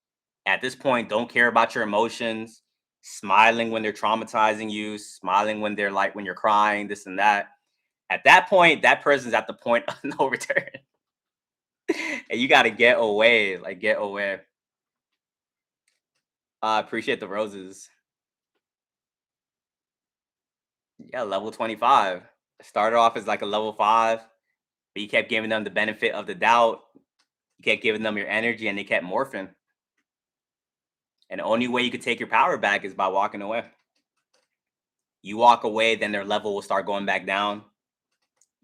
at this point, don't care about your emotions, smiling when they're traumatizing you, smiling when they're like when you're crying, this and that. At that point, that person's at the point of no return. And you gotta get away, like get away. Appreciate the roses. Yeah, level 25. Started off as like a level 5, but you kept giving them the benefit of the doubt. You kept giving them your energy and they kept morphing. And the only way you could take your power back is by walking away. You walk away, then their level will start going back down.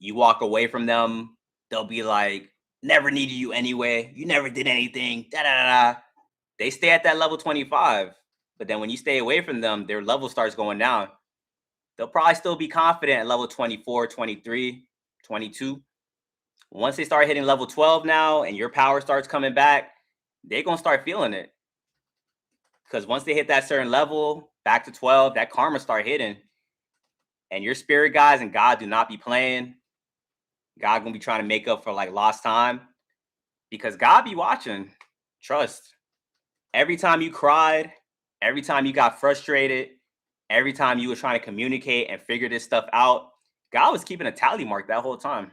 You walk away from them, they'll be like, never needed you anyway. You never did anything. Da da da. They stay at that level 25. But then when you stay away from them, their level starts going down. They'll probably still be confident at level 24, 23, 22. Once they start hitting level 12 now and your power starts coming back, they're going to start feeling it. Because once they hit that certain level, back to 12, that karma start hitting. And your spirit guides and God do not be playing. God gonna be trying to make up for like lost time because God be watching. Trust. Every time you cried, every time you got frustrated, every time you were trying to communicate and figure this stuff out, God was keeping a tally mark that whole time.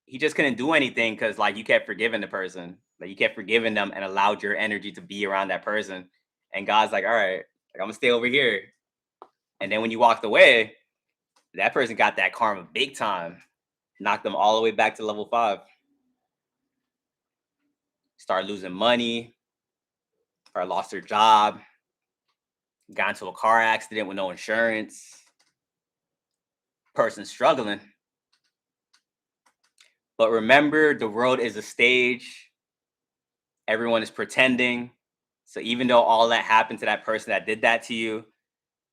He just couldn't do anything because like you kept forgiving the person. Like you kept forgiving them and allowed your energy to be around that person. And God's like, all right, like, I'm gonna stay over here. And then when you walked away, that person got that karma big time. Knocked them all the way back to level 5. Start losing money, or lost their job, got into a car accident with no insurance, person struggling. But remember, the world is a stage. Everyone is pretending. So even though all that happened to that person that did that to you,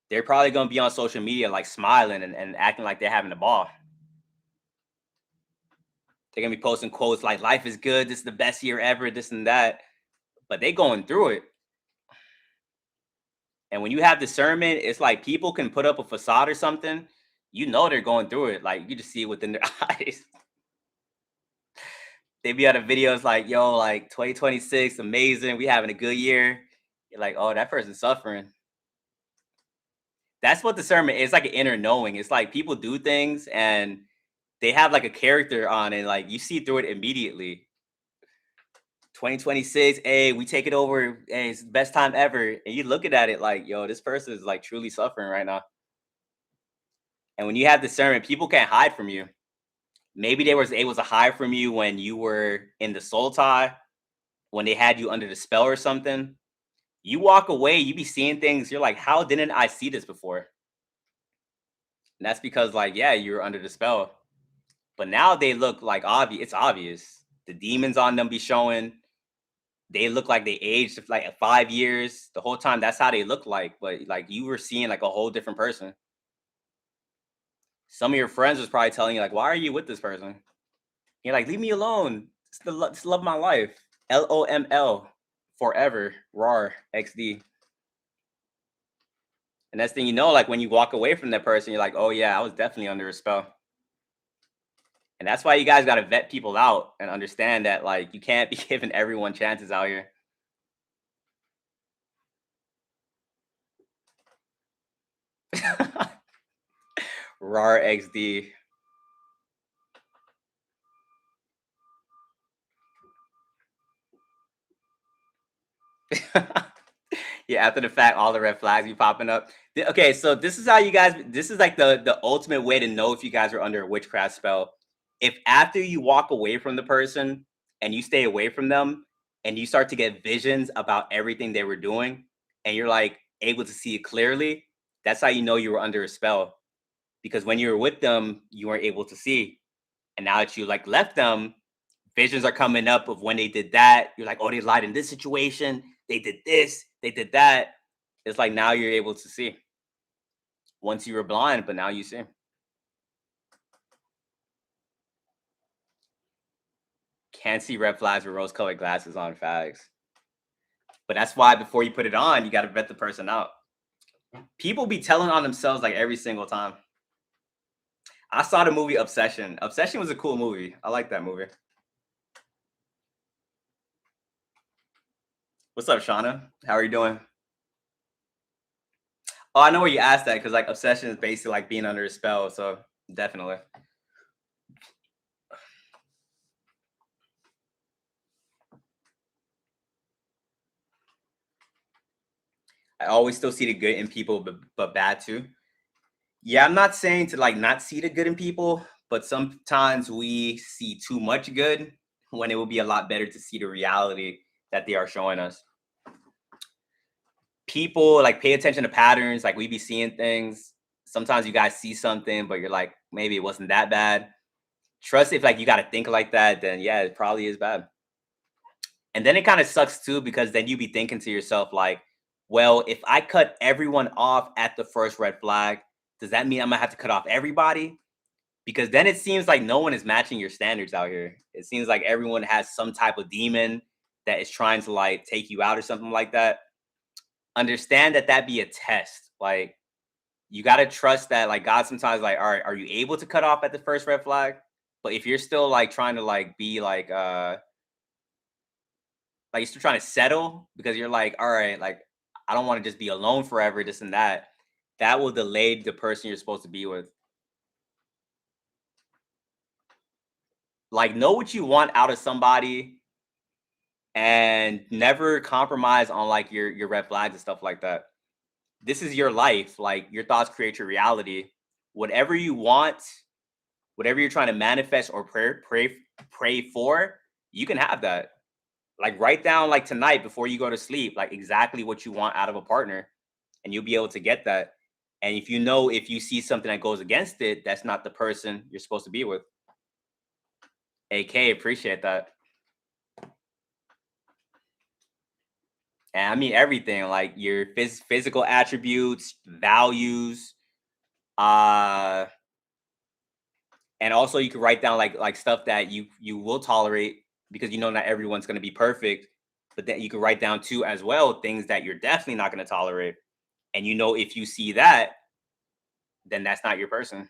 they're probably going to be on social media like smiling and acting like they're having a ball. They're going to be posting quotes like life is good, this is the best year ever, this and that. But they going through it. And when you have discernment, it's like people can put up a facade or something. You know they're going through it. Like you just see it within their eyes. They be out of videos like, yo, like 2026, amazing. We having a good year. You're like, oh, that person's suffering. That's what discernment is. It's like an inner knowing. It's like people do things and they have like a character on it. Like you see through it immediately. 2026, hey, we take it over. Hey, it's the best time ever. And you looking at it like, yo, this person is like truly suffering right now. And when you have discernment, people can't hide from you. Maybe they was able to hide from you when you were in the soul tie, when they had you under the spell or something. You walk away, you be seeing things. You're like, how didn't I see this before? And that's because, like, yeah, you're under the spell. But now they look like obvious. It's obvious. The demons on them be showing. They look like they aged like 5 years. The whole time, that's how they look like. But like you were seeing like a whole different person. Some of your friends was probably telling you, like, why are you with this person? You're like, leave me alone. It's the love of my life. LOML forever. RAR XD. And next thing you know, like when you walk away from that person, you're like, oh yeah, I was definitely under a spell. And that's why you guys gotta vet people out and understand that like you can't be giving everyone chances out here. RAR XD. Yeah, after the fact, all the red flags be popping up. Okay, so this is how you guys. This is like the ultimate way to know if you guys are under a witchcraft spell. If after you walk away from the person and you stay away from them, and you start to get visions about everything they were doing, and you're like able to see it clearly, that's how you know you were under a spell. Because when you were with them, you weren't able to see, and now that you like left them, visions are coming up of when they did that. You're like, oh, they lied in this situation. They did this. They did that. It's like now you're able to see. Once you were blind, but now you see. Can't see red flags with rose-colored glasses on. Facts. But that's why before you put it on, you got to vet the person out. People be telling on themselves like every single time. I saw the movie Obsession. Obsession was a cool movie. I like that movie. What's up, Shauna? How are you doing? Oh, I know where you asked that because like obsession is basically like being under a spell. So definitely. I always still see the good in people, but bad too. Yeah, I'm not saying to like not see the good in people, but sometimes we see too much good when it would be a lot better to see the reality that they are showing us. People like pay attention to patterns, like we be seeing things. Sometimes you guys see something, but you're like, maybe it wasn't that bad. Trust if like you gotta think like that, then yeah, it probably is bad. And then it kind of sucks too, because then you be thinking to yourself, like, well, if I cut everyone off at the first red flag, does that mean I'm gonna have to cut off everybody? Because then it seems like no one is matching your standards out here. It seems like everyone has some type of demon that is trying to like take you out or something like that. Understand that that be a test. Like you got to trust that like God sometimes like, all right, are you able to cut off at the first red flag? But if you're still like trying to like be like you're still trying to settle because you're like, all right, like I don't want to just be alone forever, this and that. That will delay the person you're supposed to be with. Like know what you want out of somebody and never compromise on like your red flags and stuff like that. This is your life. Like your thoughts create your reality. Whatever you want, whatever you're trying to manifest or pray for, you can have that. Like write down like tonight before you go to sleep, like exactly what you want out of a partner, and you'll be able to get that. And if you know if you see something that goes against it, that's not the person you're supposed to be with. AK, appreciate that. And I mean everything, like your physical attributes, values, uh, and also you can write down like stuff that you will tolerate because you know not everyone's going to be perfect, but then you can write down too as well things that you're definitely not going to tolerate. And you know if you see that, then that's not your person.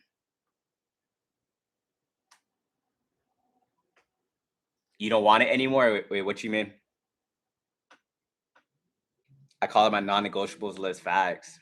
You don't want it anymore. Wait, what you mean? I call it my non-negotiables list. Facts.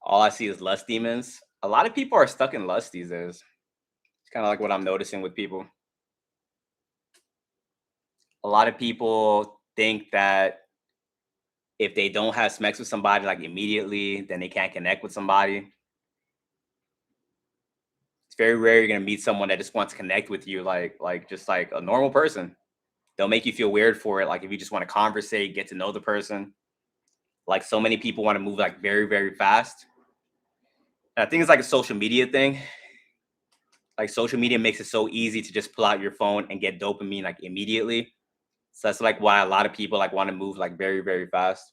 All I see is lust demons. A lot of people are stuck in lust these days. It's kind of like what I'm noticing with people. A lot of people think that if they don't have sex with somebody like immediately, then they can't connect with somebody. It's very rare you're gonna meet someone that just wants to connect with you like just like a normal person. They'll make you feel weird for it. Like if you just want to conversate, get to know the person. Like so many people want to move like very, very fast. And I think it's like a social media thing. Like social media makes it so easy to just pull out your phone and get dopamine like immediately. So that's like why a lot of people like want to move like very, very fast.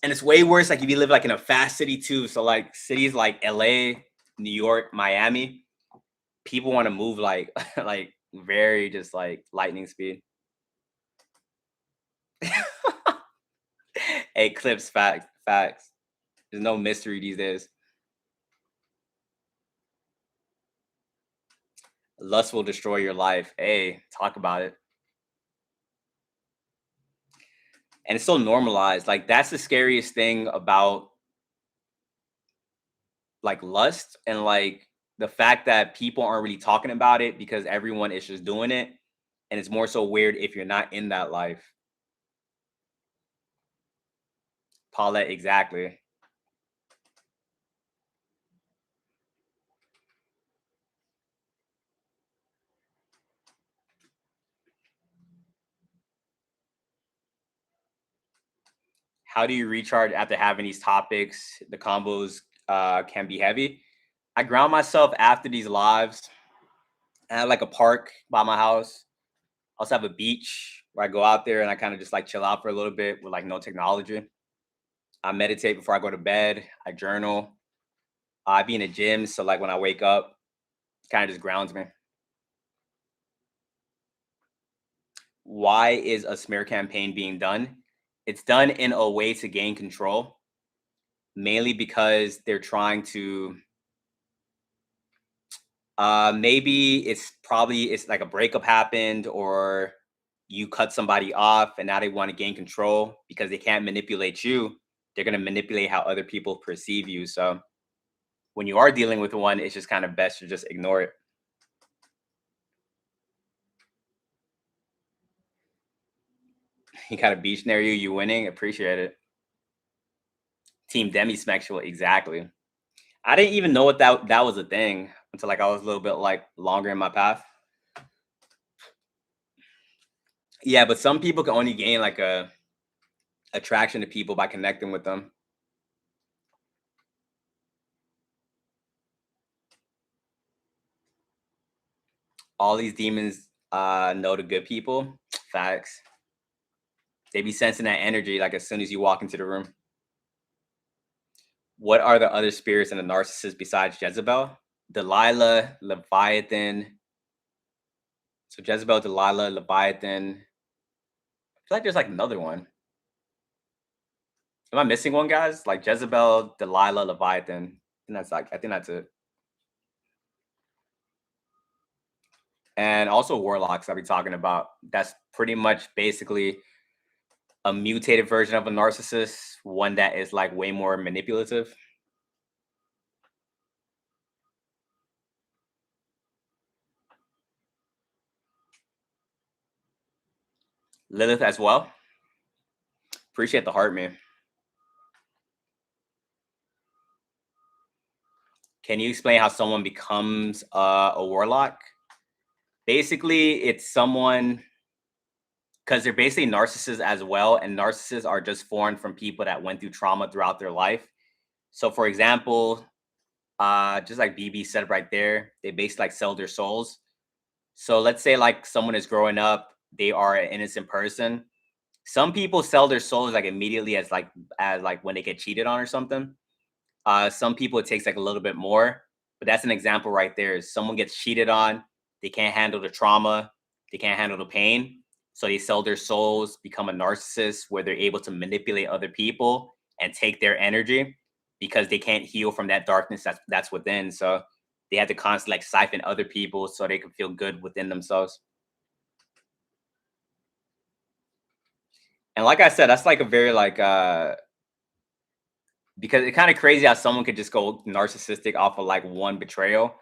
And it's way worse like if you live like in a fast city too. So like cities like LA, New York, Miami, people want to move like like very just like lightning speed. Eclipse facts, facts. There's no mystery these days. Lust will destroy your life. Hey, talk about it. And it's so normalized. Like that's the scariest thing about like lust and like the fact that people aren't really talking about it because everyone is just doing it. And it's more so weird if you're not in that life. Paulette, exactly. How do you recharge after having these topics? The combos can be heavy. I ground myself after these lives. I have like a park by my house. I also have a beach where I go out there and I kind of just like chill out for a little bit with like no technology. I meditate before I go to bed. I journal. I be in a gym, so like when I wake up, it kind of just grounds me. Why is a smear campaign being done? It's done in a way to gain control, mainly because they're trying to maybe it's like a breakup happened or you cut somebody off and now they want to gain control because they can't manipulate you. They're gonna manipulate how other people perceive you. So when you are dealing with one, it's just kind of best to just ignore it. You got a beach near you, you winning, appreciate it. Team demisexual, exactly. I didn't even know what that was a thing until like I was a little bit like longer in my path. Yeah, but some people can only gain like a attraction to people by connecting with them. All these demons know the good people. Facts. They be sensing that energy like as soon as you walk into the room. What are the other spirits in the narcissist besides Jezebel? Delilah, Leviathan. So Jezebel, Delilah, Leviathan. I feel like there's like another one. Am I missing one, guys? Like Jezebel, Delilah, Leviathan. And that's like I think that's it. And also warlocks I'll be talking about. That's pretty much basically a mutated version of a narcissist, one that is like way more manipulative. Lilith as well. Appreciate the heart, man. Can you explain how someone becomes a warlock? Basically, it's someone because they're basically narcissists as well, and narcissists are just formed from people that went through trauma throughout their life. So, for example, just like BB said right there, they basically like sell their souls. So, let's say like someone is growing up, they are an innocent person. Some people sell their souls like immediately as like when they get cheated on or something. Some people it takes like a little bit more, but that's an example right there. Someone gets cheated on, they can't handle the trauma, they can't handle the pain, so they sell their souls, become a narcissist where they're able to manipulate other people and take their energy because they can't heal from that darkness that's within. So they have to constantly like siphon other people so they can feel good within themselves. And like I said, that's like a very like because it's kind of crazy how someone could just go narcissistic off of like one betrayal.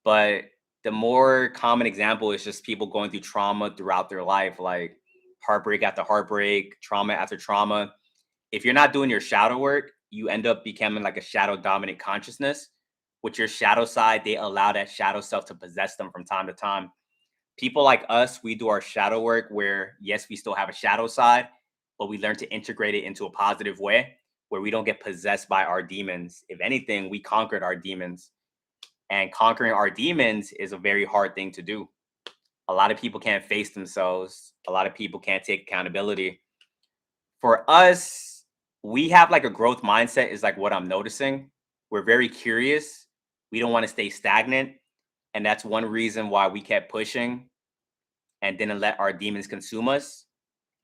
But the more common example is just people going through trauma throughout their life, like heartbreak after heartbreak, trauma after trauma. If you're not doing your shadow work, you end up becoming like a shadow dominant consciousness. With your shadow side, they allow that shadow self to possess them from time to time. People like us, we do our shadow work where, yes, we still have a shadow side, but we learn to integrate it into a positive way where we don't get possessed by our demons. If anything, we conquered our demons. And conquering our demons is a very hard thing to do. A lot of people can't face themselves, a lot of people can't take accountability. For us, we have like a growth mindset, is like what I'm noticing. We're very curious, we don't want to stay stagnant. And that's one reason why we kept pushing and didn't let our demons consume us.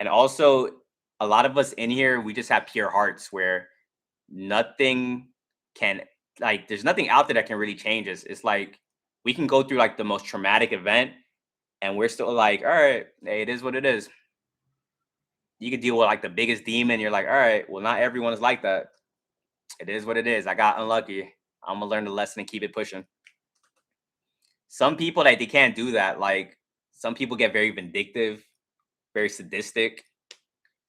And also, a lot of us in here, we just have pure hearts where nothing can, like, there's nothing out there that can really change us. It's like we can go through like the most traumatic event and we're still like, all right, hey, it is what it is. You could deal with like the biggest demon. You're like, all right, well, not everyone is like that. It is what it is. I got unlucky. I'm gonna learn the lesson and keep it pushing. Some people like they can't do that. Like some people get very vindictive, very sadistic.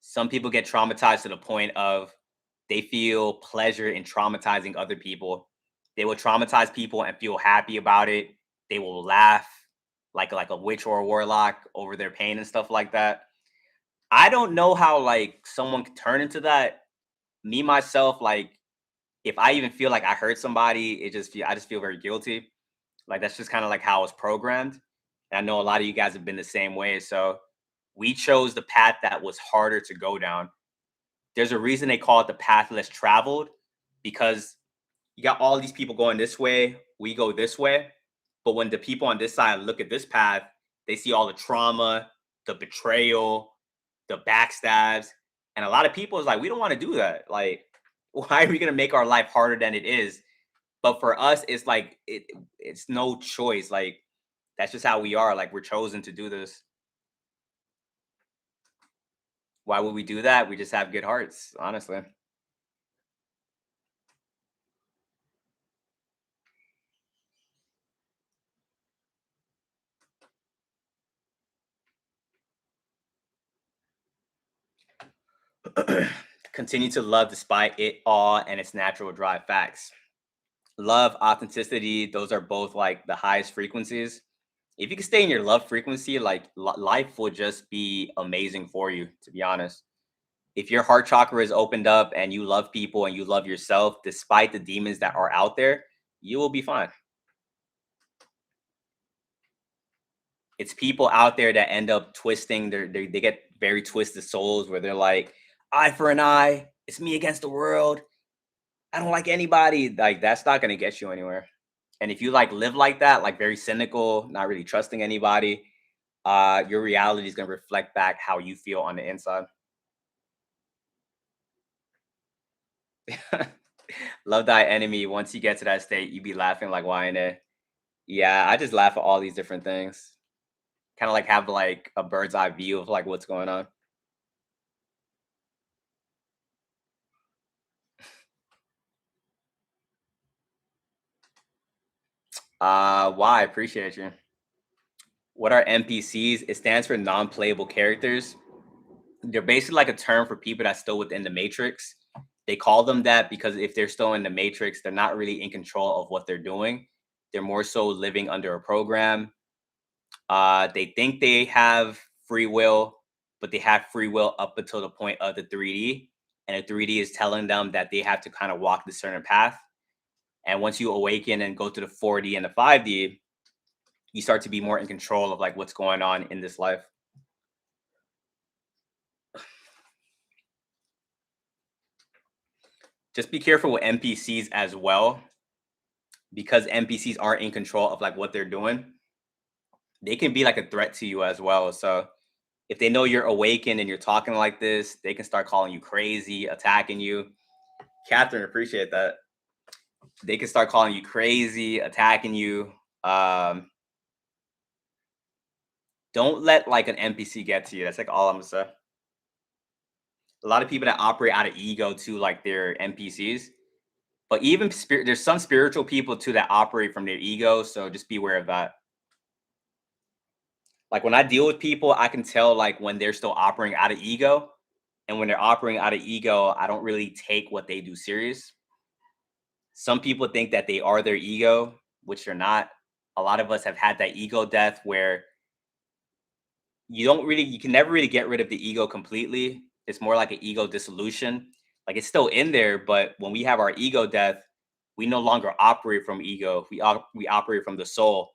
Some people get traumatized to the point of they feel pleasure in traumatizing other people. They will traumatize people and feel happy about it. They will laugh like a witch or a warlock over their pain and stuff like that. I don't know how like someone could turn into that. Me myself, like if I even feel like I hurt somebody, I just feel very guilty. Like that's just kind of like how I was programmed. And I know a lot of you guys have been the same way. So we chose the path that was harder to go down. There's a reason they call it the path less traveled because you got all these people going this way, we go this way. But when the people on this side look at this path, they see all the trauma, the betrayal, the backstabs. And a lot of people is like, we don't want to do that. Like, why are we gonna make our life harder than it is? But for us, it's like it's no choice. Like that's just how we are. Like we're chosen to do this. Why would we do that? We just have good hearts, honestly. Continue to love despite it all and its natural drive. Facts. Love, authenticity, those are both like the highest frequencies. If you can stay in your love frequency, like life will just be amazing for you, to be honest. If your heart chakra is opened up and you love people and you love yourself, despite the demons that are out there, you will be fine. It's people out there that end up twisting they get very twisted souls where they're like, eye for an eye, it's me against the world. I don't like anybody. Like that's not gonna get you anywhere. And if you like live like that, like very cynical, not really trusting anybody, your reality is gonna reflect back how you feel on the inside. Love thy enemy. Once you get to that state, you be laughing like why in it. Yeah, I just laugh at all these different things. Kind of like have like a bird's eye view of like what's going on. Why? Appreciate you. What are NPCs? It stands for non-playable characters. They're basically like a term for people that's still within the matrix. They call them that because if they're still in the matrix, they're not really in control of what they're doing. They're more so living under a program. They think they have free will, but they have free will up until the point of the 3D. And the 3D is telling them that they have to kind of walk this certain path. And once you awaken and go to the 4D and the 5D, you start to be more in control of like what's going on in this life. Just be careful with NPCs as well, because NPCs aren't in control of like what they're doing. They can be like a threat to you as well. So if they know you're awakened and you're talking like this, they can start calling you crazy, attacking you. Catherine, appreciate that. They can start calling you crazy, attacking you. Um, don't let like an NPC get to you. That's like all I'm gonna say. A lot of people that operate out of ego too, like they're NPCs. But even there's some spiritual people too that operate from their ego. So just be aware of that. Like when I deal with people, I can tell like when they're still operating out of ego, and when they're operating out of ego, I don't really take what they do serious. Some people think that they are their ego, which they're not. A lot of us have had that ego death where you can never really get rid of the ego completely. It's more like an ego dissolution. Like it's still in there, but when we have our ego death, we no longer operate from ego. We operate from the soul.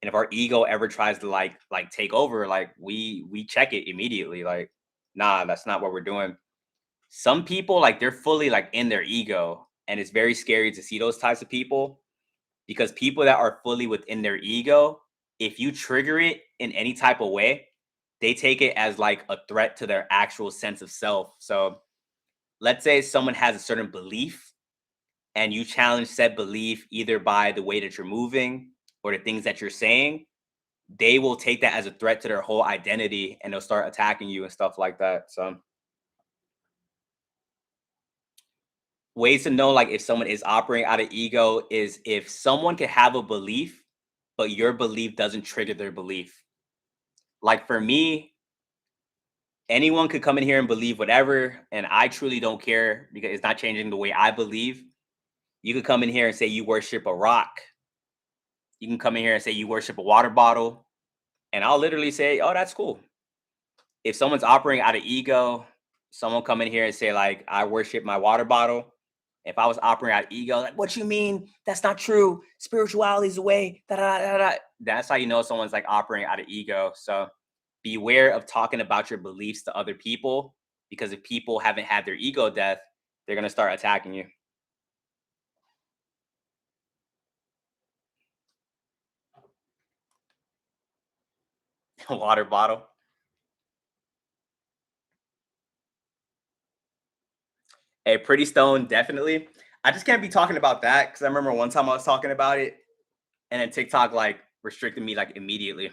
And if our ego ever tries to like take over, like we check it immediately. Like, nah, that's not what we're doing. Some people like they're fully like in their ego, and it's very scary to see those types of people, because people that are fully within their ego, if you trigger it in any type of way, they take it as like a threat to their actual sense of self. So let's say someone has a certain belief and you challenge said belief either by the way that you're moving or the things that you're saying, they will take that as a threat to their whole identity and they'll start attacking you and stuff like that. So ways to know like if someone is operating out of ego is if someone can have a belief, but your belief doesn't trigger their belief. Like for me, anyone could come in here and believe whatever, and I truly don't care because it's not changing the way I believe. You could come in here and say you worship a rock. You can come in here and say you worship a water bottle, and I'll literally say, "Oh, that's cool." If someone's operating out of ego, someone come in here and say like, "I worship my water bottle." If I was operating out of ego, like, "What you mean? That's not true. Spirituality is the way." Da, da, da, da. That's how you know someone's like operating out of ego. So beware of talking about your beliefs to other people, because if people haven't had their ego death, they're gonna start attacking you. Water bottle. A pretty stone, definitely. I just can't be talking about that because I remember one time I was talking about it, and then TikTok like restricted me like immediately.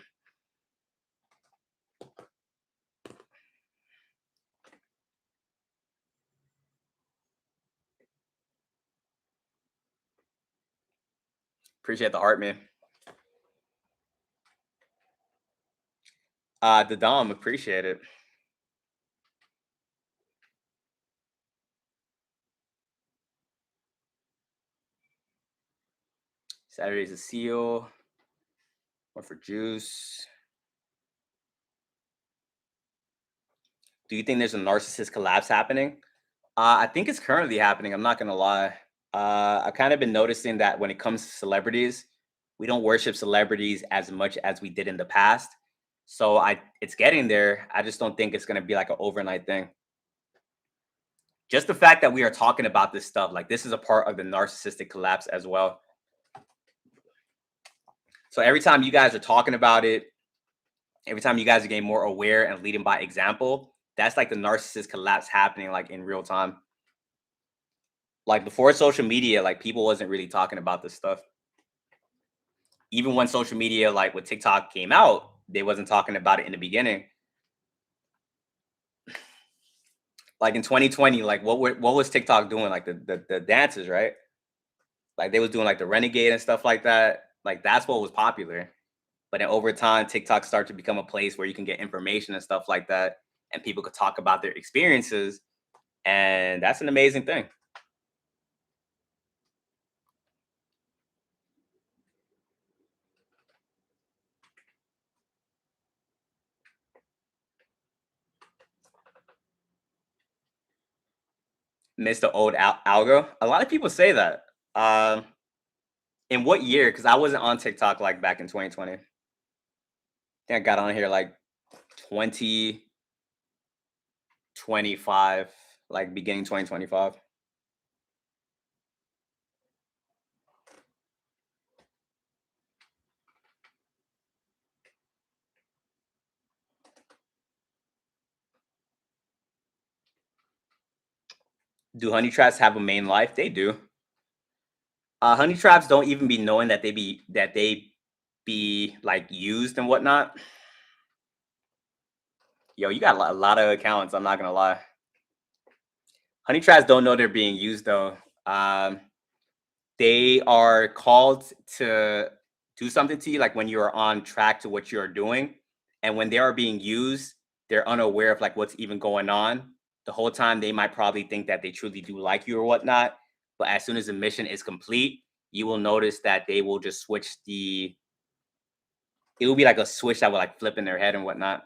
Appreciate the art, man. The Dom, appreciate it. Saturday's a seal. One for juice. Do you think there's a narcissist collapse happening? I think it's currently happening. I'm not gonna lie. I've kind of been noticing that when it comes to celebrities, we don't worship celebrities as much as we did in the past. So it's getting there. I just don't think it's gonna be like an overnight thing. Just the fact that we are talking about this stuff, like this is a part of the narcissistic collapse as well. So every time you guys are talking about it, every time you guys are getting more aware and leading by example, that's like the narcissist collapse happening like in real time. Like before social media, like people wasn't really talking about this stuff. Even when social media, like when TikTok came out, they wasn't talking about it in the beginning. Like in 2020, like what was TikTok doing? Like the dances, right? Like they was doing like the renegade and stuff like that. Like that's what was popular. But then over time, TikTok started to become a place where you can get information and stuff like that, and people could talk about their experiences, and that's an amazing thing. Miss the old algo. A lot of people say that. Um, in what year? Because I wasn't on TikTok like back in 2020. I think I got on here like 2025, like beginning 2025. Do honey traps have a main life? They do. Honey traps don't even be knowing that they be like used and whatnot. Yo, you got a lot of accounts. I'm not gonna lie. Honey traps don't know they're being used though. Um, they are called to do something to you, like when you are on track to what you are doing, and when they are being used, they're unaware of like what's even going on. The whole time, they might probably think that they truly do like you or whatnot, but as soon as the mission is complete, you will notice that they will just switch the. It will be like a switch that will like flip in their head and whatnot.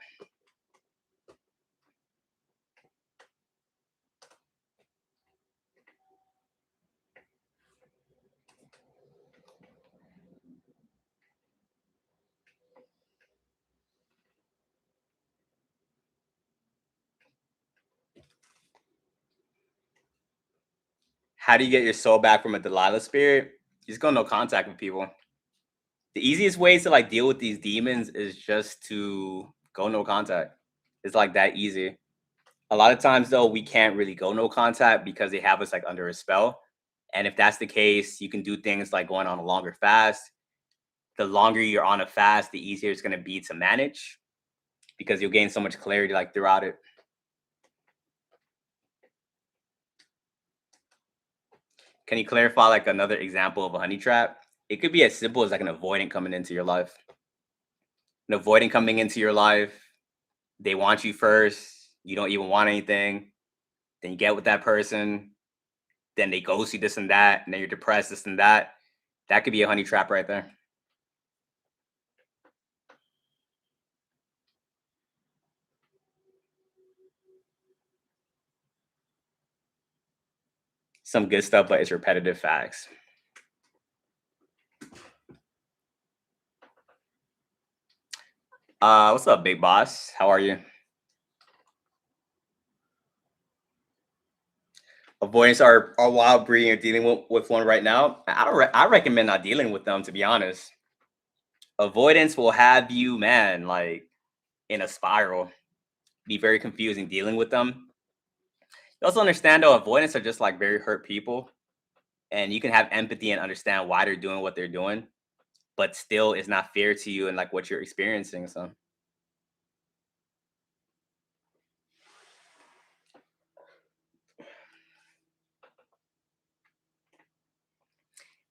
How do you get your soul back from a Delilah spirit? You just go no contact with people. The easiest way to like deal with these demons is just to go no contact. It's like that easy. A lot of times though, we can't really go no contact because they have us like under a spell. And if that's the case, you can do things like going on a longer fast. The longer you're on a fast, the easier it's going to be to manage because you'll gain so much clarity like throughout it. Can you clarify like another example of a honey trap? It could be as simple as like an avoidant coming into your life. An avoidant coming into your life, they want you first. You don't even want anything. Then you get with that person. Then they ghost you this and that. And then you're depressed, this and that. That could be a honey trap right there. Some good stuff, but it's repetitive facts. What's up, big boss? How are you? Avoidance are wild breed. You're dealing with one right now. I recommend not dealing with them, to be honest. Avoidance will have you, man, like in a spiral. Be very confusing dealing with them. You also understand though, avoidance are just like very hurt people, and you can have empathy and understand why they're doing what they're doing, but still, it's not fair to you and like what you're experiencing. So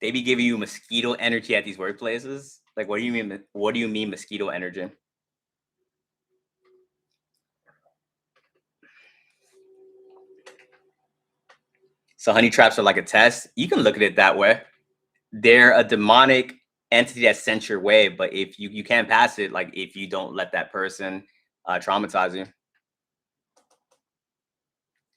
they be giving you mosquito energy at these workplaces. Like, what do you mean? What do you mean mosquito energy? So honey traps are like a test. You can look at it that way. They're a demonic entity that sent your way, but if you can't pass it, like if you don't let that person traumatize you.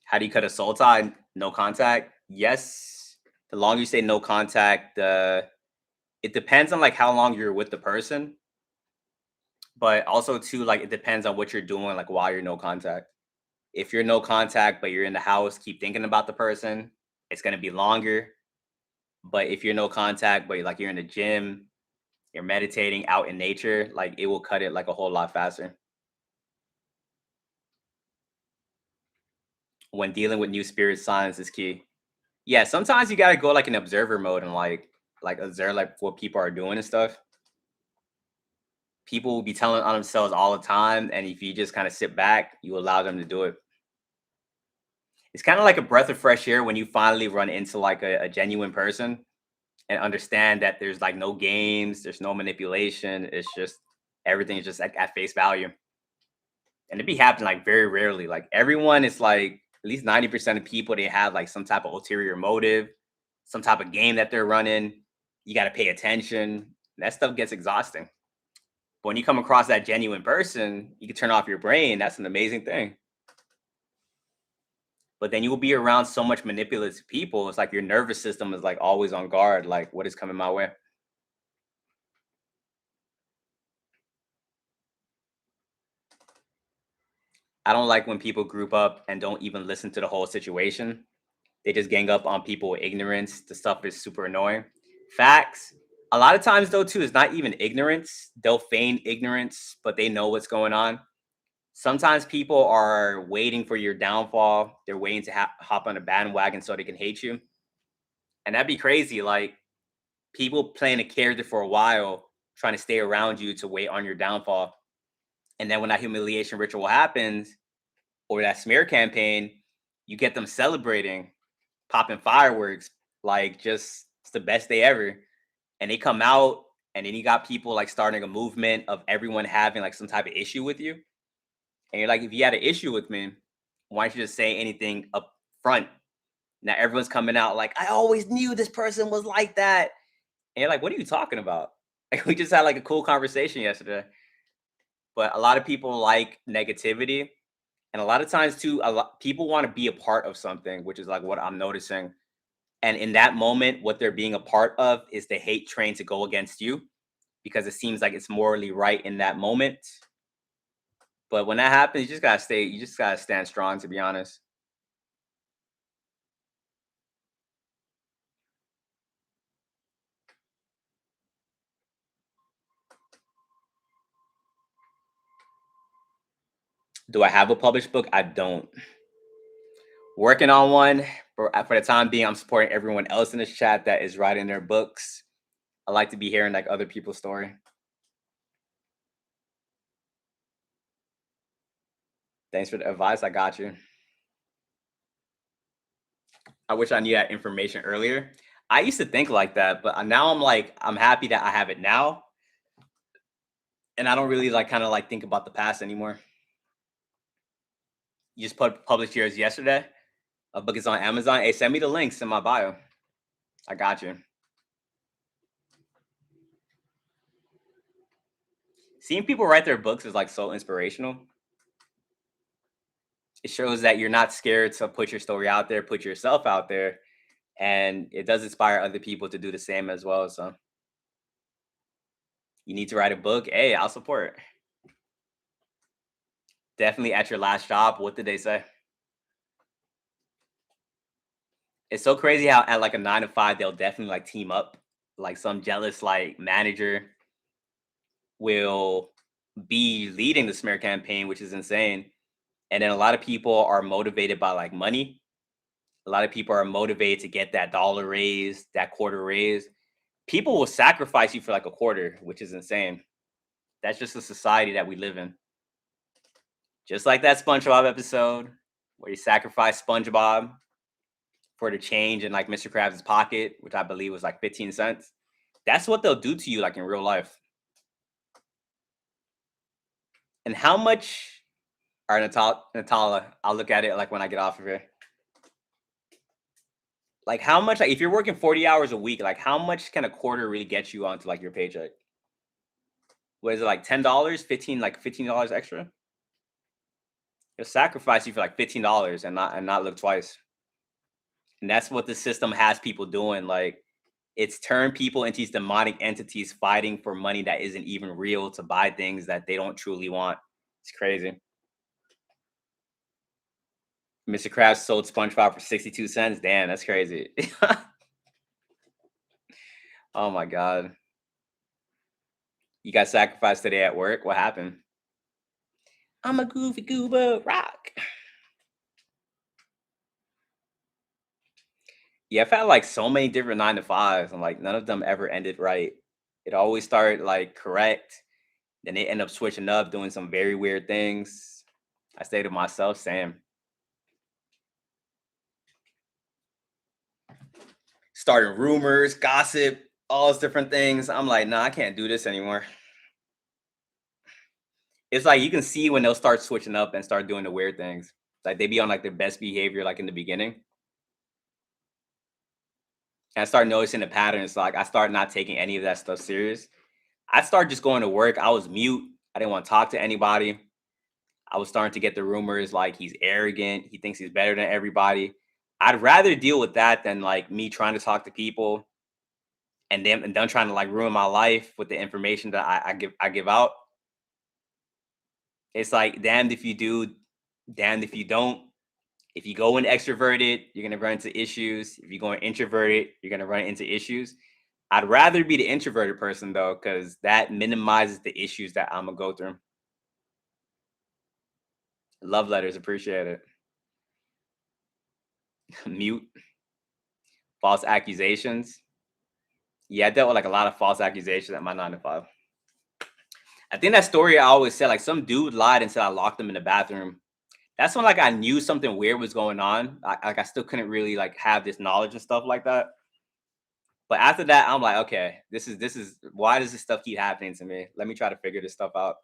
How do you cut a soul tie? No contact. Yes, the longer you say no contact, it depends on like how long you're with the person, but also too like it depends on what you're doing, like while you're no contact. If you're no contact, but you're in the house, keep thinking about the person, it's gonna be longer. But if you're no contact, but like you're in the gym, you're meditating out in nature, like it will cut it like a whole lot faster. When dealing with new spirit signs is key. Yeah, sometimes you gotta go like an observer mode and like observe like what people are doing and stuff. People will be telling on themselves all the time, and if you just kind of sit back, you allow them to do it. It's kind of like a breath of fresh air when you finally run into like a genuine person and understand that there's like no games, there's no manipulation. It's just everything is just like at face value. And it be happening like very rarely. Like everyone is like at least 90% of people they have like some type of ulterior motive, some type of game that they're running. You got to pay attention. That stuff gets exhausting. But when you come across that genuine person, you can turn off your brain. That's an amazing thing. But then you will be around so much manipulative people. It's like your nervous system is like always on guard. Like what is coming my way? I don't like when people group up and don't even listen to the whole situation. They just gang up on people with ignorance. The stuff is super annoying. Facts. A lot of times, though, too, it's not even ignorance. They'll feign ignorance, but they know what's going on. Sometimes people are waiting for your downfall. They're waiting to hop on a bandwagon so they can hate you. And that'd be crazy. Like people playing a character for a while, trying to stay around you to wait on your downfall. And then when that humiliation ritual happens, or that smear campaign, you get them celebrating, popping fireworks, like just it's the best day ever. And they come out, and then you got people like starting a movement of everyone having like some type of issue with you. And you're like, if you had an issue with me, why don't you just say anything up front? Now everyone's coming out like, I always knew this person was like that. And you're like, what are you talking about? Like we just had like a cool conversation yesterday. But a lot of people like negativity. And a lot of times too, a lot people want to be a part of something, which is like what I'm noticing. And in that moment, what they're being a part of is the hate train to go against you because it seems like it's morally right in that moment. But when that happens, you just gotta stand strong, to be honest. Do I have a published book? I don't. Working on one. For the time being, I'm supporting everyone else in this chat that is writing their books. I like to be hearing like other people's story. Thanks for the advice. I got you. I wish I knew that information earlier. I used to think like that, but now I'm like, I'm happy that I have it now. And I don't really like kind of like think about the past anymore. You just published yours yesterday. A book is on Amazon. Hey, send me the links in my bio. I got you. Seeing people write their books is like so inspirational. It shows that you're not scared to put your story out there, put yourself out there, and it does inspire other people to do the same as well. So you need to write a book. Hey, I'll support. Definitely at your last job. What did they say? It's so crazy how at like a 9 to 5, they'll definitely like team up. Like some jealous like manager will be leading the smear campaign, which is insane. And then a lot of people are motivated by like money. A lot of people are motivated to get that dollar raise, that quarter raise. People will sacrifice you for like a quarter, which is insane. That's just the society that we live in. Just like that SpongeBob episode where you sacrifice SpongeBob for the change in like Mr. Krabs' pocket, which I believe was like 15 cents. That's what they'll do to you like in real life. And how much are Natala, I'll look at it like when I get off of here. Like how much like if you're working 40 hours a week, like how much can a quarter really get you onto like your paycheck? What is it like $10, 15 like $15 extra? It'll sacrifice you for like $15 and not look twice. And that's what the system has people doing. Like it's turned people into these demonic entities fighting for money that isn't even real to buy things that they don't truly want. It's crazy. Mr. Krabs sold SpongeBob for 62 cents. Damn, that's crazy. Oh my god. You got sacrificed today at work. What happened? I'm a goofy goober rock. Yeah, I've had like so many different 9 to 5s, and like none of them ever ended right. It always started like correct, then they end up switching up, doing some very weird things. I stay to myself, Sam. Starting rumors, gossip, all those different things. I'm like, nah, I can't do this anymore. It's like you can see when they'll start switching up and start doing the weird things. Like they be on like their best behavior, like in the beginning. And I start noticing the patterns. Like I start not taking any of that stuff serious. I started just going to work. I was mute. I didn't want to talk to anybody. I was starting to get the rumors like he's arrogant. He thinks he's better than everybody. I'd rather deal with that than like me trying to talk to people and them trying to like ruin my life with the information that I give out. It's like damned if you do, damned if you don't. If you go in extroverted, you're gonna run into issues. If you go in introverted, you're gonna run into issues. I'd rather be the introverted person though, because that minimizes the issues that I'm gonna go through. Love letters, appreciate it. Mute, false accusations. Yeah, I dealt with like a lot of false accusations at my 9 to 5. I think that story I always said, like some dude lied and said I locked him in the bathroom. That's when like I knew something weird was going on. Like I still couldn't really like have this knowledge and stuff like that. But after that, I'm like, okay, this is why does this stuff keep happening to me? Let me try to figure this stuff out.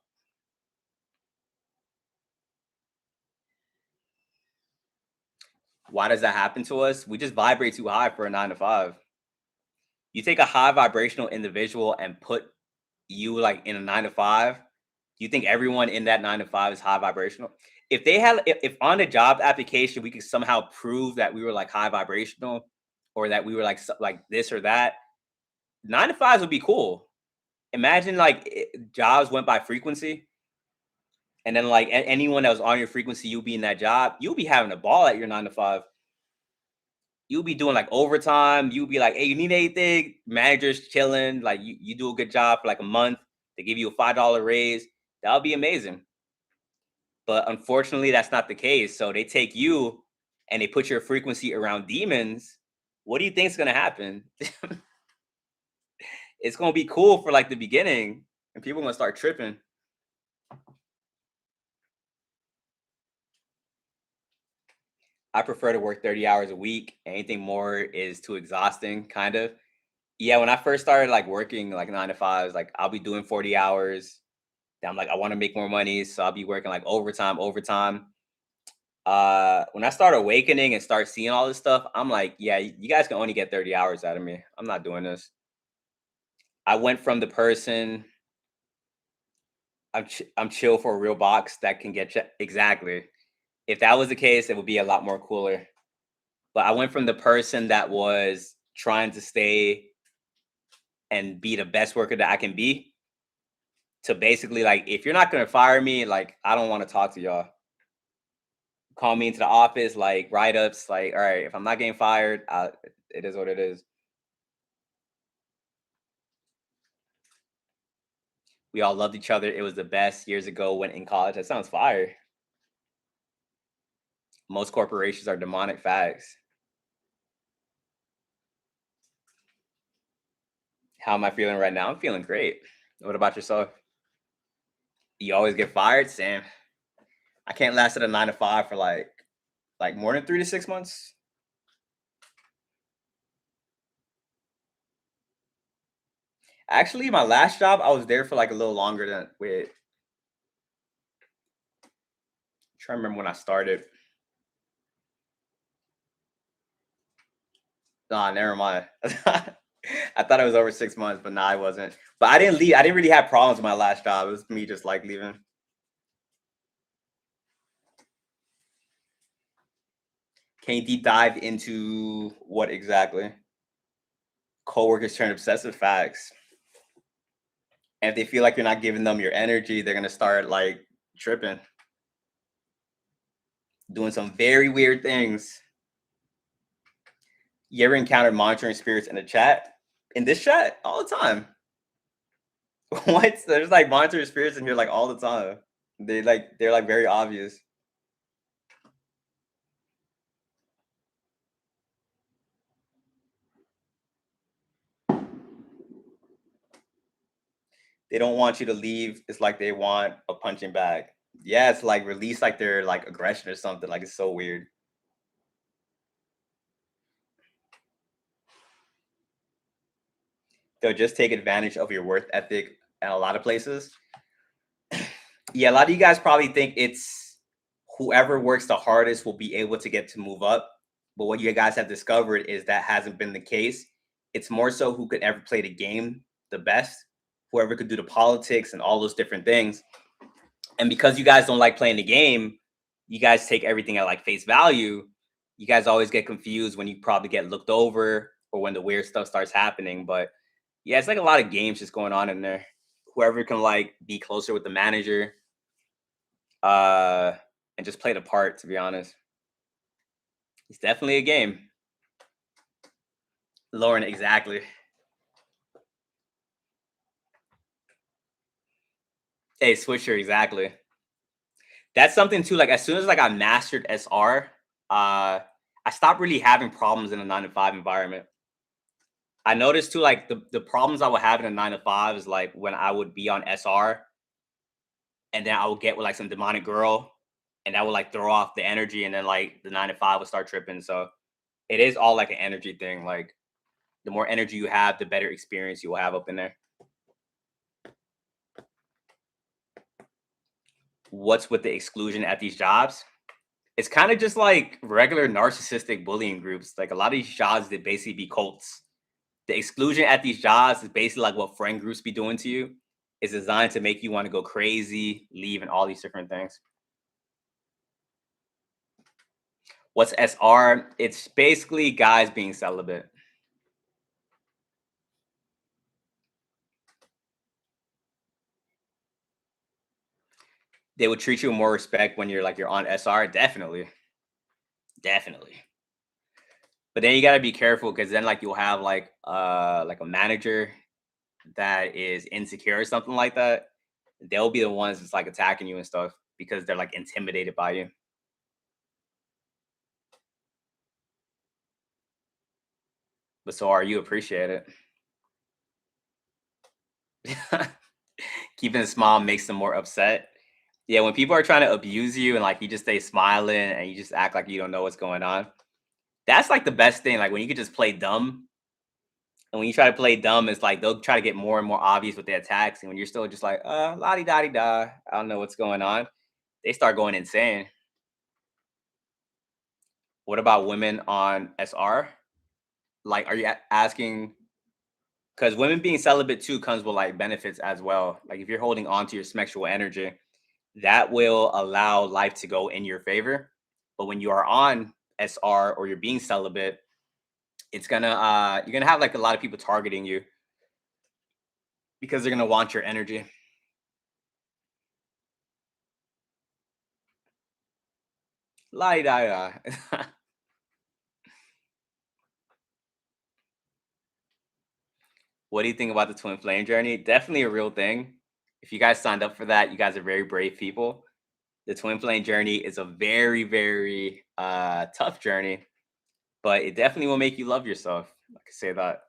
Why does that happen to us? We just vibrate too high for a 9 to 5. You take a high vibrational individual and put you like in a 9 to 5. Do you think everyone in that 9 to 5 is high vibrational? If they had, if on the job application we could somehow prove that we were like high vibrational, or that we were like like this or that, 9 to 5s would be cool. Imagine like jobs went by frequency, and then like anyone that was on your frequency, you'll be in that job. You'll be having a ball at your 9 to 5. You'll be doing like overtime. You'll be like, hey, you need anything? Managers chilling. Like you do a good job for like a month. They give you a $5 raise. That'll be amazing. But unfortunately, that's not the case. So they take you and they put your frequency around demons. What do you think is gonna happen? It's gonna be cool for like the beginning, and people are gonna start tripping. I prefer to work 30 hours a week. Anything more is too exhausting, kind of. Yeah, when I first started like working like 9 to 5s, like I'll be doing 40 hours. Then I'm like, I want to make more money. So I'll be working like overtime. When I start awakening and start seeing all this stuff, I'm like, yeah, you guys can only get 30 hours out of me. I'm not doing this. I went from the person I'm chill for a real box that can get you exactly. If that was the case, it would be a lot more cooler. But I went from the person that was trying to stay and be the best worker that I can be to basically like, if you're not gonna fire me, like I don't want to talk to y'all. Call me into the office, like write ups, like all right, if I'm not getting fired, it is what it is. We all loved each other. It was the best years ago when in college. That sounds fire. Most corporations are demonic fags. How am I feeling right now? I'm feeling great. What about yourself? You always get fired, Sam. I can't last at a 9 to 5 for like more than 3 to 6 months. Actually, my last job, I was there for like a little longer than wait. Trying to remember when I started. Nah, never mind. I thought it was over 6 months, but nah, I wasn't. But I didn't leave. I didn't really have problems with my last job. It was me just like leaving. Can you deep dive into what exactly? Coworkers turn obsessive facts. And if they feel like you're not giving them your energy, they're gonna start like tripping, doing some very weird things. You ever encountered monitoring spirits in the chat? In this chat? All the time. What? There's like monitoring spirits in here like all the time. They're like very obvious. They don't want you to leave. It's like they want a punching bag. Yeah, it's like release like their like aggression or something. Like it's so weird. They'll just take advantage of your worth ethic at a lot of places. Yeah, a lot of you guys probably think it's whoever works the hardest will be able to get to move up. But what you guys have discovered is that hasn't been the case. It's more so who could ever play the game the best, whoever could do the politics and all those different things. And because you guys don't like playing the game, you guys take everything at like face value. You guys always get confused when you probably get looked over or when the weird stuff starts happening. But yeah, it's like a lot of games just going on in there. Whoever can like be closer with the manager, uh, and just play the part. To be honest, it's definitely a game. Lauren, exactly. Hey, Swisher, exactly. That's something too. Like as soon as like I mastered SR, I stopped really having problems in a 9 to 5 environment. I noticed too, like the problems I would have in a 9 to 5 is like when I would be on SR and then I would get with like some demonic girl and that would like throw off the energy and then like the 9 to 5 would start tripping. So it is all like an energy thing. Like the more energy you have, the better experience you will have up in there. What's with the exclusion at these jobs? It's kind of just like regular narcissistic bullying groups. Like a lot of these jobs, they basically be cults. The exclusion at these jobs is basically like what friend groups be doing to you. It's designed to make you want to go crazy, leave, and all these different things. What's SR? It's basically guys being celibate. They would treat you with more respect when you're on SR. Definitely, definitely. But then you gotta be careful because then like you'll have like a manager that is insecure or something like that. They'll be the ones that's like attacking you and stuff because they're like intimidated by you. But so are you appreciate it. Keeping a smile makes them more upset. Yeah, when people are trying to abuse you and like you just stay smiling and you just act like you don't know what's going on, that's like the best thing. Like when you could just play dumb, and when you try to play dumb, it's like they'll try to get more and more obvious with their attacks. And when you're still just like, la di da di da, I don't know what's going on, they start going insane. What about women on SR? Like, are you asking? Because women being celibate too comes with like benefits as well. Like if you're holding on to your sexual energy, that will allow life to go in your favor. But when you are on SR or you're being celibate, it's gonna you're gonna have like a lot of people targeting you because they're gonna want your energy. La da da. What do you think about the twin flame journey? Definitely a real thing. If you guys signed up for that, you guys are very brave people. The twin flame journey is a very, very tough journey, but it definitely will make you love yourself. I can say that.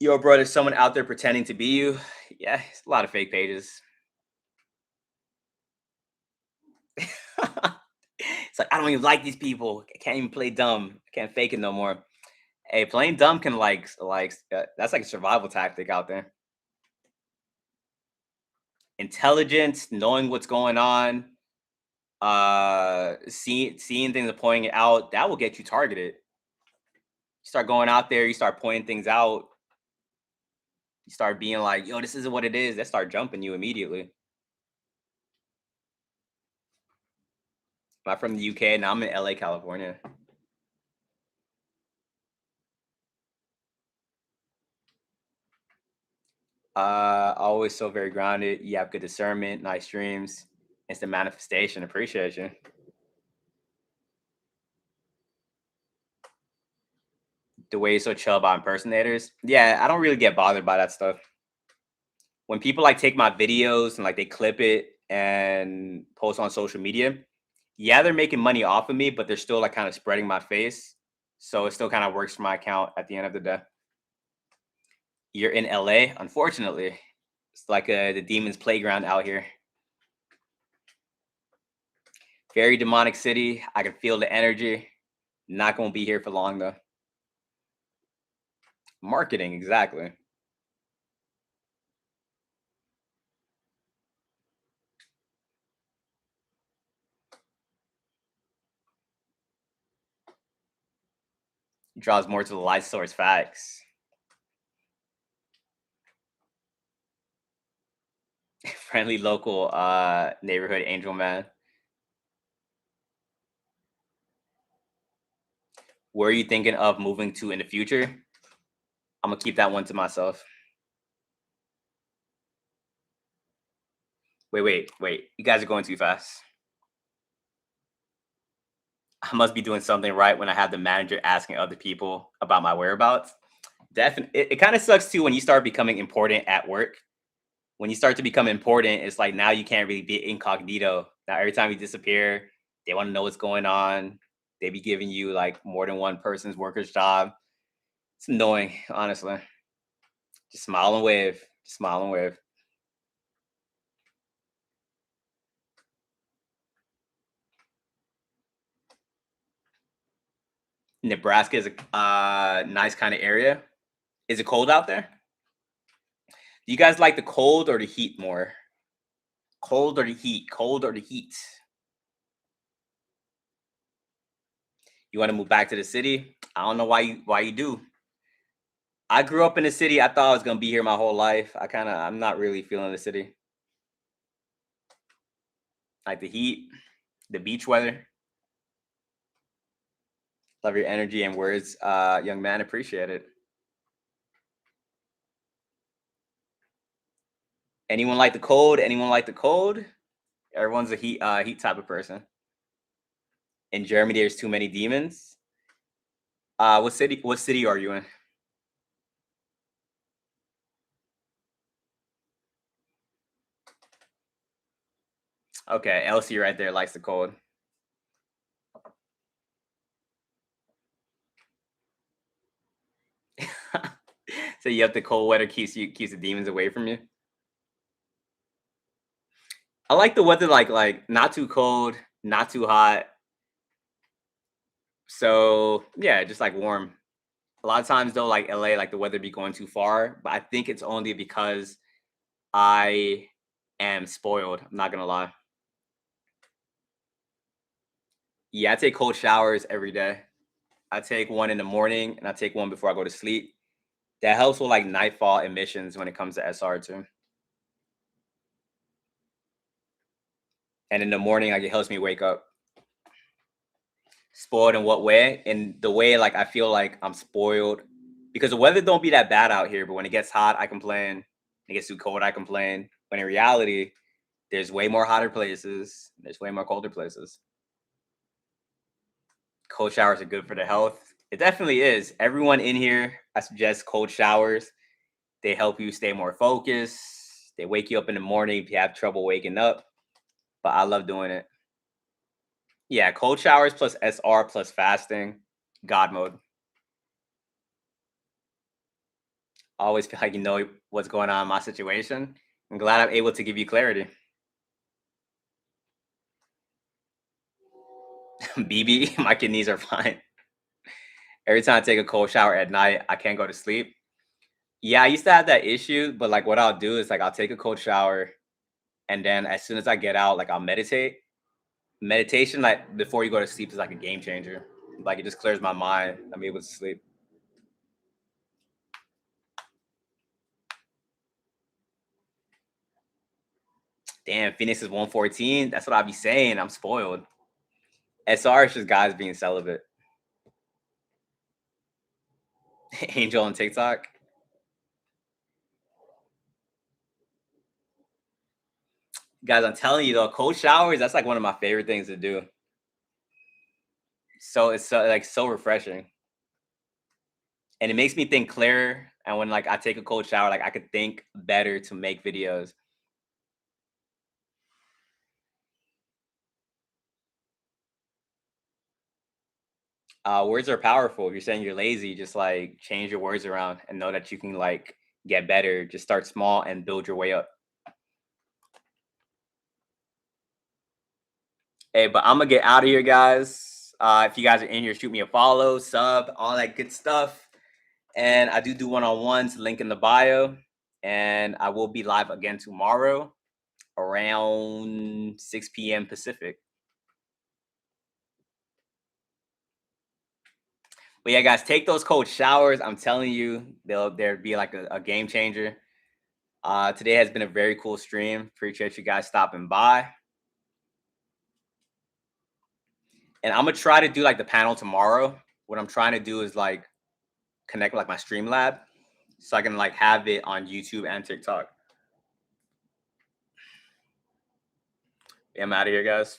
Yo, bro, there's someone out there pretending to be you. Yeah, it's a lot of fake pages. It's like I don't even like these people. I can't even play dumb. I can't fake it no more. Hey, playing dumb can that's like a survival tactic out there. Intelligence, knowing what's going on, seeing things and pointing it out, that will get you targeted. You start going out there, you start pointing things out, you start being like, yo, this isn't what it is. They start jumping you immediately. I'm from the UK, now I'm in LA, California. Always so very grounded. You have good discernment, nice dreams, instant manifestation. Appreciate you. The way you're so chill about impersonators. Yeah, I don't really get bothered by that stuff. When people like take my videos and like they clip it and post on social media, yeah, they're making money off of me, but they're still like kind of spreading my face. So it still kind of works for my account at the end of the day. You're in LA, unfortunately. It's like the demon's playground out here. Very demonic city. I can feel the energy. Not gonna be here for long though. Marketing, exactly. Draws more to the light source facts. Friendly local neighborhood angel man. Where are you thinking of moving to in the future? I'm gonna keep that one to myself. Wait. You guys are going too fast. I must be doing something right when I have the manager asking other people about my whereabouts. Definitely. It kind of sucks too when you start becoming important at work. When you start to become important, it's like now you can't really be incognito. Now every time you disappear, they want to know what's going on. They be giving you like more than one person's worker's job. It's annoying, honestly. Just smile and wave. Just smile and wave. Nebraska is a nice kind of area. Is it cold out there? Do you guys like the cold or the heat more? Cold or the heat? Cold or the heat? You want to move back to the city? I don't know why you do. I grew up in the city. I thought I was gonna be here my whole life. I'm not really feeling the city. Like the heat, the beach weather. Love your energy and words, young man. Appreciate it. Anyone like the cold? Anyone like the cold? Everyone's a heat type of person. In Germany, there's too many demons. What city are you in? Okay, Elsie right there likes the cold. So you have the cold weather keeps the demons away from you. I like the weather like not too cold, not too hot. So yeah, just like warm. A lot of times though, like LA, like the weather be going too far. But I think it's only because I am spoiled. I'm not gonna lie. Yeah, I take cold showers every day. I take one in the morning and I take one before I go to sleep. That helps with like nightfall emissions when it comes to SR too. And in the morning, like it helps me wake up. Spoiled in what way? In the way like I feel like I'm spoiled because the weather don't be that bad out here, but when it gets hot, I complain. It gets too cold, I complain. When in reality, there's way more hotter places. There's way more colder places. Cold showers are good for the health. It definitely is. Everyone in here, I suggest cold showers. They help you stay more focused. They wake you up in the morning if you have trouble waking up. But I love doing it. Yeah, cold showers plus SR plus fasting, God mode. Always feel like you know what's going on in my situation. I'm glad I'm able to give you clarity. BB, my kidneys are fine. Every time I take a cold shower at night, I can't go to sleep. Yeah, I used to have that issue, but like what I'll do is like I'll take a cold shower and then as soon as I get out, like I'll meditate. Meditation, like before you go to sleep, is like a game changer. Like it just clears my mind. I'm able to sleep. Damn, Phoenix is 114. That's what I be saying. I'm spoiled. SR is just guys being celibate. Angel on TikTok. Guys, I'm telling you though, cold showers, that's like one of my favorite things to do. So it's so, like so refreshing. And it makes me think clearer. And when like I take a cold shower, like I could think better to make videos. Words are powerful. If you're saying you're lazy, just like change your words around and know that you can like get better. Just start small and build your way up. Hey, but I'm gonna get out of here, guys. If you guys are in here, shoot me a follow, sub, all that good stuff. And I do one-on-ones, link in the bio. And I will be live again tomorrow around 6 p.m. Pacific. But yeah, guys, take those cold showers. I'm telling you, they'll be like a game changer. Today has been a very cool stream. Appreciate you guys stopping by. And I'm gonna try to do like the panel tomorrow. What I'm trying to do is like connect like my Streamlab so I can like have it on YouTube and TikTok. Yeah, I'm out of here, guys.